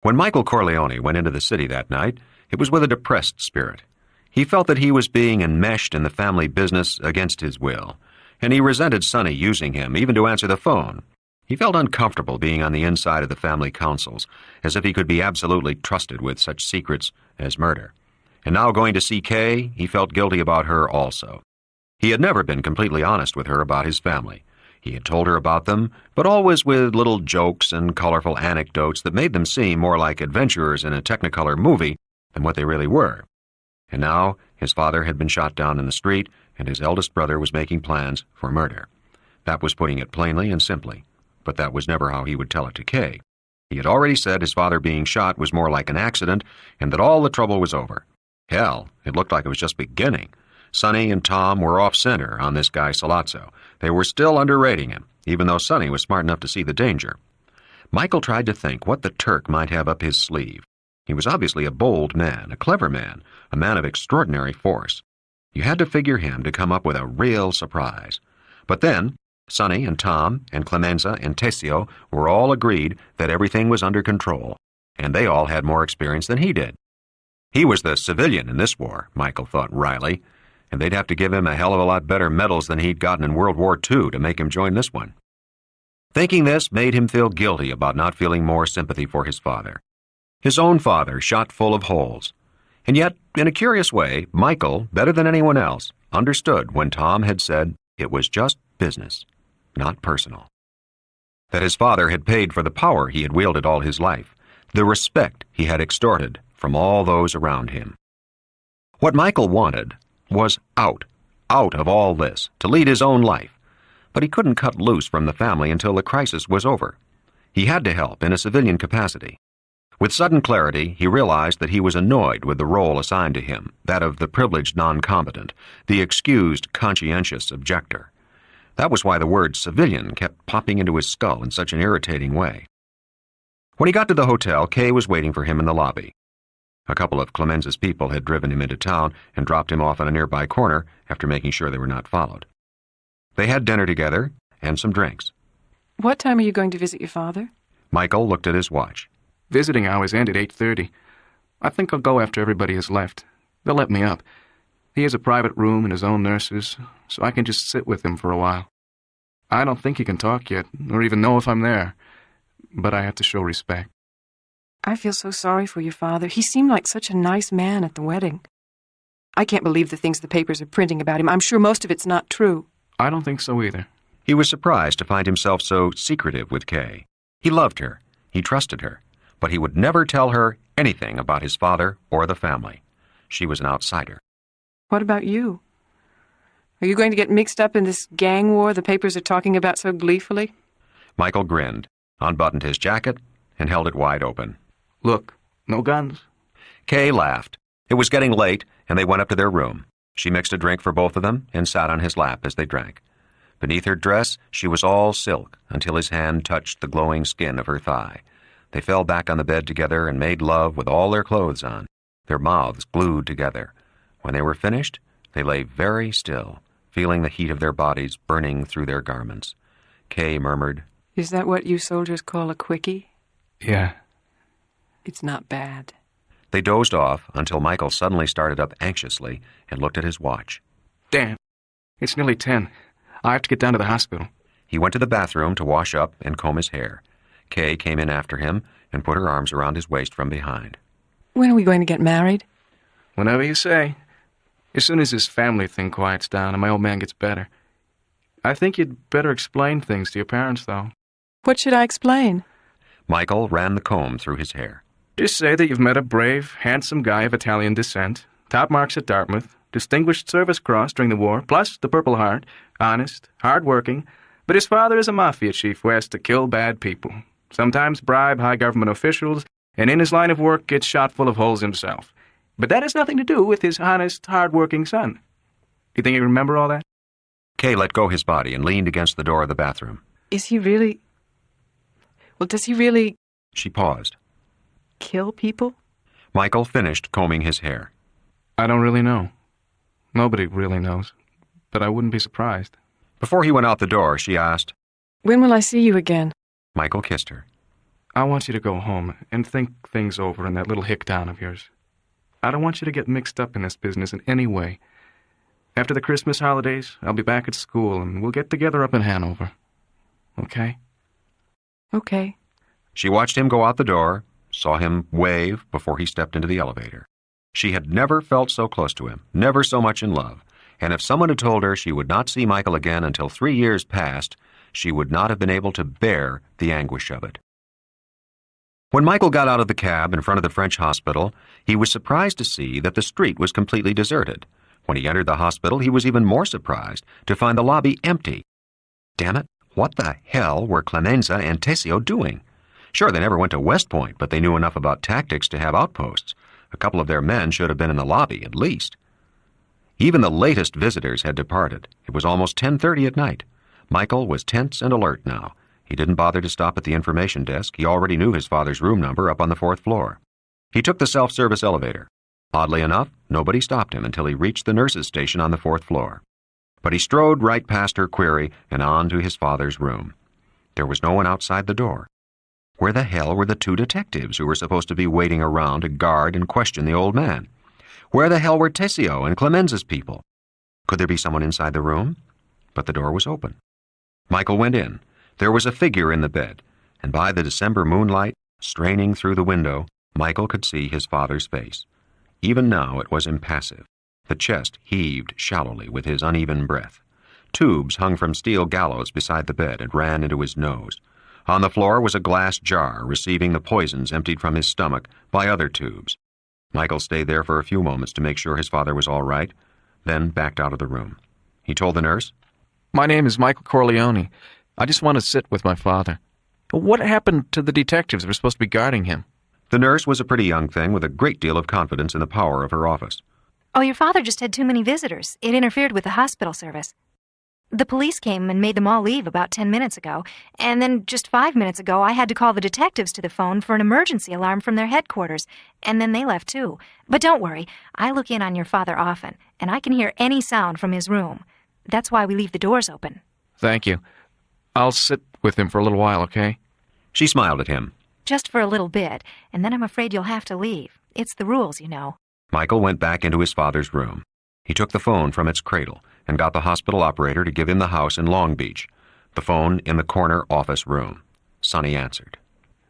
Speaker 2: When Michael Corleone went into the city that night, it was with a depressed spirit. He felt that he was being enmeshed in the family business against his will, and he resented Sonny using him, even to answer the phone. He felt uncomfortable being on the inside of the family councils, as if he could be absolutely trusted with such secrets as murder. And now going to see Kay, he felt guilty about her also. He had never been completely honest with her about his family. He had told her about them, but always with little jokes and colorful anecdotes that made them seem more like adventurers in a Technicolor movie than what they really were. And now his father had been shot down in the street, and his eldest brother was making plans for murder. That was putting it plainly and simply, but that was never how he would tell it to Kay. He had already said his father being shot was more like an accident, and that all the trouble was over. Hell, it looked like it was just beginning. Sonny and Tom were off-center on this guy Sollozzo. They were still underrating him, even though Sonny was smart enough to see the danger. Michael tried to think what the Turk might have up his sleeve. He was obviously a bold man, a clever man, a man of extraordinary force. You had to figure him to come up with a real surprise. But then, Sonny and Tom and Clemenza and Tessio were all agreed that everything was under control, and they all had more experience than he did. He was the civilian in this war, Michael thought wryly, and they'd have to give him a hell of a lot better medals than he'd gotten in World War II to make him join this one. Thinking this made him feel guilty about not feeling more sympathy for his father. His own father shot full of holes. And yet, in a curious way, Michael, better than anyone else, understood when Tom had said it was just business, not personal. That his father had paid for the power he had wielded all his life, the respect he had extorted from all those around him. What Michael wanted was out of all this, to lead his own life. But he couldn't cut loose from the family until the crisis was over. He had to help in a civilian capacity. With sudden clarity, he realized that he was annoyed with the role assigned to him, that of the privileged non-combatant, the excused conscientious objector. That was why the word civilian kept popping into his skull in such an irritating way. When he got to the hotel, Kay was waiting for him in the lobby. A couple of Clemenza's people had driven him into town and dropped him off in a nearby corner after making sure they were not followed. They had dinner together and some drinks.
Speaker 6: What time are you going to visit your father?
Speaker 2: Michael looked at his watch.
Speaker 7: Visiting hours end at 8:30. I think I'll go after everybody has left. They'll let me up. He has a private room and his own nurses, so I can just sit with him for a while. I don't think he can talk yet, or even know if I'm there, but I have to show respect.
Speaker 6: I feel so sorry for your father. He seemed like such a nice man at the wedding. I can't believe the things the papers are printing about him. I'm sure most of it's not true.
Speaker 7: I don't think so either.
Speaker 2: He was surprised to find himself so secretive with Kay. He loved her. He trusted her. But he would never tell her anything about his father or the family. She was an outsider.
Speaker 6: What about you? Are you going to get mixed up in this gang war the papers are talking about so gleefully?
Speaker 2: Michael grinned, unbuttoned his jacket, and held it wide open.
Speaker 7: Look, no guns.
Speaker 2: Kay laughed. It was getting late, and they went up to their room. She mixed a drink for both of them and sat on his lap as they drank. Beneath her dress, she was all silk until his hand touched the glowing skin of her thigh. They fell back on the bed together and made love with all their clothes on, their mouths glued together. When they were finished, they lay very still, feeling the heat of their bodies burning through their garments. Kay murmured,
Speaker 6: "Is that what you soldiers call a quickie?"
Speaker 7: Yeah.
Speaker 6: It's not bad.
Speaker 2: They dozed off until Michael suddenly started up anxiously and looked at his watch.
Speaker 7: Dan, it's nearly 10. I have to get down to the hospital.
Speaker 2: He went to the bathroom to wash up and comb his hair. Kay came in after him and put her arms around his waist from behind.
Speaker 6: When are we going to get married?
Speaker 7: Whenever you say. As soon as this family thing quiets down and my old man gets better. I think you'd better explain things to your parents, though.
Speaker 6: What should I explain?
Speaker 2: Michael ran the comb through his hair.
Speaker 7: Just say that you've met a brave, handsome guy of Italian descent, top marks at Dartmouth, Distinguished Service Cross during the war, plus the Purple Heart, honest, hard-working, but his father is a mafia chief who has to kill bad people, sometimes bribe high government officials, and in his line of work gets shot full of holes himself. But that has nothing to do with his honest, hard-working son. Do you think you remember all that?
Speaker 2: Kay let go his body and leaned against the door of the bathroom.
Speaker 6: Is he really... Well, does he really...
Speaker 2: She paused.
Speaker 6: Kill people?
Speaker 2: Michael finished combing his hair.
Speaker 7: I don't really know. Nobody really knows. But I wouldn't be surprised.
Speaker 2: Before he went out the door, she asked,
Speaker 6: "When will I see you again?"
Speaker 2: Michael kissed her.
Speaker 7: I want you to go home and think things over in that little hick town of yours. I don't want you to get mixed up in this business in any way. After the Christmas holidays, I'll be back at school and we'll get together up in Hanover. Okay?
Speaker 6: Okay.
Speaker 2: She watched him go out the door, saw him wave before he stepped into the elevator. She had never felt so close to him, never so much in love, and if someone had told her she would not see Michael again until 3 years passed, she would not have been able to bear the anguish of it. When Michael got out of the cab in front of the French hospital, he was surprised to see that the street was completely deserted. When he entered the hospital, he was even more surprised to find the lobby empty. Damn it, what the hell were Clemenza and Tessio doing? Sure, they never went to West Point, but they knew enough about tactics to have outposts. A couple of their men should have been in the lobby, at least. Even the latest visitors had departed. It was almost 10:30 at night. Michael was tense and alert now. He didn't bother to stop at the information desk. He already knew his father's room number up on the 4th floor. He took the self-service elevator. Oddly enough, nobody stopped him until he reached the nurse's station on the 4th floor. But he strode right past her query and on to his father's room. There was no one outside the door. Where the hell were the 2 detectives who were supposed to be waiting around to guard and question the old man? Where the hell were Tessio and Clemenza's people? Could there be someone inside the room? But the door was open. Michael went in. There was a figure in the bed, and by the December moonlight, straining through the window, Michael could see his father's face. Even now it was impassive. The chest heaved shallowly with his uneven breath. Tubes hung from steel gallows beside the bed and ran into his nose. On the floor was a glass jar receiving the poisons emptied from his stomach by other tubes. Michael stayed there for a few moments to make sure his father was all right, then backed out of the room. He told the nurse,
Speaker 7: "My name is Michael Corleone. I just want to sit with my father. What happened to the detectives that were supposed to be guarding him?"
Speaker 2: The nurse was a pretty young thing with a great deal of confidence in the power of her office.
Speaker 13: "Oh, your father just had too many visitors. It interfered with the hospital service. The police came and made them all leave about 10 minutes ago, and then just 5 minutes ago I had to call the detectives to the phone for an emergency alarm from their headquarters, and then they left too. But don't worry, I look in on your father often, and I can hear any sound from his room. That's why we leave the doors open."
Speaker 7: "Thank you. I'll sit with him for a little while, okay?"
Speaker 2: She smiled at him.
Speaker 13: "Just for a little bit, and then I'm afraid you'll have to leave. It's the rules, you know.
Speaker 2: Michael went back into his father's room. He took the phone from its cradle and got the hospital operator to give him the house in Long Beach. The phone in the corner office room. Sonny answered.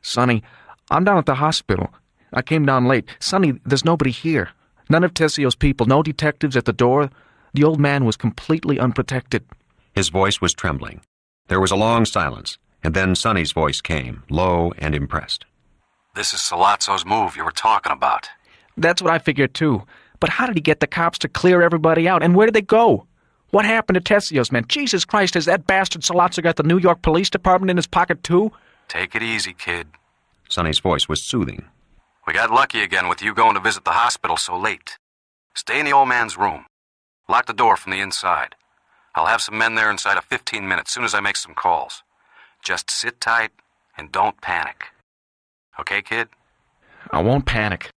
Speaker 7: Sonny, I'm down at the hospital. I came down late. Sonny, there's nobody here. None of Tessio's people, no detectives at the door. The old man was completely unprotected.
Speaker 2: His voice was trembling. There was a long silence, and then Sonny's voice came, low and impressed.
Speaker 4: This is Sollazzo's move you were talking about.
Speaker 7: That's what I figured, too. But how did he get the cops to clear everybody out, and where did they go? What happened to Tessio's men? Jesus Christ, has that bastard Sollazzo got the New York Police Department in his pocket, too?
Speaker 4: Take it easy, kid.
Speaker 2: Sonny's voice was soothing.
Speaker 4: We got lucky again with you going to visit the hospital so late. Stay in the old man's room. Lock the door from the inside. I'll have some men there inside of 15 minutes, soon as I make some calls. Just sit tight and don't panic. Okay, kid?
Speaker 7: I won't panic.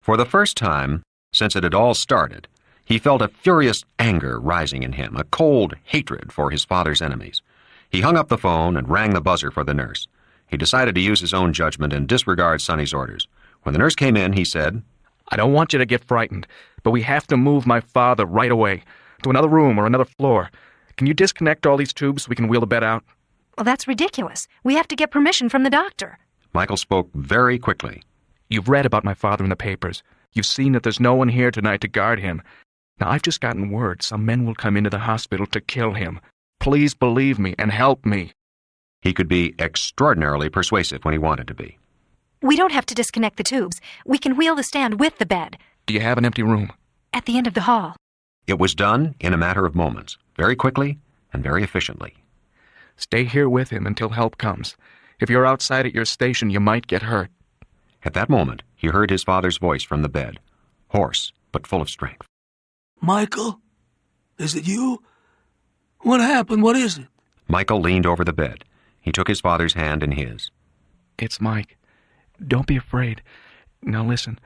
Speaker 2: For the first time, since it had all started, he felt a furious anger rising in him, a cold hatred for his father's enemies. He hung up the phone and rang the buzzer for the nurse. He decided to use his own judgment and disregard Sonny's orders. When the nurse came in, he said,
Speaker 7: I don't want you to get frightened, but we have to move my father right away, to another room or another floor. Can you disconnect all these tubes so we can wheel the bed out?
Speaker 13: Well, that's ridiculous. We have to get permission from the doctor.
Speaker 2: Michael spoke very quickly.
Speaker 7: You've read about my father in the papers. You've seen that there's no one here tonight to guard him. Now, I've just gotten word some men will come into the hospital to kill him. Please believe me and help me.
Speaker 2: He could be extraordinarily persuasive when he wanted to be.
Speaker 13: We don't have to disconnect the tubes. We can wheel the stand with the bed.
Speaker 7: Do you have an empty room?
Speaker 13: At the end of the hall.
Speaker 2: It was done in a matter of moments, very quickly and very efficiently.
Speaker 7: Stay here with him until help comes. If you're outside at your station, you might get hurt.
Speaker 2: At that moment, he heard his father's voice from the bed, hoarse but full of strength.
Speaker 16: Michael? Is it you? What happened? What is it?
Speaker 2: Michael leaned over the bed. He took his father's hand in his.
Speaker 7: It's Mike. Don't be afraid. Now listen,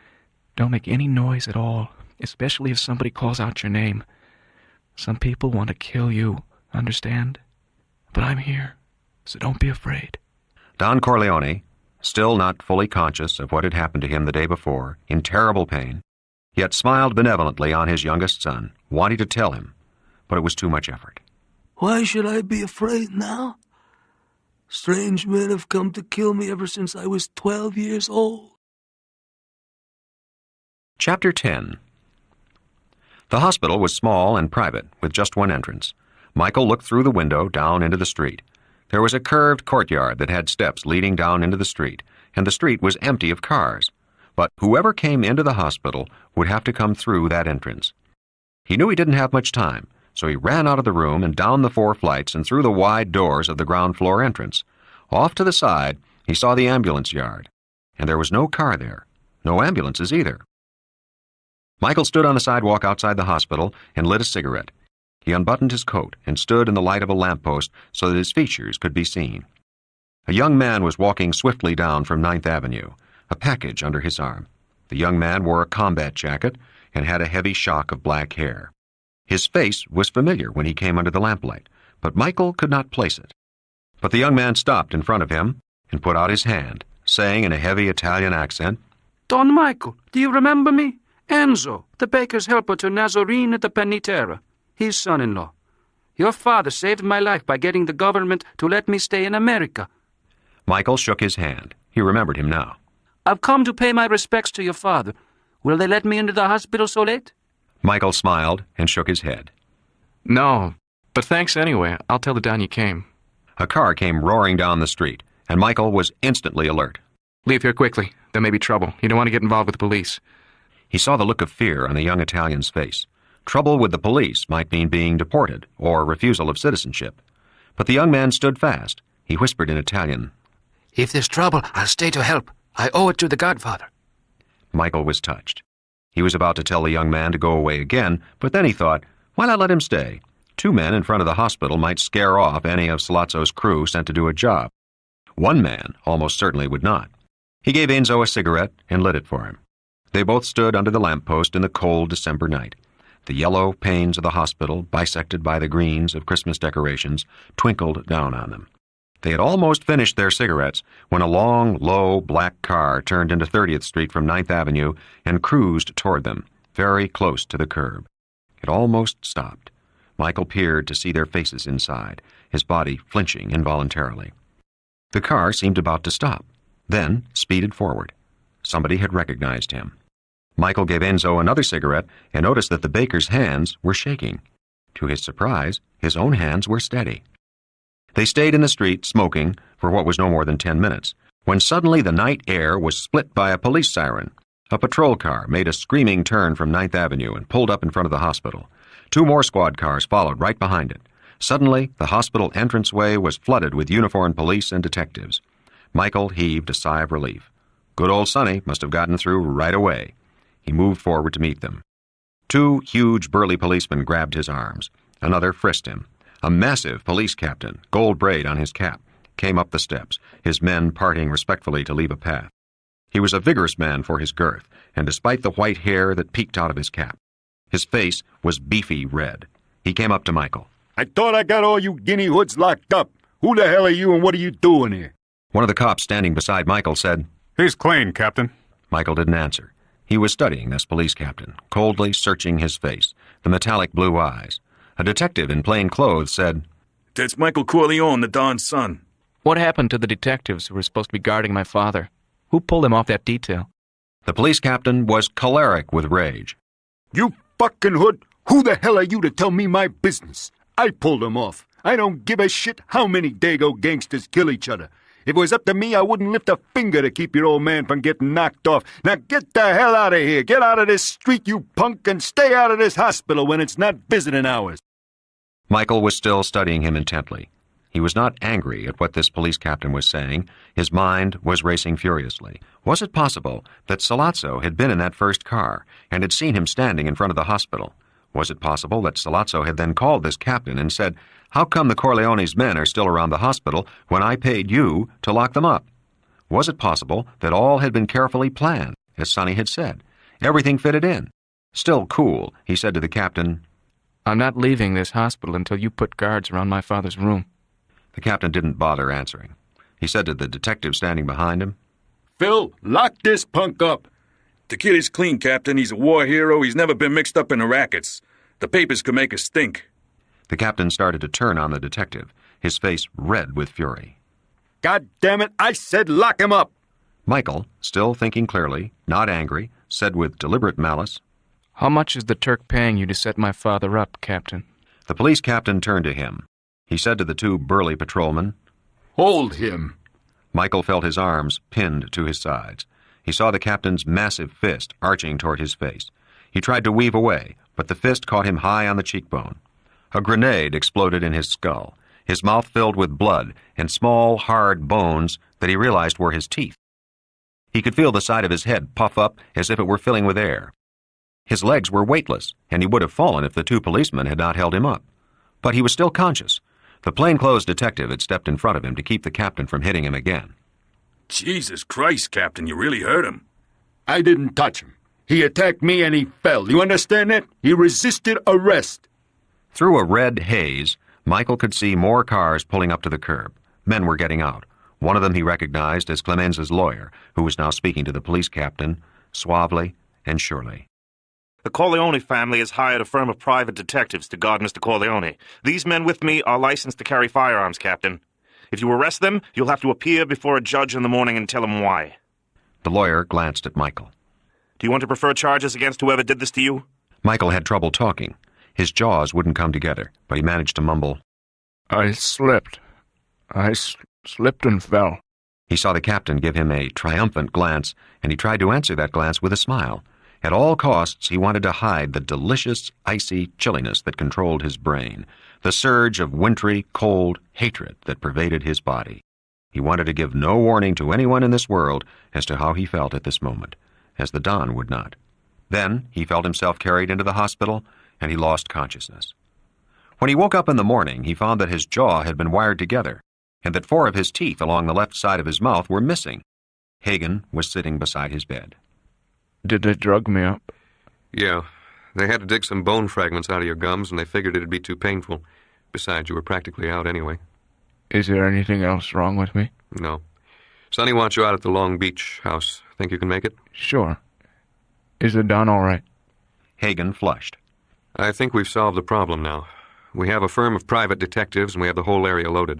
Speaker 7: don't make any noise at all, especially if somebody calls out your name. Some people want to kill you, understand? But I'm here, so don't be afraid.
Speaker 2: Don Corleone, still not fully conscious of what had happened to him the day before, in terrible pain, yet smiled benevolently on his youngest son, wanting to tell him, but it was too much effort.
Speaker 16: Why should I be afraid now? Strange men have come to kill me ever since I was 12 years old.
Speaker 2: Chapter 10. The hospital was small and private, with just one entrance. Michael looked through the window down into the street. There was a curved courtyard that had steps leading down into the street, and the street was empty of cars. But whoever came into the hospital would have to come through that entrance. He knew he didn't have much time, so he ran out of the room and down the 4 flights and through the wide doors of the ground floor entrance. Off to the side, he saw the ambulance yard, and there was no car there, no ambulances either. Michael stood on the sidewalk outside the hospital and lit a cigarette. He unbuttoned his coat and stood in the light of a lamppost so that his features could be seen. A young man was walking swiftly down from 9th Avenue, a package under his arm. The young man wore a combat jacket and had a heavy shock of black hair. His face was familiar when he came under the lamplight, but Michael could not place it. But the young man stopped in front of him and put out his hand, saying in a heavy Italian accent,
Speaker 17: Don Michael, do you remember me? Enzo, the baker's helper to Nazarene at the Penitera, his son-in-law. Your father saved my life by getting the government to let me stay in America.
Speaker 2: Michael shook his hand. He remembered him now.
Speaker 17: I've come to pay my respects to your father. Will they let me into the hospital so late?
Speaker 2: Michael smiled and shook his head.
Speaker 7: No, but thanks anyway. I'll tell the Don you came.
Speaker 2: A car came roaring down the street, and Michael was instantly alert.
Speaker 7: Leave here quickly. There may be trouble. You don't want to get involved with the police.
Speaker 2: He saw the look of fear on the young Italian's face. Trouble with the police might mean being deported or refusal of citizenship. But the young man stood fast. He whispered in Italian,
Speaker 18: If there's trouble, I'll stay to help. I owe it to the Godfather.
Speaker 2: Michael was touched. He was about to tell the young man to go away again, but then he thought, why not let him stay? 2 men in front of the hospital might scare off any of Sollazzo's crew sent to do a job. 1 man almost certainly would not. He gave Enzo a cigarette and lit it for him. They both stood under the lamppost in the cold December night. The yellow panes of the hospital, bisected by the greens of Christmas decorations, twinkled down on them. They had almost finished their cigarettes when a long, low, black car turned into 30th Street from 9th Avenue and cruised toward them, very close to the curb. It almost stopped. Michael peered to see their faces inside, his body flinching involuntarily. The car seemed about to stop, then speeded forward. Somebody had recognized him. Michael gave Enzo another cigarette and noticed that the baker's hands were shaking. To his surprise, his own hands were steady. They stayed in the street, smoking, for what was no more than 10 minutes, when suddenly the night air was split by a police siren. A patrol car made a screaming turn from 9th Avenue and pulled up in front of the hospital. 2 more squad cars followed right behind it. Suddenly, the hospital entranceway was flooded with uniformed police and detectives. Michael heaved a sigh of relief. Good old Sonny must have gotten through right away. He moved forward to meet them. 2 huge, burly policemen grabbed his arms. Another frisked him. A massive police captain, gold braid on his cap, came up the steps, his men parting respectfully to leave a path. He was a vigorous man for his girth, and despite the white hair that peeked out of his cap, his face was beefy red. He came up to Michael.
Speaker 19: I thought I got all you guinea hoods locked up. Who the hell are you and what are you doing here?
Speaker 2: One of the cops standing beside Michael said,
Speaker 10: "He's clean, Captain."
Speaker 2: Michael didn't answer. He was studying this police captain, coldly searching his face, the metallic blue eyes. A detective in plain clothes said,
Speaker 8: "That's Michael Corleone, the Don's son."
Speaker 7: What happened to the detectives who were supposed to be guarding my father? Who pulled him off that detail?
Speaker 2: The police captain was choleric with rage.
Speaker 19: You fucking hood! Who the hell are you to tell me my business? I pulled him off. I don't give a shit how many Dago gangsters kill each other. If it was up to me, I wouldn't lift a finger to keep your old man from getting knocked off. Now get the hell out of here. Get out of this street, you punk, and stay out of this hospital when it's not visiting hours.
Speaker 2: Michael was still studying him intently. He was not angry at what this police captain was saying. His mind was racing furiously. Was it possible that Sollozzo had been in that first car and had seen him standing in front of the hospital? Was it possible that Sollozzo had then called this captain and said, "How come the Corleone's men are still around the hospital when I paid you to lock them up?" Was it possible that all had been carefully planned, as Sonny had said? Everything fitted in. Still cool, he said to the captain,
Speaker 7: "I'm not leaving this hospital until you put guards around my father's room."
Speaker 2: The captain didn't bother answering. He said to the detective standing behind him,
Speaker 19: "Phil, lock this punk up."
Speaker 8: "The kid is clean, Captain. He's a war hero. He's never been mixed up in the rackets. The papers could make us stink."
Speaker 2: The captain started to turn on the detective, his face red with fury.
Speaker 19: "God damn it, I said lock him up!"
Speaker 2: Michael, still thinking clearly, not angry, said with deliberate malice,
Speaker 7: "How much is the Turk paying you to set my father up, Captain?"
Speaker 2: The police captain turned to him. He said to the 2 burly patrolmen,
Speaker 19: "Hold him."
Speaker 2: Michael felt his arms pinned to his sides. He saw the captain's massive fist arching toward his face. He tried to weave away, but the fist caught him high on the cheekbone. A grenade exploded in his skull, his mouth filled with blood and small, hard bones that he realized were his teeth. He could feel the side of his head puff up as if it were filling with air. His legs were weightless, and he would have fallen if the 2 policemen had not held him up. But he was still conscious. The plainclothes detective had stepped in front of him to keep the captain from hitting him again.
Speaker 8: "Jesus Christ, Captain, you really hurt him."
Speaker 19: "I didn't touch him. He attacked me and he fell. You understand that? He resisted arrest."
Speaker 2: Through a red haze, Michael could see more cars pulling up to the curb. Men were getting out. One of them he recognized as Clemenza's lawyer, who was now speaking to the police captain, suavely and surely.
Speaker 20: The Corleone family has hired a firm of private detectives to guard Mr. Corleone. These men with me are licensed to carry firearms, Captain. If you arrest them, you'll have to appear before a judge in the morning and tell him why.
Speaker 2: The lawyer glanced at Michael.
Speaker 20: Do you want to prefer charges against whoever did this to you?
Speaker 2: Michael had trouble talking. His jaws wouldn't come together, but he managed to mumble,
Speaker 7: "I slipped. I slipped and fell."
Speaker 2: He saw the captain give him a triumphant glance, and he tried to answer that glance with a smile. At all costs, he wanted to hide the delicious, icy chilliness that controlled his brain, the surge of wintry, cold hatred that pervaded his body. He wanted to give no warning to anyone in this world as to how he felt at this moment, as the Don would not. Then he felt himself carried into the hospital, and he lost consciousness. When he woke up in the morning, he found that his jaw had been wired together, and that 4 of his teeth along the left side of his mouth were missing. Hagen was sitting beside his bed.
Speaker 7: "Did they drug me up?"
Speaker 12: "Yeah. They had to dig some bone fragments out of your gums, and they figured it'd be too painful. Besides, you were practically out anyway."
Speaker 7: Is there anything else wrong with me?
Speaker 12: No. Sonny wants you out at the Long Beach house. Think you can make it?
Speaker 7: Sure. Is the Don all right?
Speaker 2: Hagen flushed.
Speaker 12: I think we've solved the problem now. We have a firm of private detectives, and we have the whole area loaded.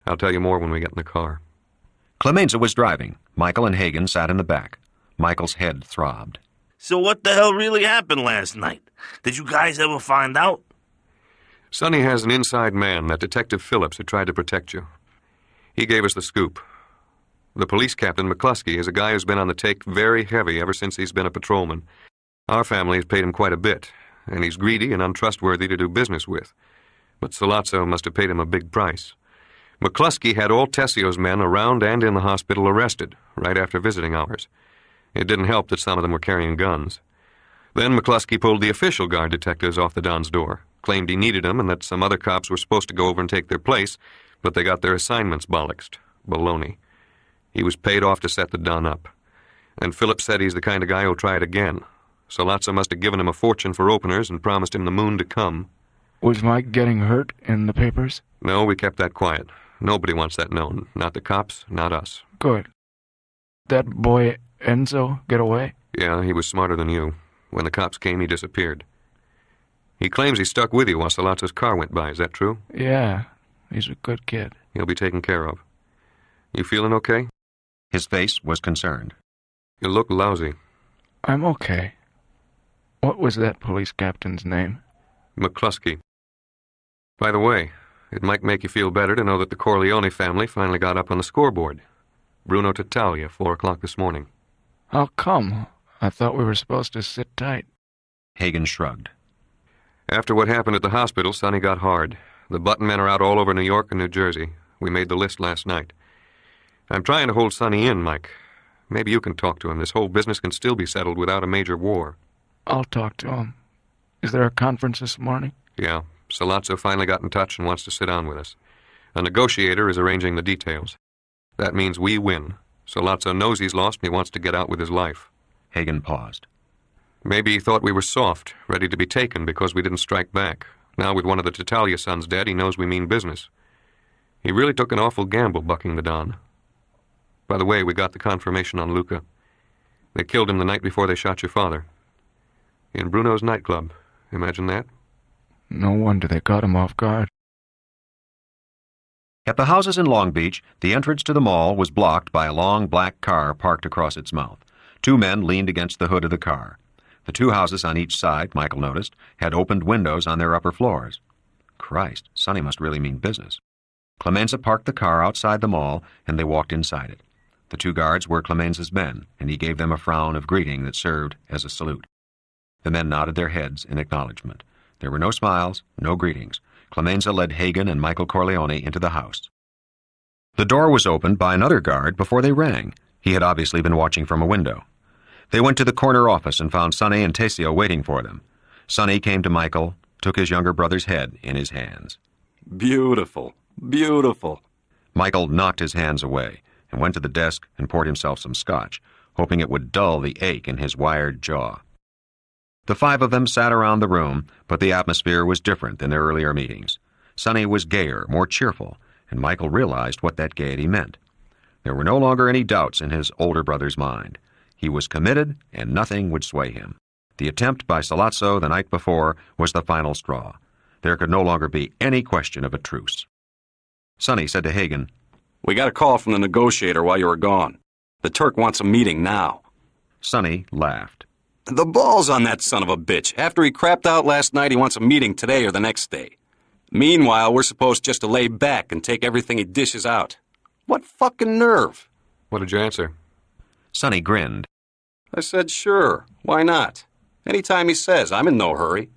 Speaker 12: I'll tell you more when we get in the car.
Speaker 2: Clemenza was driving. Michael and Hagen sat in the back. Michael's head throbbed.
Speaker 8: So what the hell really happened last night? Did you guys ever find out?
Speaker 12: Sonny has an inside man, that Detective Phillips who tried to protect you. He gave us the scoop. The police captain, McCluskey, is a guy who's been on the take very heavy ever since he's been a patrolman. Our family has paid him quite a bit, and he's greedy and untrustworthy to do business with. But Sollozzo must have paid him a big price. McCluskey had all Tessio's men around and in the hospital arrested, right after visiting hours. It didn't help that some of them were carrying guns. Then McCluskey pulled the official guard detectives off the Don's door, claimed he needed them and that some other cops were supposed to go over and take their place, but they got their assignments bollocksed. Baloney. He was paid off to set the Don up. And Phillips said he's the kind of guy who'll try it again. Sollozzo must have given him a fortune for openers and promised him the moon to come.
Speaker 7: Was Mike getting hurt in the papers?
Speaker 12: No, we kept that quiet. Nobody wants that known. Not the cops, not us.
Speaker 7: Good. That boy Enzo get away?
Speaker 12: Yeah, he was smarter than you. When the cops came, he disappeared. He claims he stuck with you while Sollozzo's car went by. Is that true?
Speaker 7: Yeah, he's a good kid.
Speaker 12: He'll be taken care of. You feeling okay?
Speaker 2: His face was concerned.
Speaker 12: You look lousy.
Speaker 7: I'm okay. What was that police captain's name?
Speaker 12: McCluskey. By the way, it might make you feel better to know that the Corleone family finally got up on the scoreboard. Bruno Tattaglia, 4 o'clock this morning.
Speaker 7: How come? I thought we were supposed to sit tight.
Speaker 2: Hagen shrugged.
Speaker 12: After what happened at the hospital, Sonny got hard. The button men are out all over New York and New Jersey. We made the list last night. I'm trying to hold Sonny in, Mike. Maybe you can talk to him. This whole business can still be settled without a major war.
Speaker 7: I'll talk to him. Is there a conference this morning?
Speaker 12: Yeah. Sollozzo finally got in touch and wants to sit down with us. A negotiator is arranging the details. That means we win. Sollozzo knows he's lost and he wants to get out with his life.
Speaker 2: Hagen paused.
Speaker 12: Maybe he thought we were soft, ready to be taken because we didn't strike back. Now with one of the Tattaglia sons dead, he knows we mean business. He really took an awful gamble bucking the Don. By the way, we got the confirmation on Luca. They killed him the night before they shot your father. In Bruno's nightclub. Imagine that?
Speaker 7: No wonder they caught him off guard.
Speaker 2: At the houses in Long Beach, the entrance to the mall was blocked by a long black car parked across its mouth. 2 men leaned against the hood of the car. The 2 houses on each side, Michael noticed, had opened windows on their upper floors. Christ, Sonny must really mean business. Clemenza parked the car outside the mall, and they walked inside it. The 2 guards were Clemenza's men, and he gave them a frown of greeting that served as a salute. The men nodded their heads in acknowledgement. There were no smiles, no greetings. Clemenza led Hagen and Michael Corleone into the house. The door was opened by another guard before they rang. He had obviously been watching from a window. They went to the corner office and found Sonny and Tessio waiting for them. Sonny came to Michael, took his younger brother's head in his hands.
Speaker 5: Beautiful, beautiful.
Speaker 2: Michael knocked his hands away and went to the desk and poured himself some scotch, hoping it would dull the ache in his wired jaw. The 5 of them sat around the room, but the atmosphere was different than their earlier meetings. Sonny was gayer, more cheerful, and Michael realized what that gaiety meant. There were no longer any doubts in his older brother's mind. He was committed, and nothing would sway him. The attempt by Sollozzo the night before was the final straw. There could no longer be any question of a truce. Sonny said to Hagen,
Speaker 5: "We got a call from the negotiator while you were gone. The Turk wants a meeting now."
Speaker 2: Sonny laughed.
Speaker 5: The ball's on that son of a bitch. After he crapped out last night, he wants a meeting today or the next day. Meanwhile, we're supposed just to lay back and take everything he dishes out. What fucking nerve?
Speaker 12: What did you answer?
Speaker 2: Sonny grinned.
Speaker 5: I said, sure, why not? Anytime he says, I'm in no hurry.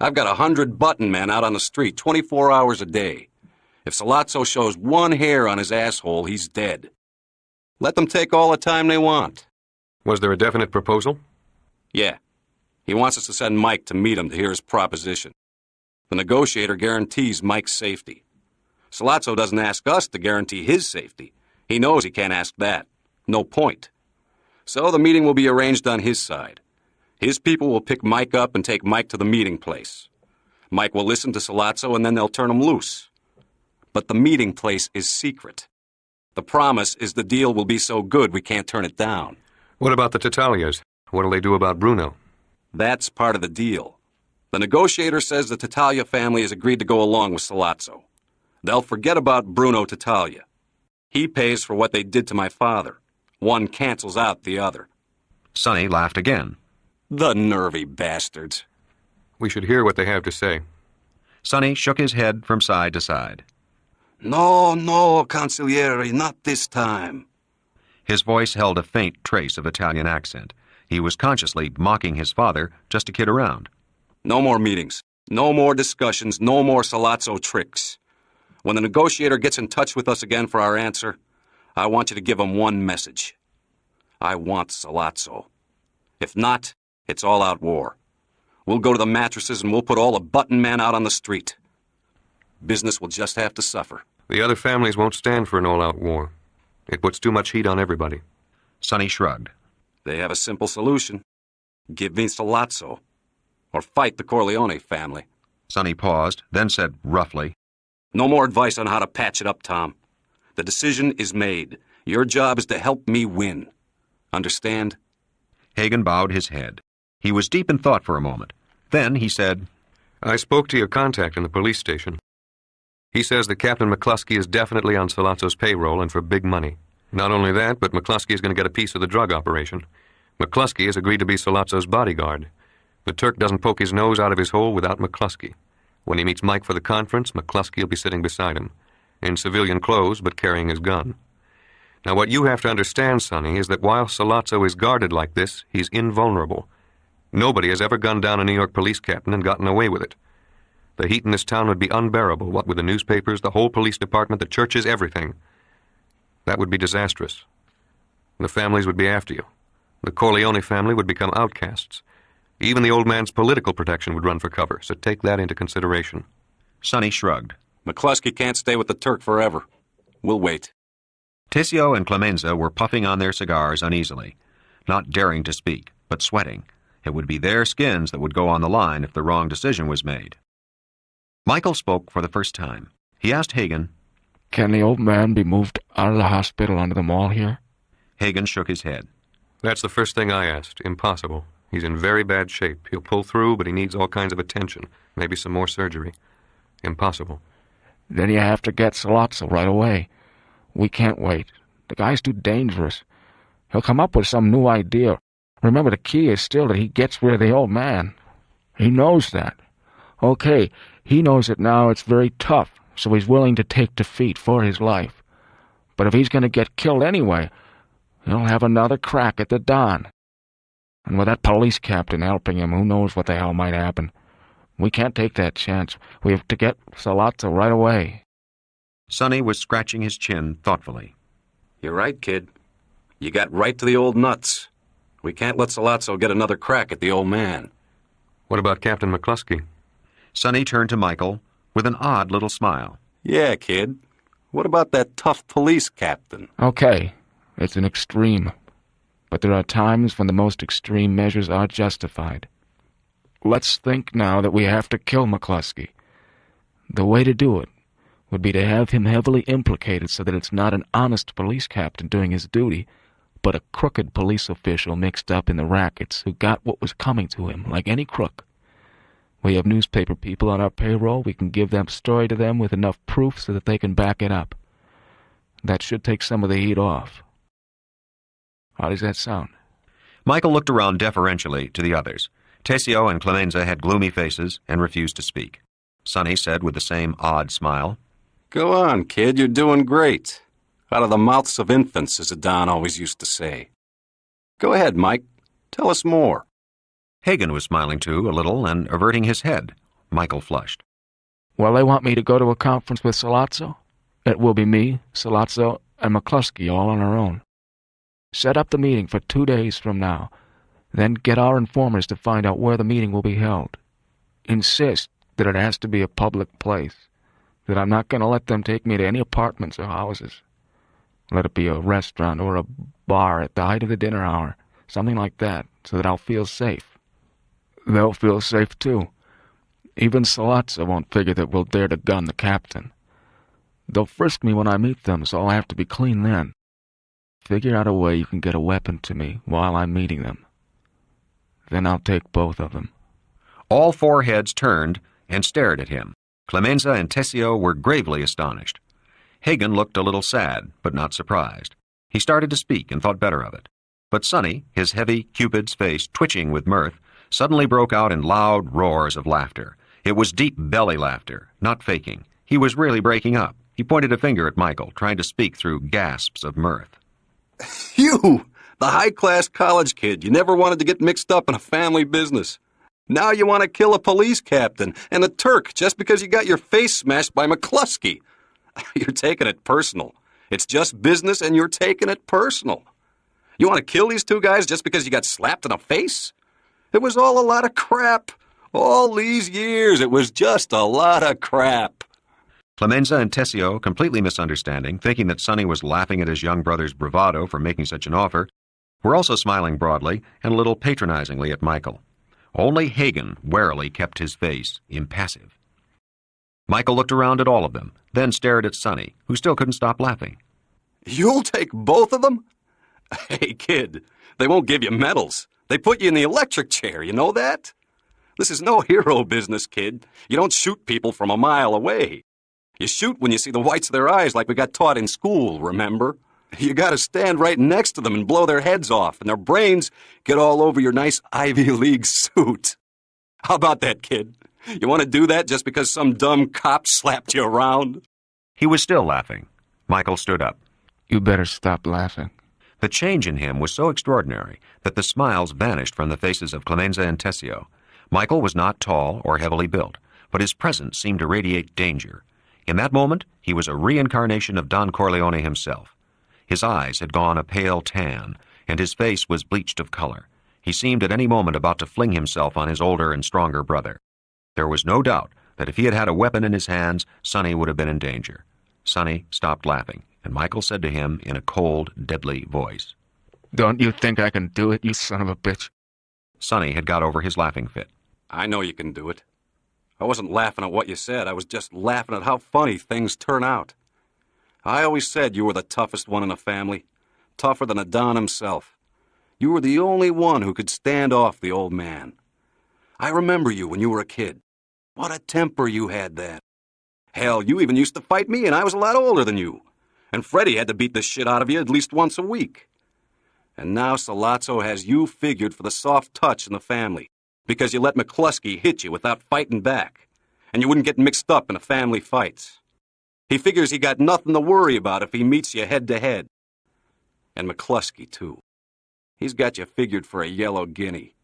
Speaker 5: I've got 100 button men out on the street 24 hours a day. If Sollozzo shows one hair on his asshole, he's dead. Let them take all the time they want.
Speaker 12: Was there a definite proposal?
Speaker 5: Yeah. He wants us to send Mike to meet him to hear his proposition. The negotiator guarantees Mike's safety. Sollozzo doesn't ask us to guarantee his safety. He knows he can't ask that. No point. So the meeting will be arranged on his side. His people will pick Mike up and take Mike to the meeting place. Mike will listen to Sollozzo and then they'll turn him loose.
Speaker 3: but the meeting place is secret. The promise is the deal will be so good we can't turn it down.
Speaker 12: What about the Tatalias? What'll they do about Bruno?
Speaker 3: That's part of the deal. The negotiator says the Tattaglia family has agreed to go along with Sollazzo. They'll forget about Bruno Tattaglia. He pays for what they did to my father. One cancels out the other.
Speaker 2: Sonny laughed again.
Speaker 3: The nervy bastards.
Speaker 12: We should hear what they have to say.
Speaker 2: Sonny shook his head from side to side.
Speaker 3: No, consigliere, not this time.
Speaker 2: His voice held a faint trace of Italian accent. He was consciously mocking his father just to kid around.
Speaker 3: No more meetings. No more discussions. No more Sollazzo tricks. When the negotiator gets in touch with us again for our answer, I want you to give him one message. I want Sollazzo. If not, it's all-out war. We'll go to the mattresses and we'll put all the button men out on the street. Business will just have to suffer.
Speaker 12: The other families won't stand for an all-out war. It puts too much heat on everybody.
Speaker 2: Sonny shrugged.
Speaker 3: They have a simple solution. Give me Sollazzo, or fight the Corleone family.
Speaker 2: Sonny paused, then said roughly,
Speaker 3: No more advice on how to patch it up, Tom. The decision is made. Your job is to help me win. Understand?
Speaker 2: Hagen bowed his head. He was deep in thought for a moment. Then he said,
Speaker 12: I spoke to your contact in the police station. He says that Captain McCluskey is definitely on Sollazzo's payroll and for big money. Not only that, but McCluskey is going to get a piece of the drug operation. McCluskey has agreed to be Sollazzo's bodyguard. The Turk doesn't poke his nose out of his hole without McCluskey. When he meets Mike for the conference, McCluskey will be sitting beside him, in civilian clothes but carrying his gun. Now, what you have to understand, Sonny, is that while Sollazzo is guarded like this, he's invulnerable. Nobody has ever gunned down a New York police captain and gotten away with it. The heat in this town would be unbearable, what with the newspapers, the whole police department, the churches, everything. That would be disastrous. The families would be after you. The Corleone family would become outcasts. Even the old man's political protection would run for cover, so take that into consideration.
Speaker 2: Sonny shrugged.
Speaker 3: McCluskey can't stay with the Turk forever. We'll wait.
Speaker 2: Tessio and Clemenza were puffing on their cigars uneasily, not daring to speak, but sweating. It would be their skins that would go on the line if the wrong decision was made. Michael spoke for the first time. He asked Hagen,
Speaker 18: Can the old man be moved out of the hospital onto the mall here?
Speaker 2: Hagen shook his head.
Speaker 12: That's the first thing I asked. Impossible. He's in very bad shape. He'll pull through, but he needs all kinds of attention. Maybe some more surgery. Impossible.
Speaker 18: Then you have to get Sollazzo right away. We can't wait. The guy's too dangerous. He'll come up with some new idea. Remember, the key is still that he gets rid of the old man. He knows that. Okay, he knows it now. It's very tough, so he's willing to take defeat for his life. But if he's going to get killed anyway, he'll have another crack at the Don. And with that police captain helping him, who knows what the hell might happen. We can't take that chance. We have to get Sollazzo right away.
Speaker 2: Sonny was scratching his chin thoughtfully.
Speaker 3: You're right, kid. You got right to the old nuts. We can't let Sollazzo get another crack at the old man.
Speaker 12: What about Captain McCluskey?
Speaker 2: Sonny turned to Michael with an odd little smile.
Speaker 3: Yeah, kid. What about that tough police captain?
Speaker 18: Okay, it's an extreme. But there are times when the most extreme measures are justified. Let's think now that we have to kill McCluskey. The way to do it would be to have him heavily implicated so that it's not an honest police captain doing his duty, but a crooked police official mixed up in the rackets who got what was coming to him, like any crook. We have newspaper people on our payroll. We can give that story to them with enough proof so that they can back it up. That should take some of the heat off. How does that sound?
Speaker 2: Michael looked around deferentially to the others. Tessio and Clemenza had gloomy faces and refused to speak. Sonny said with the same odd smile,
Speaker 3: Go on, kid, you're doing great. Out of the mouths of infants, as Don always used to say. Go ahead, Mike. Tell us more.
Speaker 2: Hagen was smiling too, a little, and averting his head. Michael flushed.
Speaker 18: Well, they want me to go to a conference with Sollazzo. It will be me, Sollazzo, and McCluskey all on our own. Set up the meeting for 2 days from now. Then get our informers to find out where the meeting will be held. Insist that it has to be a public place. That I'm not going to let them take me to any apartments or houses. Let it be a restaurant or a bar at the height of the dinner hour. Something like that, so that I'll feel safe. They'll feel safe, too. Even Sollazzo won't figure that we'll dare to gun the captain. They'll frisk me when I meet them, so I'll have to be clean then. Figure out a way you can get a weapon to me while I'm meeting them. Then I'll take both of them.
Speaker 2: All four heads turned and stared at him. Clemenza and Tessio were gravely astonished. Hagen looked a little sad, but not surprised. He started to speak and thought better of it. But Sonny, his heavy Cupid's face twitching with mirth, suddenly broke out in loud roars of laughter. It was deep belly laughter, not faking. He was really breaking up. He pointed a finger at Michael, trying to speak through gasps of mirth.
Speaker 4: You, the high-class college kid, you never wanted to get mixed up in a family business. Now you want to kill a police captain and a Turk just because you got your face smashed by McCluskey. You're taking it personal. It's just business and you're taking it personal. You want to kill these two guys just because you got slapped in the face? It was all a lot of crap. All these years, it was just a lot of crap.
Speaker 2: Clemenza and Tessio, completely misunderstanding, thinking that Sonny was laughing at his young brother's bravado for making such an offer, were also smiling broadly and a little patronizingly at Michael. Only Hagen warily kept his face impassive. Michael looked around at all of them, then stared at Sonny, who still couldn't stop laughing.
Speaker 4: You'll take both of them? Hey, kid, they won't give you medals. They put you in the electric chair, you know that? This is no hero business, kid. You don't shoot people from a mile away. You shoot when you see the whites of their eyes like we got taught in school, remember? You gotta stand right next to them and blow their heads off, and their brains get all over your nice Ivy League suit. How about that, kid? You want to do that just because some dumb cop slapped you around?
Speaker 2: He was still laughing. Michael stood up.
Speaker 18: You better stop laughing.
Speaker 2: The change in him was so extraordinary that the smiles vanished from the faces of Clemenza and Tessio. Michael was not tall or heavily built, but his presence seemed to radiate danger. In that moment, he was a reincarnation of Don Corleone himself. His eyes had gone a pale tan, and his face was bleached of color. He seemed at any moment about to fling himself on his older and stronger brother. There was no doubt that if he had had a weapon in his hands, Sonny would have been in danger. Sonny stopped laughing, and Michael said to him in a cold, deadly voice,
Speaker 18: Don't you think I can do it, you son of a bitch?
Speaker 2: Sonny had got over his laughing fit.
Speaker 4: I know you can do it. I wasn't laughing at what you said. I was just laughing at how funny things turn out. I always said you were the toughest one in the family, tougher than a Don himself. You were the only one who could stand off the old man. I remember you when you were a kid. What a temper you had then. Hell, you even used to fight me, and I was a lot older than you. And Freddie had to beat the shit out of you at least once a week. And now Sollozzo has you figured for the soft touch in the family, because you let McCluskey hit you without fighting back, and you wouldn't get mixed up in a family fight. He figures he got nothing to worry about if he meets you head-to-head. And McCluskey, too. He's got you figured for a yellow guinea.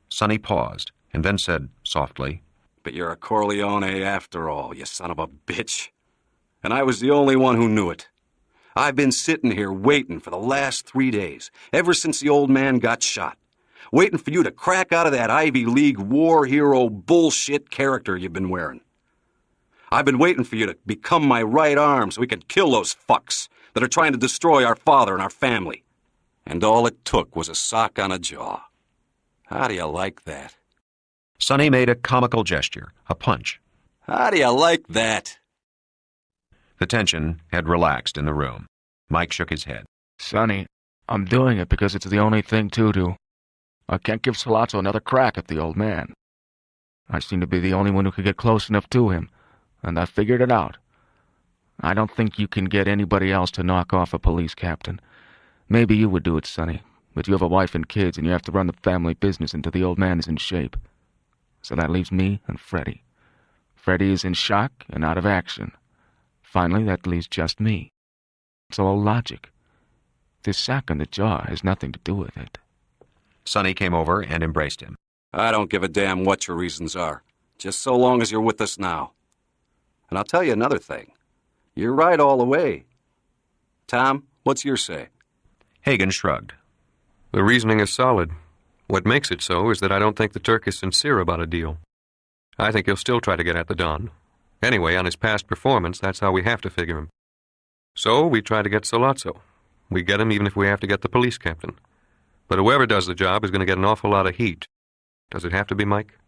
Speaker 2: Sonny paused, and then said softly,
Speaker 4: But you're a Corleone after all, you son of a bitch. And I was the only one who knew it. I've been sitting here waiting for the last 3 days, ever since the old man got shot. Waiting for you to crack out of that Ivy League war hero bullshit character you've been wearing. I've been waiting for you to become my right arm so we could kill those fucks that are trying to destroy our father and our family. And all it took was a sock on a jaw. How do you like that?
Speaker 2: Sonny made a comical gesture, a punch.
Speaker 4: How do you like that?
Speaker 2: The tension had relaxed in the room. Mike shook his head.
Speaker 18: Sonny, I'm doing it because it's the only thing to do. I can't give Sollozzo another crack at the old man. I seem to be the only one who could get close enough to him, and I figured it out. I don't think you can get anybody else to knock off a police captain. Maybe you would do it, Sonny, but you have a wife and kids, and you have to run the family business until the old man is in shape. So that leaves me and Freddie. Freddie is in shock and out of action. Finally, that leaves just me. It's all logic. This sack on the jaw has nothing to do with it.
Speaker 2: Sonny came over and embraced him.
Speaker 4: I don't give a damn what your reasons are, just so long as you're with us now. And I'll tell you another thing. You're right all the way. Tom, what's your say?
Speaker 2: Hagen shrugged.
Speaker 12: The reasoning is solid. What makes it so is that I don't think the Turk is sincere about a deal. I think he'll still try to get at the Don. Anyway, on his past performance, that's how we have to figure him. So we try to get Sollozzo. We get him even if we have to get the police captain. But whoever does the job is going to get an awful lot of heat. Does it have to be Mike?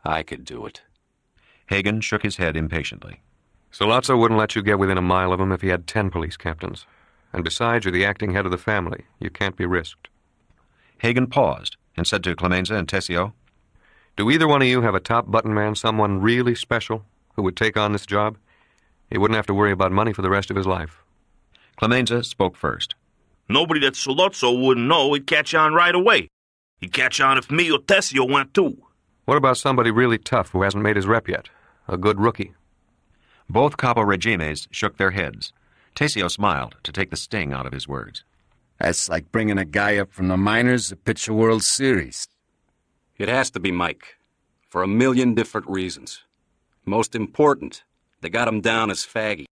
Speaker 4: I could do it.
Speaker 2: Hagen shook his head impatiently.
Speaker 12: Sollozzo wouldn't let you get within a mile of him if he had 10 police captains. And besides, you're the acting head of the family. You can't be risked.
Speaker 2: Hagen paused and said to Clemenza and Tessio,
Speaker 12: "Do either one of you have a top-button man, someone really special, who would take on this job? He wouldn't have to worry about money for the rest of his life."
Speaker 2: Clemenza spoke first.
Speaker 8: Nobody that Sollozzo wouldn't know would catch on right away. He'd catch on if me or Tessio went too.
Speaker 12: What about somebody really tough who hasn't made his rep yet? A good rookie?
Speaker 2: Both capo regimes shook their heads. Tessio smiled to take the sting out of his words.
Speaker 14: That's like bringing a guy up from the minors to pitch a World Series.
Speaker 4: It has to be Mike, for a million different reasons. Most important, they got him down as faggy.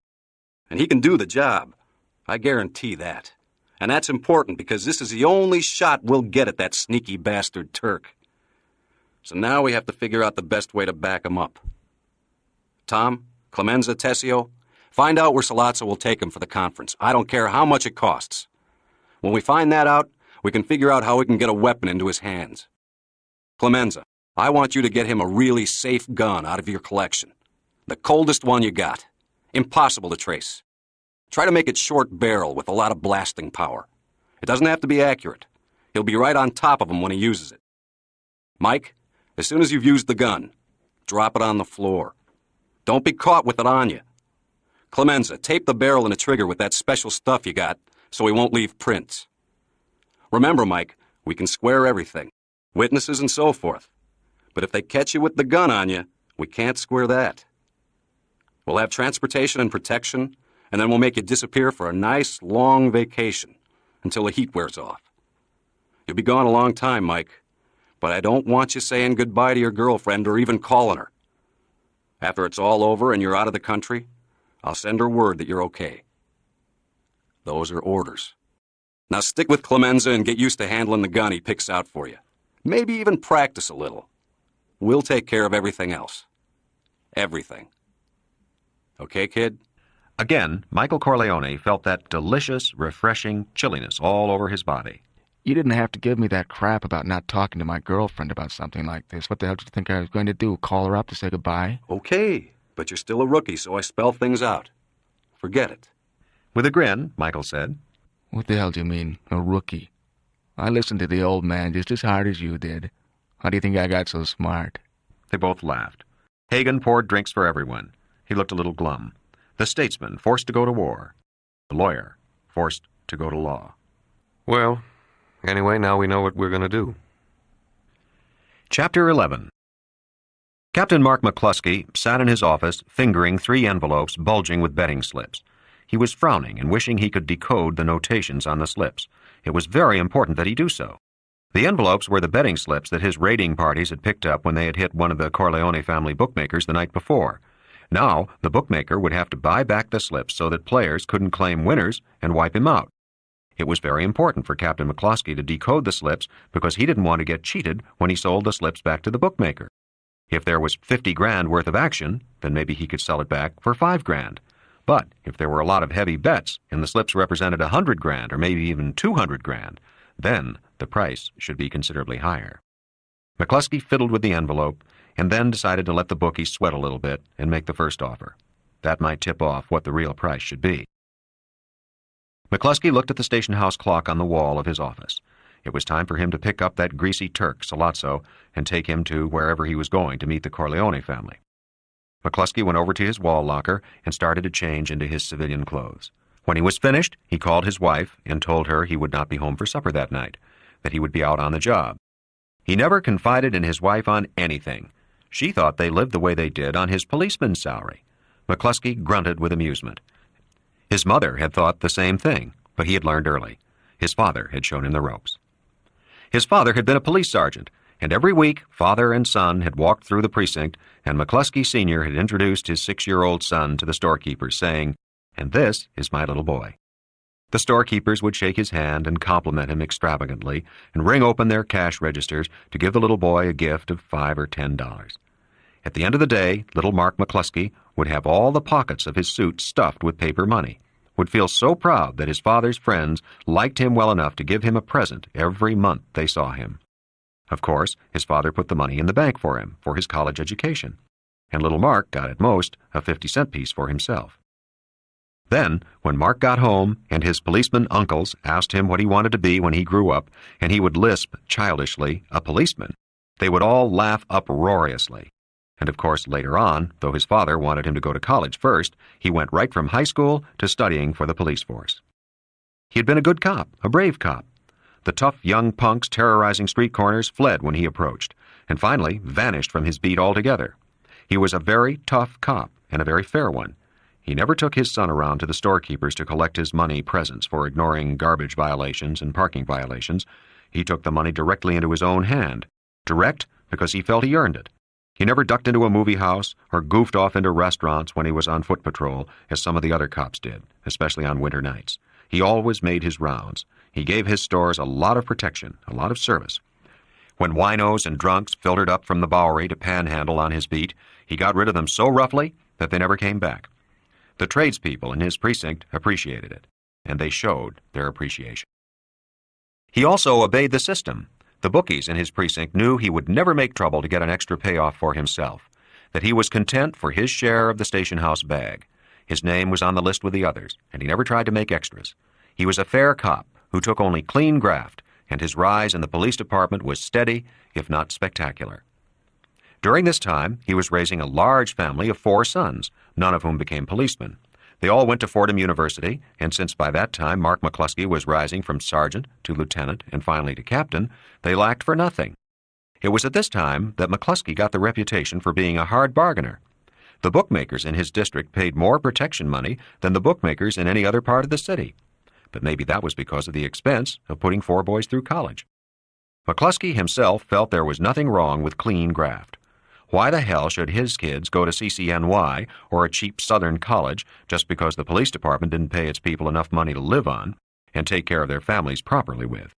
Speaker 4: And he can do the job. I guarantee that. And that's important because this is the only shot we'll get at that sneaky bastard Turk. So now we have to figure out the best way to back him up. Tom, Clemenza, Tessio, find out where Sollozzo will take him for the conference. I don't care how much it costs. When we find that out, we can figure out how we can get a weapon into his hands. Clemenza, I want you to get him a really safe gun out of your collection. The coldest one you got. Impossible to trace. Try to make it short barrel with a lot of blasting power. It doesn't have to be accurate. He'll be right on top of him when he uses it. Mike, as soon as you've used the gun, drop it on the floor. Don't be caught with it on you. Clemenza, tape the barrel and the trigger with that special stuff you got so he won't leave prints. Remember, Mike, we can square everything. Witnesses and so forth. But if they catch you with the gun on you, we can't square that. We'll have transportation and protection, and then we'll make you disappear for a nice, long vacation until the heat wears off. You'll be gone a long time, Mike, but I don't want you saying goodbye to your girlfriend or even calling her. After it's all over and you're out of the country, I'll send her word that you're okay. Those are orders. Now stick with Clemenza and get used to handling the gun he picks out for you. Maybe even practice a little. We'll take care of everything else. Everything. Okay, kid?
Speaker 2: Again, Michael Corleone felt that delicious, refreshing chilliness all over his body.
Speaker 18: You didn't have to give me that crap about not talking to my girlfriend about something like this. What the hell did you think I was going to do, call her up to say goodbye?
Speaker 4: Okay, but you're still a rookie, so I spell things out. Forget it.
Speaker 2: With a grin, Michael said,
Speaker 18: "What the hell do you mean, a rookie? I listened to the old man just as hard as you did. How do you think I got so smart?"
Speaker 2: They both laughed. Hagen poured drinks for everyone. He looked a little glum. The statesman forced to go to war. The lawyer forced to go to law.
Speaker 12: Well, anyway, now we know what we're going to do.
Speaker 2: Chapter 11. Captain Mark McCluskey sat in his office, fingering 3 envelopes bulging with betting slips. He was frowning and wishing he could decode the notations on the slips. It was very important that he do so. The envelopes were the betting slips that his raiding parties had picked up when they had hit one of the Corleone family bookmakers the night before. Now, the bookmaker would have to buy back the slips so that players couldn't claim winners and wipe him out. It was very important for Captain McCluskey to decode the slips because he didn't want to get cheated when he sold the slips back to the bookmaker. If there was 50 grand worth of action, then maybe he could sell it back for 5 grand. But if there were a lot of heavy bets and the slips represented 100 grand or maybe even 200 grand, then the price should be considerably higher. McCluskey fiddled with the envelope and then decided to let the bookie sweat a little bit and make the first offer. That might tip off what the real price should be. McCluskey looked at the station house clock on the wall of his office. It was time for him to pick up that greasy Turk, Sollozzo, and take him to wherever he was going to meet the Corleone family. McCluskey went over to his wall locker and started to change into his civilian clothes. When he was finished, he called his wife and told her he would not be home for supper that night, that he would be out on the job. He never confided in his wife on anything. She thought they lived the way they did on his policeman's salary. McCluskey grunted with amusement. His mother had thought the same thing, but he had learned early. His father had shown him the ropes. His father had been a police sergeant, and every week father and son had walked through the precinct, and McCluskey Sr. had introduced his 6-year-old son to the storekeepers, saying, "And this is my little boy." The storekeepers would shake his hand and compliment him extravagantly and ring open their cash registers to give the little boy a gift of $5 or $10. At the end of the day, little Mark McCluskey would have all the pockets of his suit stuffed with paper money, would feel so proud that his father's friends liked him well enough to give him a present every month they saw him. Of course, his father put the money in the bank for him, for his college education. and little Mark got at most a 50-cent piece for himself. Then, when Mark got home and his policeman uncles asked him what he wanted to be when he grew up, and he would lisp childishly, a policeman, they would all laugh uproariously. And of course, later on, though his father wanted him to go to college first, he went right from high school to studying for the police force. He had been a good cop, a brave cop. The tough young punks terrorizing street corners fled when he approached, and finally vanished from his beat altogether. He was a very tough cop, and a very fair one. He never took his son around to the storekeepers to collect his money presents for ignoring garbage violations and parking violations. He took the money directly into his own hand. Direct because he felt he earned it. He never ducked into a movie house or goofed off into restaurants when he was on foot patrol, as some of the other cops did, especially on winter nights. He always made his rounds. He gave his stores a lot of protection, a lot of service. When winos and drunks filtered up from the Bowery to panhandle on his beat, he got rid of them so roughly that they never came back. The tradespeople in his precinct appreciated it, and they showed their appreciation. He also obeyed the system. The bookies in his precinct knew he would never make trouble to get an extra payoff for himself, that he was content for his share of the station house bag. His name was on the list with the others, and he never tried to make extras. He was a fair cop who took only clean graft, and his rise in the police department was steady, if not spectacular. During this time, he was raising a large family of 4 sons, none of whom became policemen. They all went to Fordham University, and since by that time Mark McCluskey was rising from sergeant to lieutenant and finally to captain, they lacked for nothing. It was at this time that McCluskey got the reputation for being a hard bargainer. The bookmakers in his district paid more protection money than the bookmakers in any other part of the city. But maybe that was because of the expense of putting 4 boys through college. McCluskey himself felt there was nothing wrong with clean graft. Why the hell should his kids go to CCNY or a cheap southern college just because the police department didn't pay its people enough money to live on and take care of their families properly with?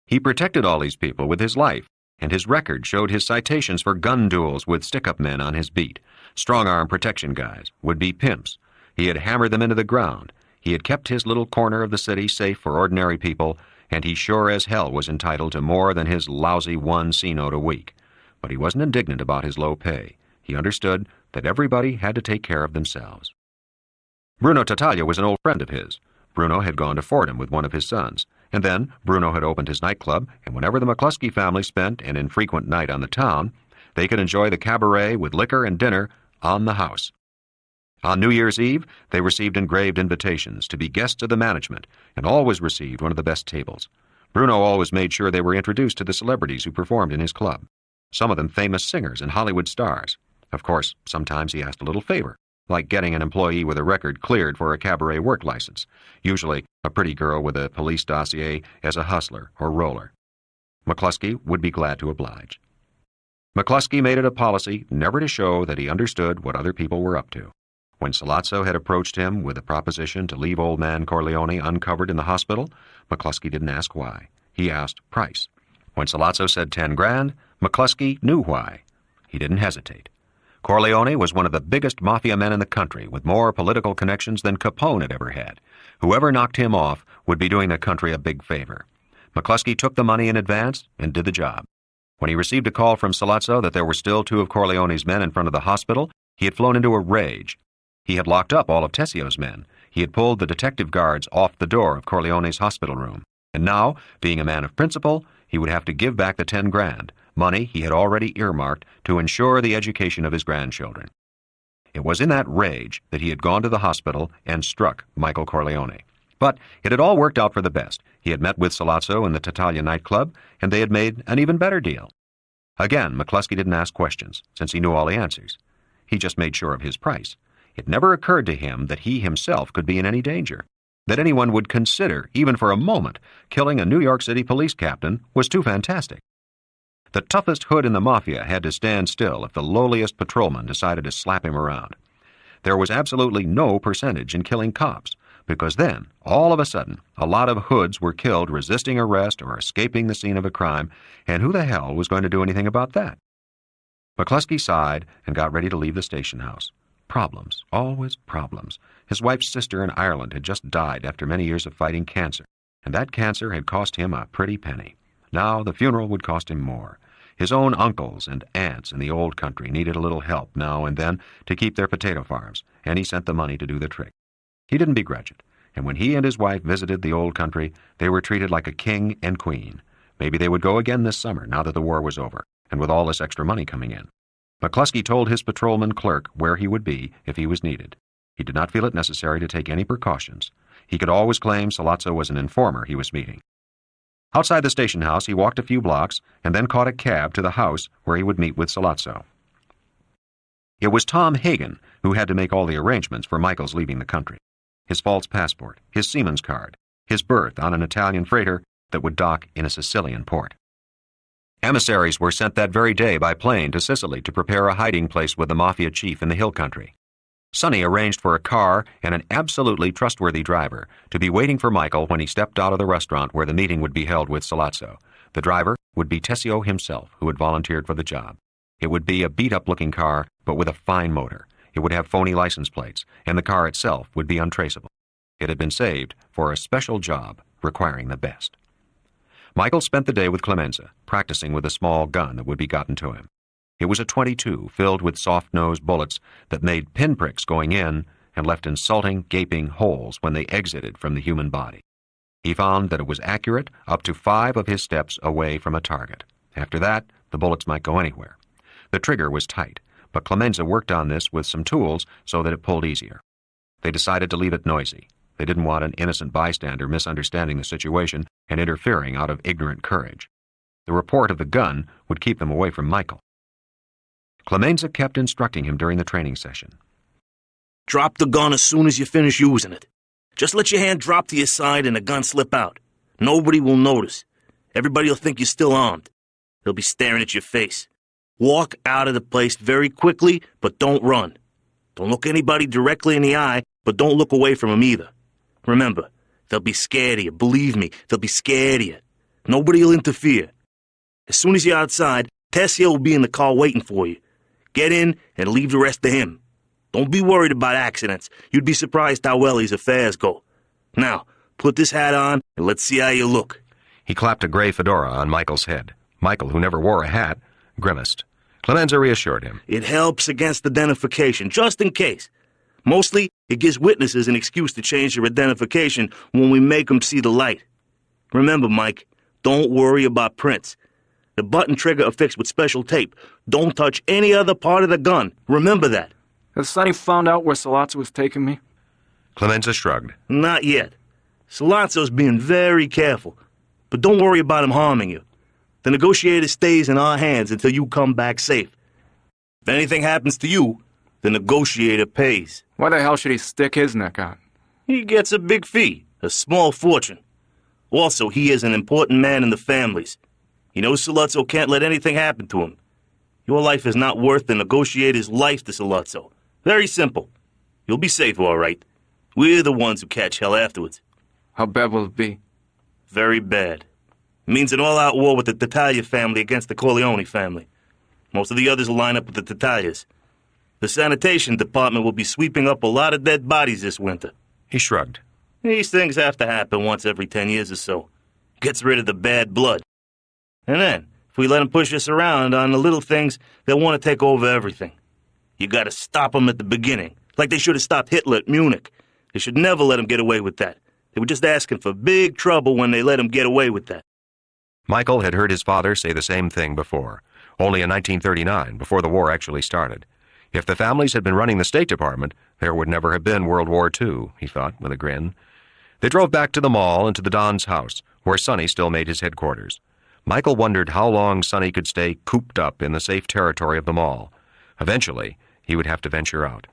Speaker 2: He protected all these people with his life, and his record showed his citations for gun duels with stick-up men on his beat, strong-arm protection guys, would-be pimps. He had hammered them into the ground. He had kept his little corner of the city safe for ordinary people, and he sure as hell was entitled to more than his lousy 1 C-note a week. But he wasn't indignant about his low pay. He understood that everybody had to take care of themselves. Bruno Tattaglia was an old friend of his. Bruno had gone to Fordham with one of his sons, and then Bruno had opened his nightclub, and whenever the McCluskey family spent an infrequent night on the town, they could enjoy the cabaret with liquor and dinner on the house. On New Year's Eve, they received engraved invitations to be guests of the management, and always received one of the best tables. Bruno always made sure they were introduced to the celebrities who performed in his club, some of them famous singers and Hollywood stars. Of course, sometimes he asked a little favor, like getting an employee with a record cleared for a cabaret work license, usually a pretty girl with a police dossier as a hustler or roller. McCluskey would be glad to oblige. McCluskey made it a policy never to show that he understood what other people were up to. When Sollozzo had approached him with a proposition to leave old man Corleone uncovered in the hospital, McCluskey didn't ask why. He asked price. When Sollozzo said 10 grand, McCluskey knew why. He didn't hesitate. Corleone was one of the biggest mafia men in the country, with more political connections than Capone had ever had. Whoever knocked him off would be doing the country a big favor. McCluskey took the money in advance and did the job. When he received a call from Sollozzo that there were still 2 of Corleone's men in front of the hospital, he had flown into a rage. He had locked up all of Tessio's men. He had pulled the detective guards off the door of Corleone's hospital room. And now, being a man of principle, he would have to give back the 10 grand, money he had already earmarked to ensure the education of his grandchildren. It was in that rage that he had gone to the hospital and struck Michael Corleone. But it had all worked out for the best. He had met with Sollozzo in the Tattaglia nightclub, and they had made an even better deal. Again, McCluskey didn't ask questions, since he knew all the answers. He just made sure of his price. It never occurred to him that he himself could be in any danger. That anyone would consider, even for a moment, killing a New York City police captain was too fantastic. The toughest hood in the mafia had to stand still if the lowliest patrolman decided to slap him around. There was absolutely no percentage in killing cops, because then, all of a sudden, a lot of hoods were killed resisting arrest or escaping the scene of a crime, and who the hell was going to do anything about that? McCluskey sighed and got ready to leave the station house. Problems, always problems. His wife's sister in Ireland had just died after many years of fighting cancer, and that cancer had cost him a pretty penny. Now the funeral would cost him more. His own uncles and aunts in the old country needed a little help now and then to keep their potato farms, and he sent the money to do the trick. He didn't begrudge it, and when he and his wife visited the old country, they were treated like a king and queen. Maybe they would go again this summer, now that the war was over, and with all this extra money coming in. McCluskey told his patrolman clerk where he would be if he was needed. He did not feel it necessary to take any precautions. He could always claim Sollozzo was an informer he was meeting. Outside the station house, he walked a few blocks and then caught a cab to the house where he would meet with Sollozzo. It was Tom Hagen who had to make all the arrangements for Michael's leaving the country. His false passport, his seaman's card, his berth on an Italian freighter that would dock in a Sicilian port. Emissaries were sent that very day by plane to Sicily to prepare a hiding place with the mafia chief in the hill country. Sonny arranged for a car and an absolutely trustworthy driver to be waiting for Michael when he stepped out of the restaurant where the meeting would be held with Sollozzo. The driver would be Tessio himself, who had volunteered for the job. It would be a beat-up-looking car, but with a fine motor. It would have phony license plates, and the car itself would be untraceable. It had been saved for a special job requiring the best. Michael spent the day with Clemenza, practicing with a small gun that would be gotten to him. It was a .22 filled with soft-nosed bullets that made pinpricks going in and left insulting, gaping holes when they exited from the human body. He found that it was accurate up to 5 of his steps away from a target. After that, the bullets might go anywhere. The trigger was tight, but Clemenza worked on this with some tools so that it pulled easier. They decided to leave it noisy. They didn't want an innocent bystander misunderstanding the situation and interfering out of ignorant courage. The report of the gun would keep them away from Michael. Clemenza kept instructing him during the training session.
Speaker 8: Drop the gun as soon as you finish using it. Just let your hand drop to your side and the gun slip out. Nobody will notice. Everybody will think you're still armed. They'll be staring at your face. Walk out of the place very quickly, but don't run. Don't look anybody directly in the eye, but don't look away from them either. Remember, they'll be scared of you. Believe me, they'll be scared of you. Nobody will interfere. As soon as you're outside, Tessio will be in the car waiting for you. Get in and leave the rest to him. Don't be worried about accidents. You'd be surprised how well his affairs go. Now, put this hat on and let's see how you look.
Speaker 2: He clapped a gray fedora on Michael's head. Michael, who never wore a hat, grimaced. Clemenza reassured him.
Speaker 8: It helps against identification, just in case. Mostly, it gives witnesses an excuse to change their identification when we make them see the light. Remember, Mike, don't worry about prints. The button trigger are fixed with special tape. Don't touch any other part of the gun. Remember that.
Speaker 7: Has Sonny found out where Sollozzo was taking me?
Speaker 2: Clemenza shrugged.
Speaker 8: Not yet. Sollozzo's being very careful. But don't worry about him harming you. The negotiator stays in our hands until you come back safe. If anything happens to you, the negotiator pays.
Speaker 7: Why the hell should he stick his neck out?
Speaker 8: He gets a big fee, a small fortune. Also, he is an important man in the families. He knows Sollozzo can't let anything happen to him. Your life is not worth the negotiator's life to Sollozzo. Very simple. You'll be safe, all right. We're the ones who catch hell afterwards.
Speaker 7: How bad will it be?
Speaker 8: Very bad. It means an all-out war with the Tattaglia family against the Corleone family. Most of the others will line up with the Tattaglias. The sanitation department will be sweeping up a lot of dead bodies this winter.
Speaker 2: He shrugged.
Speaker 8: These things have to happen once every 10 years or so. Gets rid of the bad blood. And then, if we let them push us around on the little things, they'll want to take over everything. You gotta stop them at the beginning, like they should have stopped Hitler at Munich. They should never let him get away with that. They were just asking for big trouble when they let him get away with that.
Speaker 2: Michael had heard his father say the same thing before, only in 1939, before the war actually started. If the families had been running the State Department, there would never have been World War II, he thought with a grin. They drove back to the mall and to the Don's house, where Sonny still made his headquarters. Michael wondered how long Sonny could stay cooped up in the safe territory of the mall. Eventually, he would have to venture out.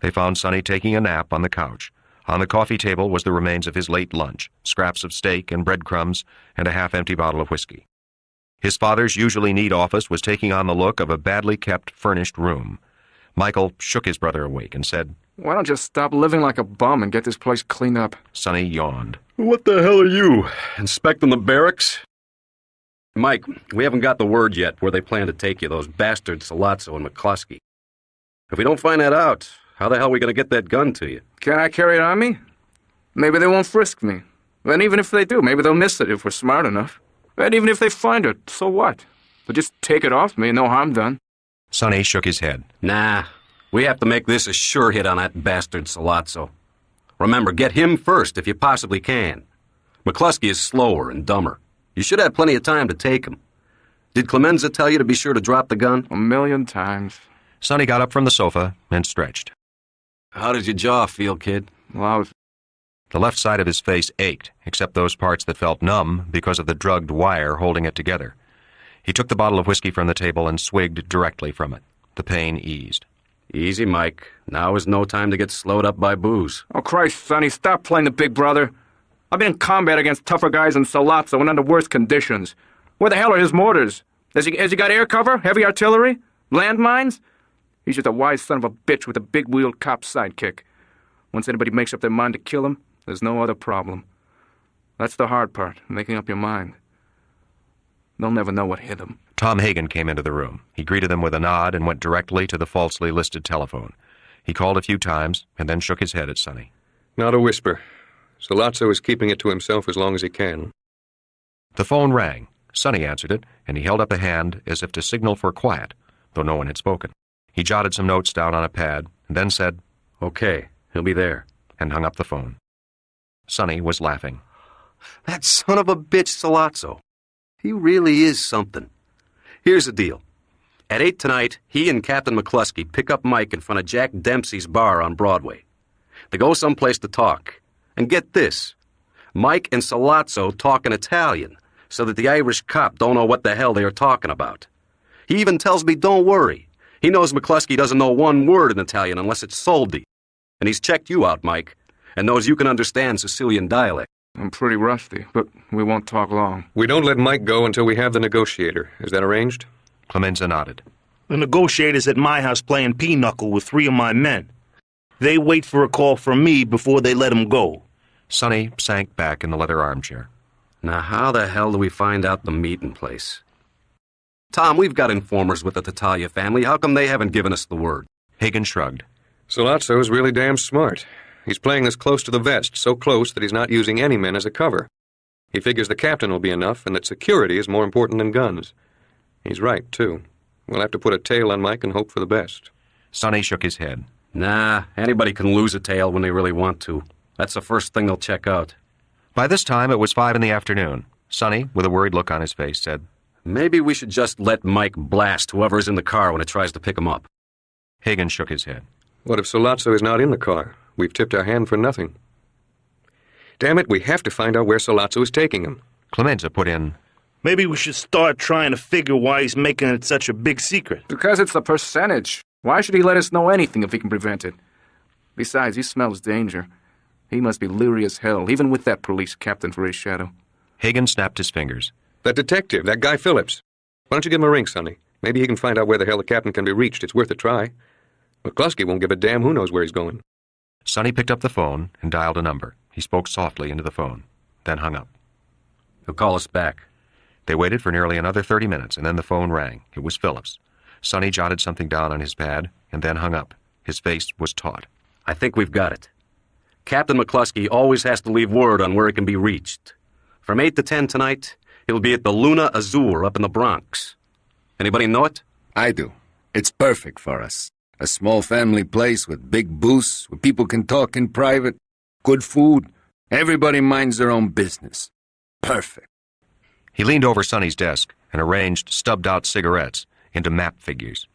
Speaker 2: They found Sonny taking a nap on the couch. On the coffee table was the remains of his late lunch, scraps of steak and breadcrumbs, and a half-empty bottle of whiskey. His father's usually neat office was taking on the look of a badly kept, furnished room. Michael shook his brother awake and said,
Speaker 7: Why don't you stop living like a bum and get this place cleaned up?
Speaker 2: Sonny yawned.
Speaker 5: What the hell are you, inspecting the barracks? Mike, we haven't got the word yet where they plan to take you, those bastards Sollozzo and McCluskey. If we don't find that out, how the hell are we going to get that gun to you?
Speaker 7: Can I carry it on me? Maybe they won't frisk me. And even if they do, maybe they'll miss it if we're smart enough. And even if they find it, so what? But just take it off me, no harm done.
Speaker 2: Sonny shook his head.
Speaker 3: Nah, we have to make this a sure hit on that bastard Salazzo. Remember, get him first if you possibly can. McCluskey is slower and dumber. You should have plenty of time to take him. Did Clemenza tell you to be sure to drop the gun?
Speaker 7: 1,000,000 times.
Speaker 2: Sonny got up from the sofa and stretched.
Speaker 3: How does your jaw feel, kid?
Speaker 7: Lousy.
Speaker 2: The left side of his face ached, except those parts that felt numb because of the drugged wire holding it together. He took the bottle of whiskey from the table and swigged directly from it. The pain eased.
Speaker 3: Easy, Mike. Now is no time to get slowed up by booze.
Speaker 7: Oh, Christ, Sonny, stop playing the big brother. I've been in combat against tougher guys in Salazzo and under worse conditions. Where the hell are his mortars? Has he got air cover? Heavy artillery? Landmines? He's just a wise son of a bitch with a big-wheeled cop sidekick. Once anybody makes up their mind to kill him, there's no other problem. That's the hard part, making up your mind. They'll never know what hit him.
Speaker 2: Tom Hagen came into the room. He greeted them with a nod and went directly to the falsely listed telephone. He called a few times and then shook his head at Sonny.
Speaker 12: Not a whisper. Salazzo is keeping it to himself as long as he can.
Speaker 2: The phone rang. Sonny answered it, and he held up a hand as if to signal for quiet, though no one had spoken. He jotted some notes down on a pad, and then said,
Speaker 3: "Okay, he'll be there,"
Speaker 2: and hung up the phone. Sonny was laughing.
Speaker 3: That son of a bitch Salazzo. He really is something. Here's the deal. At 8 tonight, he and Captain McCluskey pick up Mike in front of Jack Dempsey's bar on Broadway. They go someplace to talk. And get this. Mike and Salazzo talk in Italian, so that the Irish cop don't know what the hell they are talking about. He even tells me, don't worry. He knows McCluskey doesn't know one word in Italian unless it's soldi. And he's checked you out, Mike, and knows you can understand Sicilian dialect.
Speaker 7: I'm pretty rusty, but we won't talk long.
Speaker 12: We don't let Mike go until we have the negotiator. Is that arranged?
Speaker 2: Clemenza nodded.
Speaker 20: The negotiator's at my house playing pinochle with 3 of my men. They wait for a call from me before they let him go.
Speaker 2: Sonny sank back in the leather armchair.
Speaker 3: Now how the hell do we find out the meeting place? Tom, we've got informers with the Tattaglia family. How come they haven't given us the word?
Speaker 2: Hagen shrugged.
Speaker 12: Salazzo is really damn smart. He's playing this close to the vest, so close that he's not using any men as a cover. He figures the captain will be enough and that security is more important than guns. He's right, too. We'll have to put a tail on Mike and hope for the best.
Speaker 2: Sonny shook his head.
Speaker 3: Nah, anybody can lose a tail when they really want to. That's the first thing they'll check out.
Speaker 2: By this time, it was 5 in the afternoon. Sonny, with a worried look on his face, said,
Speaker 3: Maybe we should just let Mike blast whoever's in the car when it tries to pick him up.
Speaker 2: Hagen shook his head.
Speaker 12: What if Salazzo is not in the car? We've tipped our hand for nothing. Damn it, we have to find out where Salazzo is taking him.
Speaker 2: Clemenza put in,
Speaker 20: Maybe we should start trying to figure why he's making it such a big secret.
Speaker 7: Because it's the percentage. Why should he let us know anything if he can prevent it? Besides, he smells danger. He must be leery as hell, even with that police captain for his shadow.
Speaker 2: Hagen snapped his fingers.
Speaker 12: That detective, that guy Phillips. Why don't you give him a ring, Sonny? Maybe he can find out where the hell the captain can be reached. It's worth a try. McCluskey won't give a damn who knows where he's going.
Speaker 2: Sonny picked up the phone and dialed a number. He spoke softly into the phone, then hung up.
Speaker 3: He'll call us back.
Speaker 2: They waited for nearly another 30 minutes, and then the phone rang. It was Phillips. Sonny jotted something down on his pad and then hung up. His face was taut.
Speaker 3: I think we've got it. Captain McCluskey always has to leave word on where it can be reached. From 8 to 10 tonight, he'll be at the Luna Azur up in the Bronx. Anybody know it?
Speaker 14: I do. It's perfect for us. A small family place with big booths, where people can talk in private, good food. Everybody minds their own business. Perfect.
Speaker 2: He leaned over Sonny's desk and arranged stubbed-out cigarettes into map figures.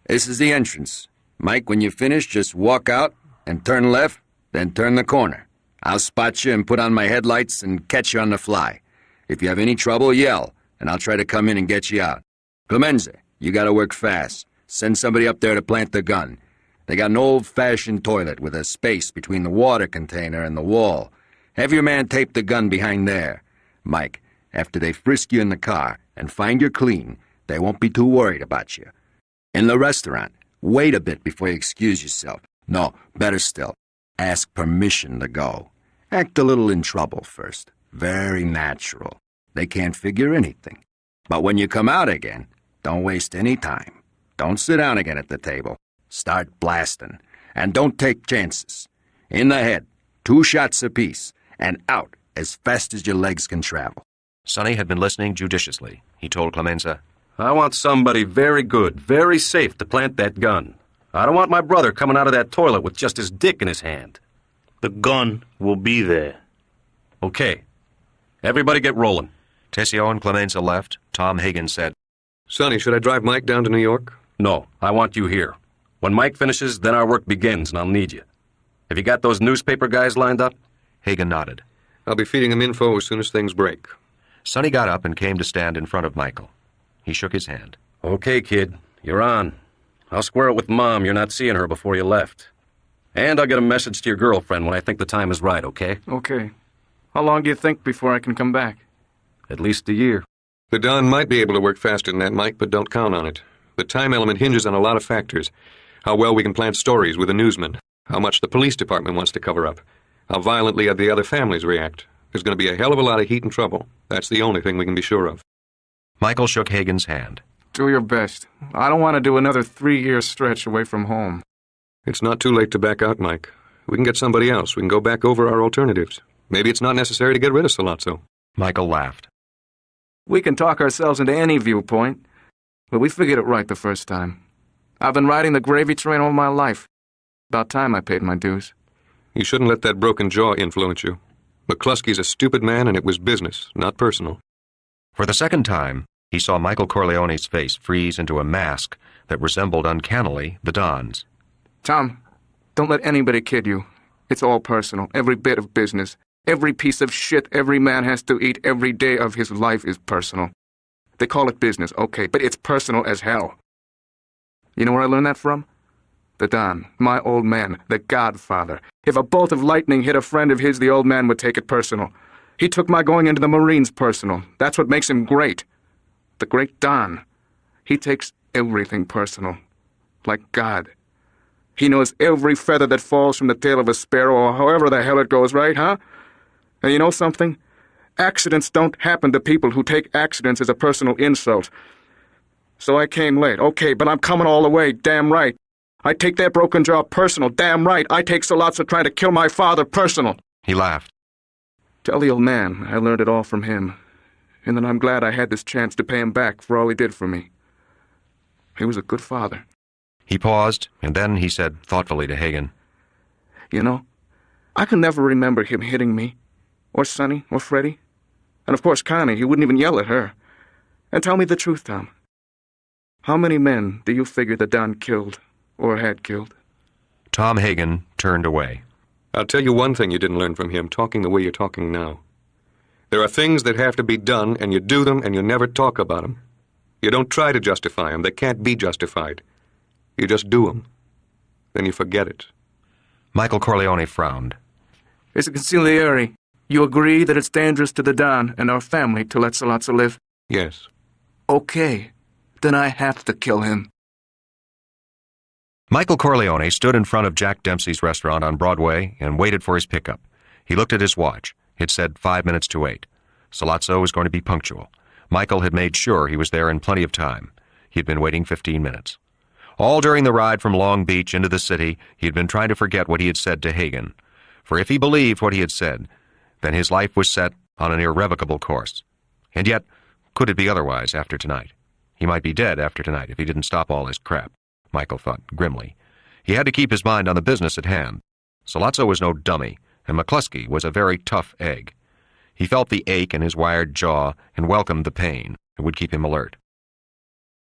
Speaker 14: This is the entrance. Mike, when you finish, just walk out and turn left, then turn the corner. I'll spot you and put on my headlights and catch you on the fly. If you have any trouble, yell, and I'll try to come in and get you out. Clemenza, you gotta work fast. Send somebody up there to plant the gun. They got an old-fashioned toilet with a space between the water container and the wall. Have your man tape the gun behind there. Mike, after they frisk you in the car and find you're clean, they won't be too worried about you. In the restaurant, wait a bit before you excuse yourself. No, better still, ask permission to go. Act a little in trouble first. Very natural. They can't figure anything. But when you come out again, don't waste any time. Don't sit down again at the table. Start blasting. And don't take chances. In the head, 2 shots apiece, and out as fast as your legs can travel.
Speaker 2: Sonny had been listening judiciously. He told Clemenza,
Speaker 3: I want somebody very good, very safe to plant that gun. I don't want my brother coming out of that toilet with just his dick in his hand.
Speaker 20: The gun will be there.
Speaker 3: Okay. Everybody get rolling.
Speaker 2: Tessio and Clemenza left. Tom Hagen said,
Speaker 12: Sonny, should I drive Mike down to New York?
Speaker 3: No, I want you here. When Mike finishes, then our work begins, and I'll need you. Have you got those newspaper guys lined up?
Speaker 2: Hagen nodded.
Speaker 12: I'll be feeding him info as soon as things break.
Speaker 2: Sonny got up and came to stand in front of Michael. He shook his hand.
Speaker 3: Okay, kid. You're on. I'll square it with Mom you're not seeing her before you left. And I'll get a message to your girlfriend when I think the time is right, okay?
Speaker 7: Okay. How long do you think before I can come back?
Speaker 3: At least a year.
Speaker 12: The Don might be able to work faster than that, Mike, but don't count on it. The time element hinges on a lot of factors. How well we can plant stories with the newsmen. How much the police department wants to cover up. How violently the other families react. There's going to be a hell of a lot of heat and trouble. That's the only thing we can be sure of.
Speaker 2: Michael shook Hagen's hand.
Speaker 7: Do your best. I don't want to do another 3-year stretch away from home.
Speaker 12: It's not too late to back out, Mike. We can get somebody else. We can go back over our alternatives. Maybe it's not necessary to get rid of Sollozzo.
Speaker 2: Michael laughed.
Speaker 7: We can talk ourselves into any viewpoint, but we figured it right the first time. I've been riding the gravy train all my life. About time I paid my dues.
Speaker 12: You shouldn't let that broken jaw influence you. McCluskey's a stupid man, and it was business, not personal.
Speaker 2: For the second time, he saw Michael Corleone's face freeze into a mask that resembled uncannily the Don's.
Speaker 7: Tom, don't let anybody kid you. It's all personal, every bit of business. Every piece of shit every man has to eat every day of his life is personal. They call it business, okay, but it's personal as hell. You know where I learned that from? The Don, my old man, the Godfather. If a bolt of lightning hit a friend of his, the old man would take it personal. He took my going into the Marines personal. That's what makes him great. The great Don. He takes everything personal. Like God. He knows every feather that falls from the tail of a sparrow, or however the hell it goes, right, huh? And you know something? Accidents don't happen to people who take accidents as a personal insult. So I came late. Okay, but I'm coming all the way, damn right. I take that broken jaw personal, damn right. I take Sollozzo trying to kill my father personal.
Speaker 2: He laughed.
Speaker 7: Tell the old man I learned it all from him, and that I'm glad I had this chance to pay him back for all he did for me. He was a good father.
Speaker 2: He paused, and then he said thoughtfully to Hagen,
Speaker 7: You know, I can never remember him hitting me, or Sonny, or Freddie. And of course Connie, he wouldn't even yell at her. And tell me the truth, Tom. How many men do you figure the Don killed, or had killed?
Speaker 2: Tom Hagen turned away.
Speaker 12: I'll tell you one thing you didn't learn from him, talking the way you're talking now. There are things that have to be done, and you do them, and you never talk about them. You don't try to justify them. They can't be justified. You just do them. Then you forget it.
Speaker 2: Michael Corleone frowned.
Speaker 7: Mr. Consigliere, you agree that it's dangerous to the Don and our family to let Sollozzo live?
Speaker 12: Yes.
Speaker 7: Okay. Then I have to kill him.
Speaker 2: Michael Corleone stood in front of Jack Dempsey's restaurant on Broadway and waited for his pickup. He looked at his watch. It said 5 minutes to 8. Sollozzo was going to be punctual. Michael had made sure he was there in plenty of time. He had been waiting 15 minutes. All during the ride from Long Beach into the city, he had been trying to forget what he had said to Hagen. For if he believed what he had said, then his life was set on an irrevocable course. And yet, could it be otherwise after tonight? He might be dead after tonight if he didn't stop all his crap, Michael thought grimly. He had to keep his mind on the business at hand. Sollozzo was no dummy, and McCluskey was a very tough egg. He felt the ache in his wired jaw and welcomed the pain. It would keep him alert.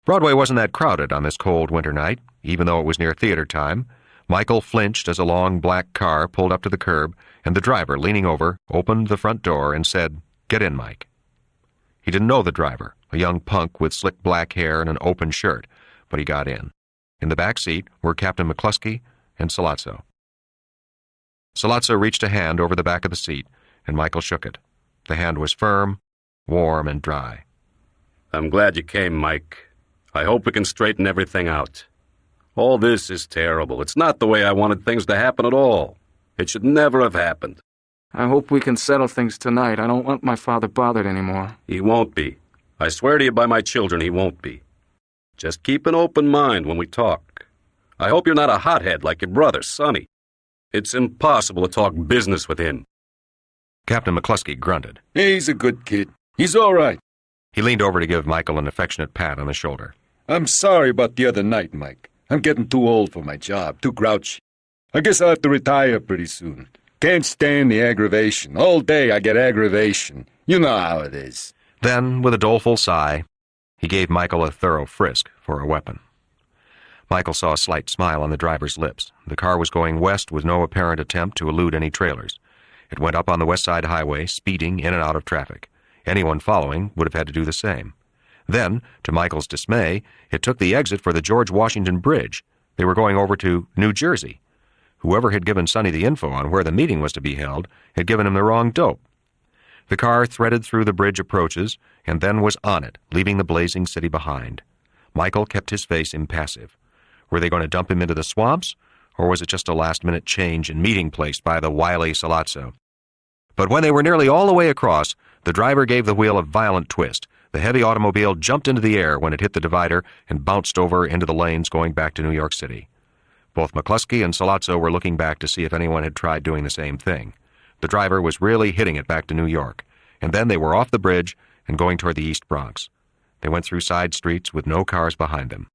Speaker 2: Broadway wasn't that crowded on this cold winter night, even though it was near theater time. Michael flinched as a long black car pulled up to the curb, and the driver, leaning over, opened the front door and said, "Get in, Mike." He didn't know the driver, a young punk with slick black hair and an open shirt, but he got in. In the back seat were Captain McCluskey and Sollozzo. Sollozzo reached a hand over the back of the seat, and Michael shook it. The hand was firm, warm, and dry.
Speaker 3: I'm glad you came, Mike. I hope we can straighten everything out. All this is terrible. It's not the way I wanted things to happen at all. It should never have happened.
Speaker 7: I hope we can settle things tonight. I don't want my father bothered anymore.
Speaker 3: He won't be. I swear to you by my children, he won't be. Just keep an open mind when we talk. I hope you're not a hothead like your brother, Sonny. It's impossible to talk business with him.
Speaker 2: Captain McCluskey grunted.
Speaker 14: He's a good kid. He's all right.
Speaker 2: He leaned over to give Michael an affectionate pat on the shoulder.
Speaker 19: I'm sorry about the other night, Mike. I'm getting too old for my job, too grouchy. I guess I'll have to retire pretty soon. Can't stand the aggravation. All day I get aggravation. You know how it is.
Speaker 2: Then, with a doleful sigh, he gave Michael a thorough frisk for a weapon. Michael saw a slight smile on the driver's lips. The car was going west with no apparent attempt to elude any trailers. It went up on the West Side Highway, speeding in and out of traffic. Anyone following would have had to do the same. Then, to Michael's dismay, it took the exit for the George Washington Bridge. They were going over to New Jersey. Whoever had given Sonny the info on where the meeting was to be held had given him the wrong dope. The car threaded through the bridge approaches and then was on it, leaving the blazing city behind. Michael kept his face impassive. Were they going to dump him into the swamps, or was it just a last-minute change in meeting place by the wily Sollozzo? But when they were nearly all the way across, the driver gave the wheel a violent twist. The heavy automobile jumped into the air when it hit the divider and bounced over into the lanes going back to New York City. Both McCluskey and Sollozzo were looking back to see if anyone had tried doing the same thing. The driver was really hitting it back to New York, and then they were off the bridge and going toward the East Bronx. They went through side streets with no cars behind them.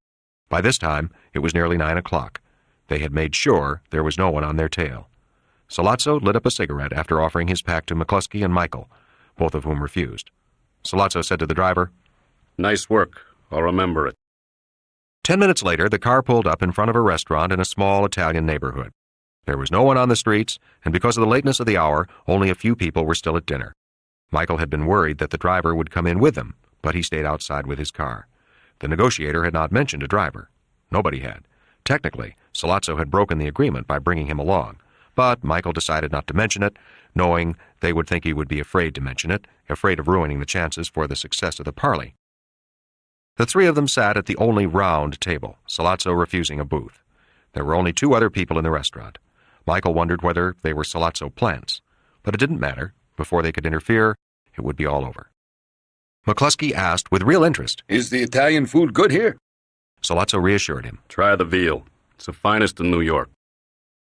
Speaker 2: By this time, it was nearly 9 o'clock. They had made sure there was no one on their tail. Sollozzo lit up a cigarette after offering his pack to McCluskey and Michael, both of whom refused. Sollozzo said to the driver,
Speaker 5: "Nice work. I'll remember it."
Speaker 2: 10 minutes later, the car pulled up in front of a restaurant in a small Italian neighborhood. There was no one on the streets, and because of the lateness of the hour, only a few people were still at dinner. Michael had been worried that the driver would come in with them, but he stayed outside with his car. The negotiator had not mentioned a driver. Nobody had. Technically, Sollozzo had broken the agreement by bringing him along, but Michael decided not to mention it, knowing they would think he would be afraid to mention it, afraid of ruining the chances for the success of the parley. The three of them sat at the only round table, Sollozzo refusing a booth. There were only 2 other people in the restaurant. Michael wondered whether they were Sollozzo plants, but it didn't matter. Before they could interfere, it would be all over. McCluskey asked with real interest,
Speaker 19: "Is the Italian food good here?"
Speaker 2: Sollozzo reassured him.
Speaker 5: "Try the veal. It's the finest in New York."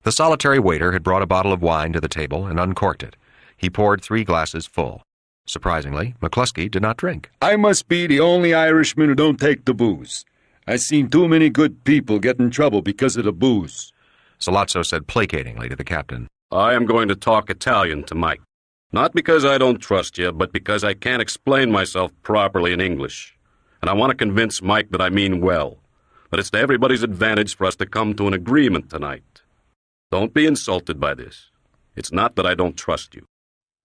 Speaker 2: The solitary waiter had brought a bottle of wine to the table and uncorked it. He poured 3 glasses full. Surprisingly, McCluskey did not drink.
Speaker 19: I must be the only Irishman who don't take the booze. I've seen too many good people get in trouble because of the booze.
Speaker 2: Sollozzo said placatingly to the captain,
Speaker 5: "I am going to talk Italian to Mike. Not because I don't trust you, but because I can't explain myself properly in English. And I want to convince Mike that I mean well, that it's to everybody's advantage for us to come to an agreement tonight. Don't be insulted by this. It's not that I don't trust you."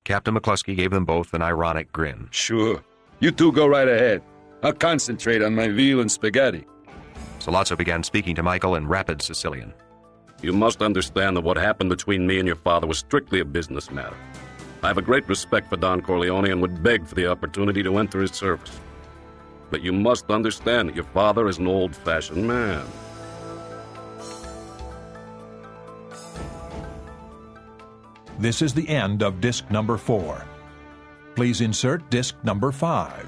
Speaker 2: Captain McCluskey gave them both an ironic grin.
Speaker 19: "Sure. You two go right ahead. I'll concentrate on my veal and spaghetti."
Speaker 2: Sollozzo began speaking to Michael in rapid Sicilian.
Speaker 5: "You must understand that what happened between me and your father was strictly a business matter. I have a great respect for Don Corleone and would beg for the opportunity to enter his service. But you must understand that your father is an old-fashioned man."
Speaker 1: This is the end of disc number 4. Please insert disc number 5.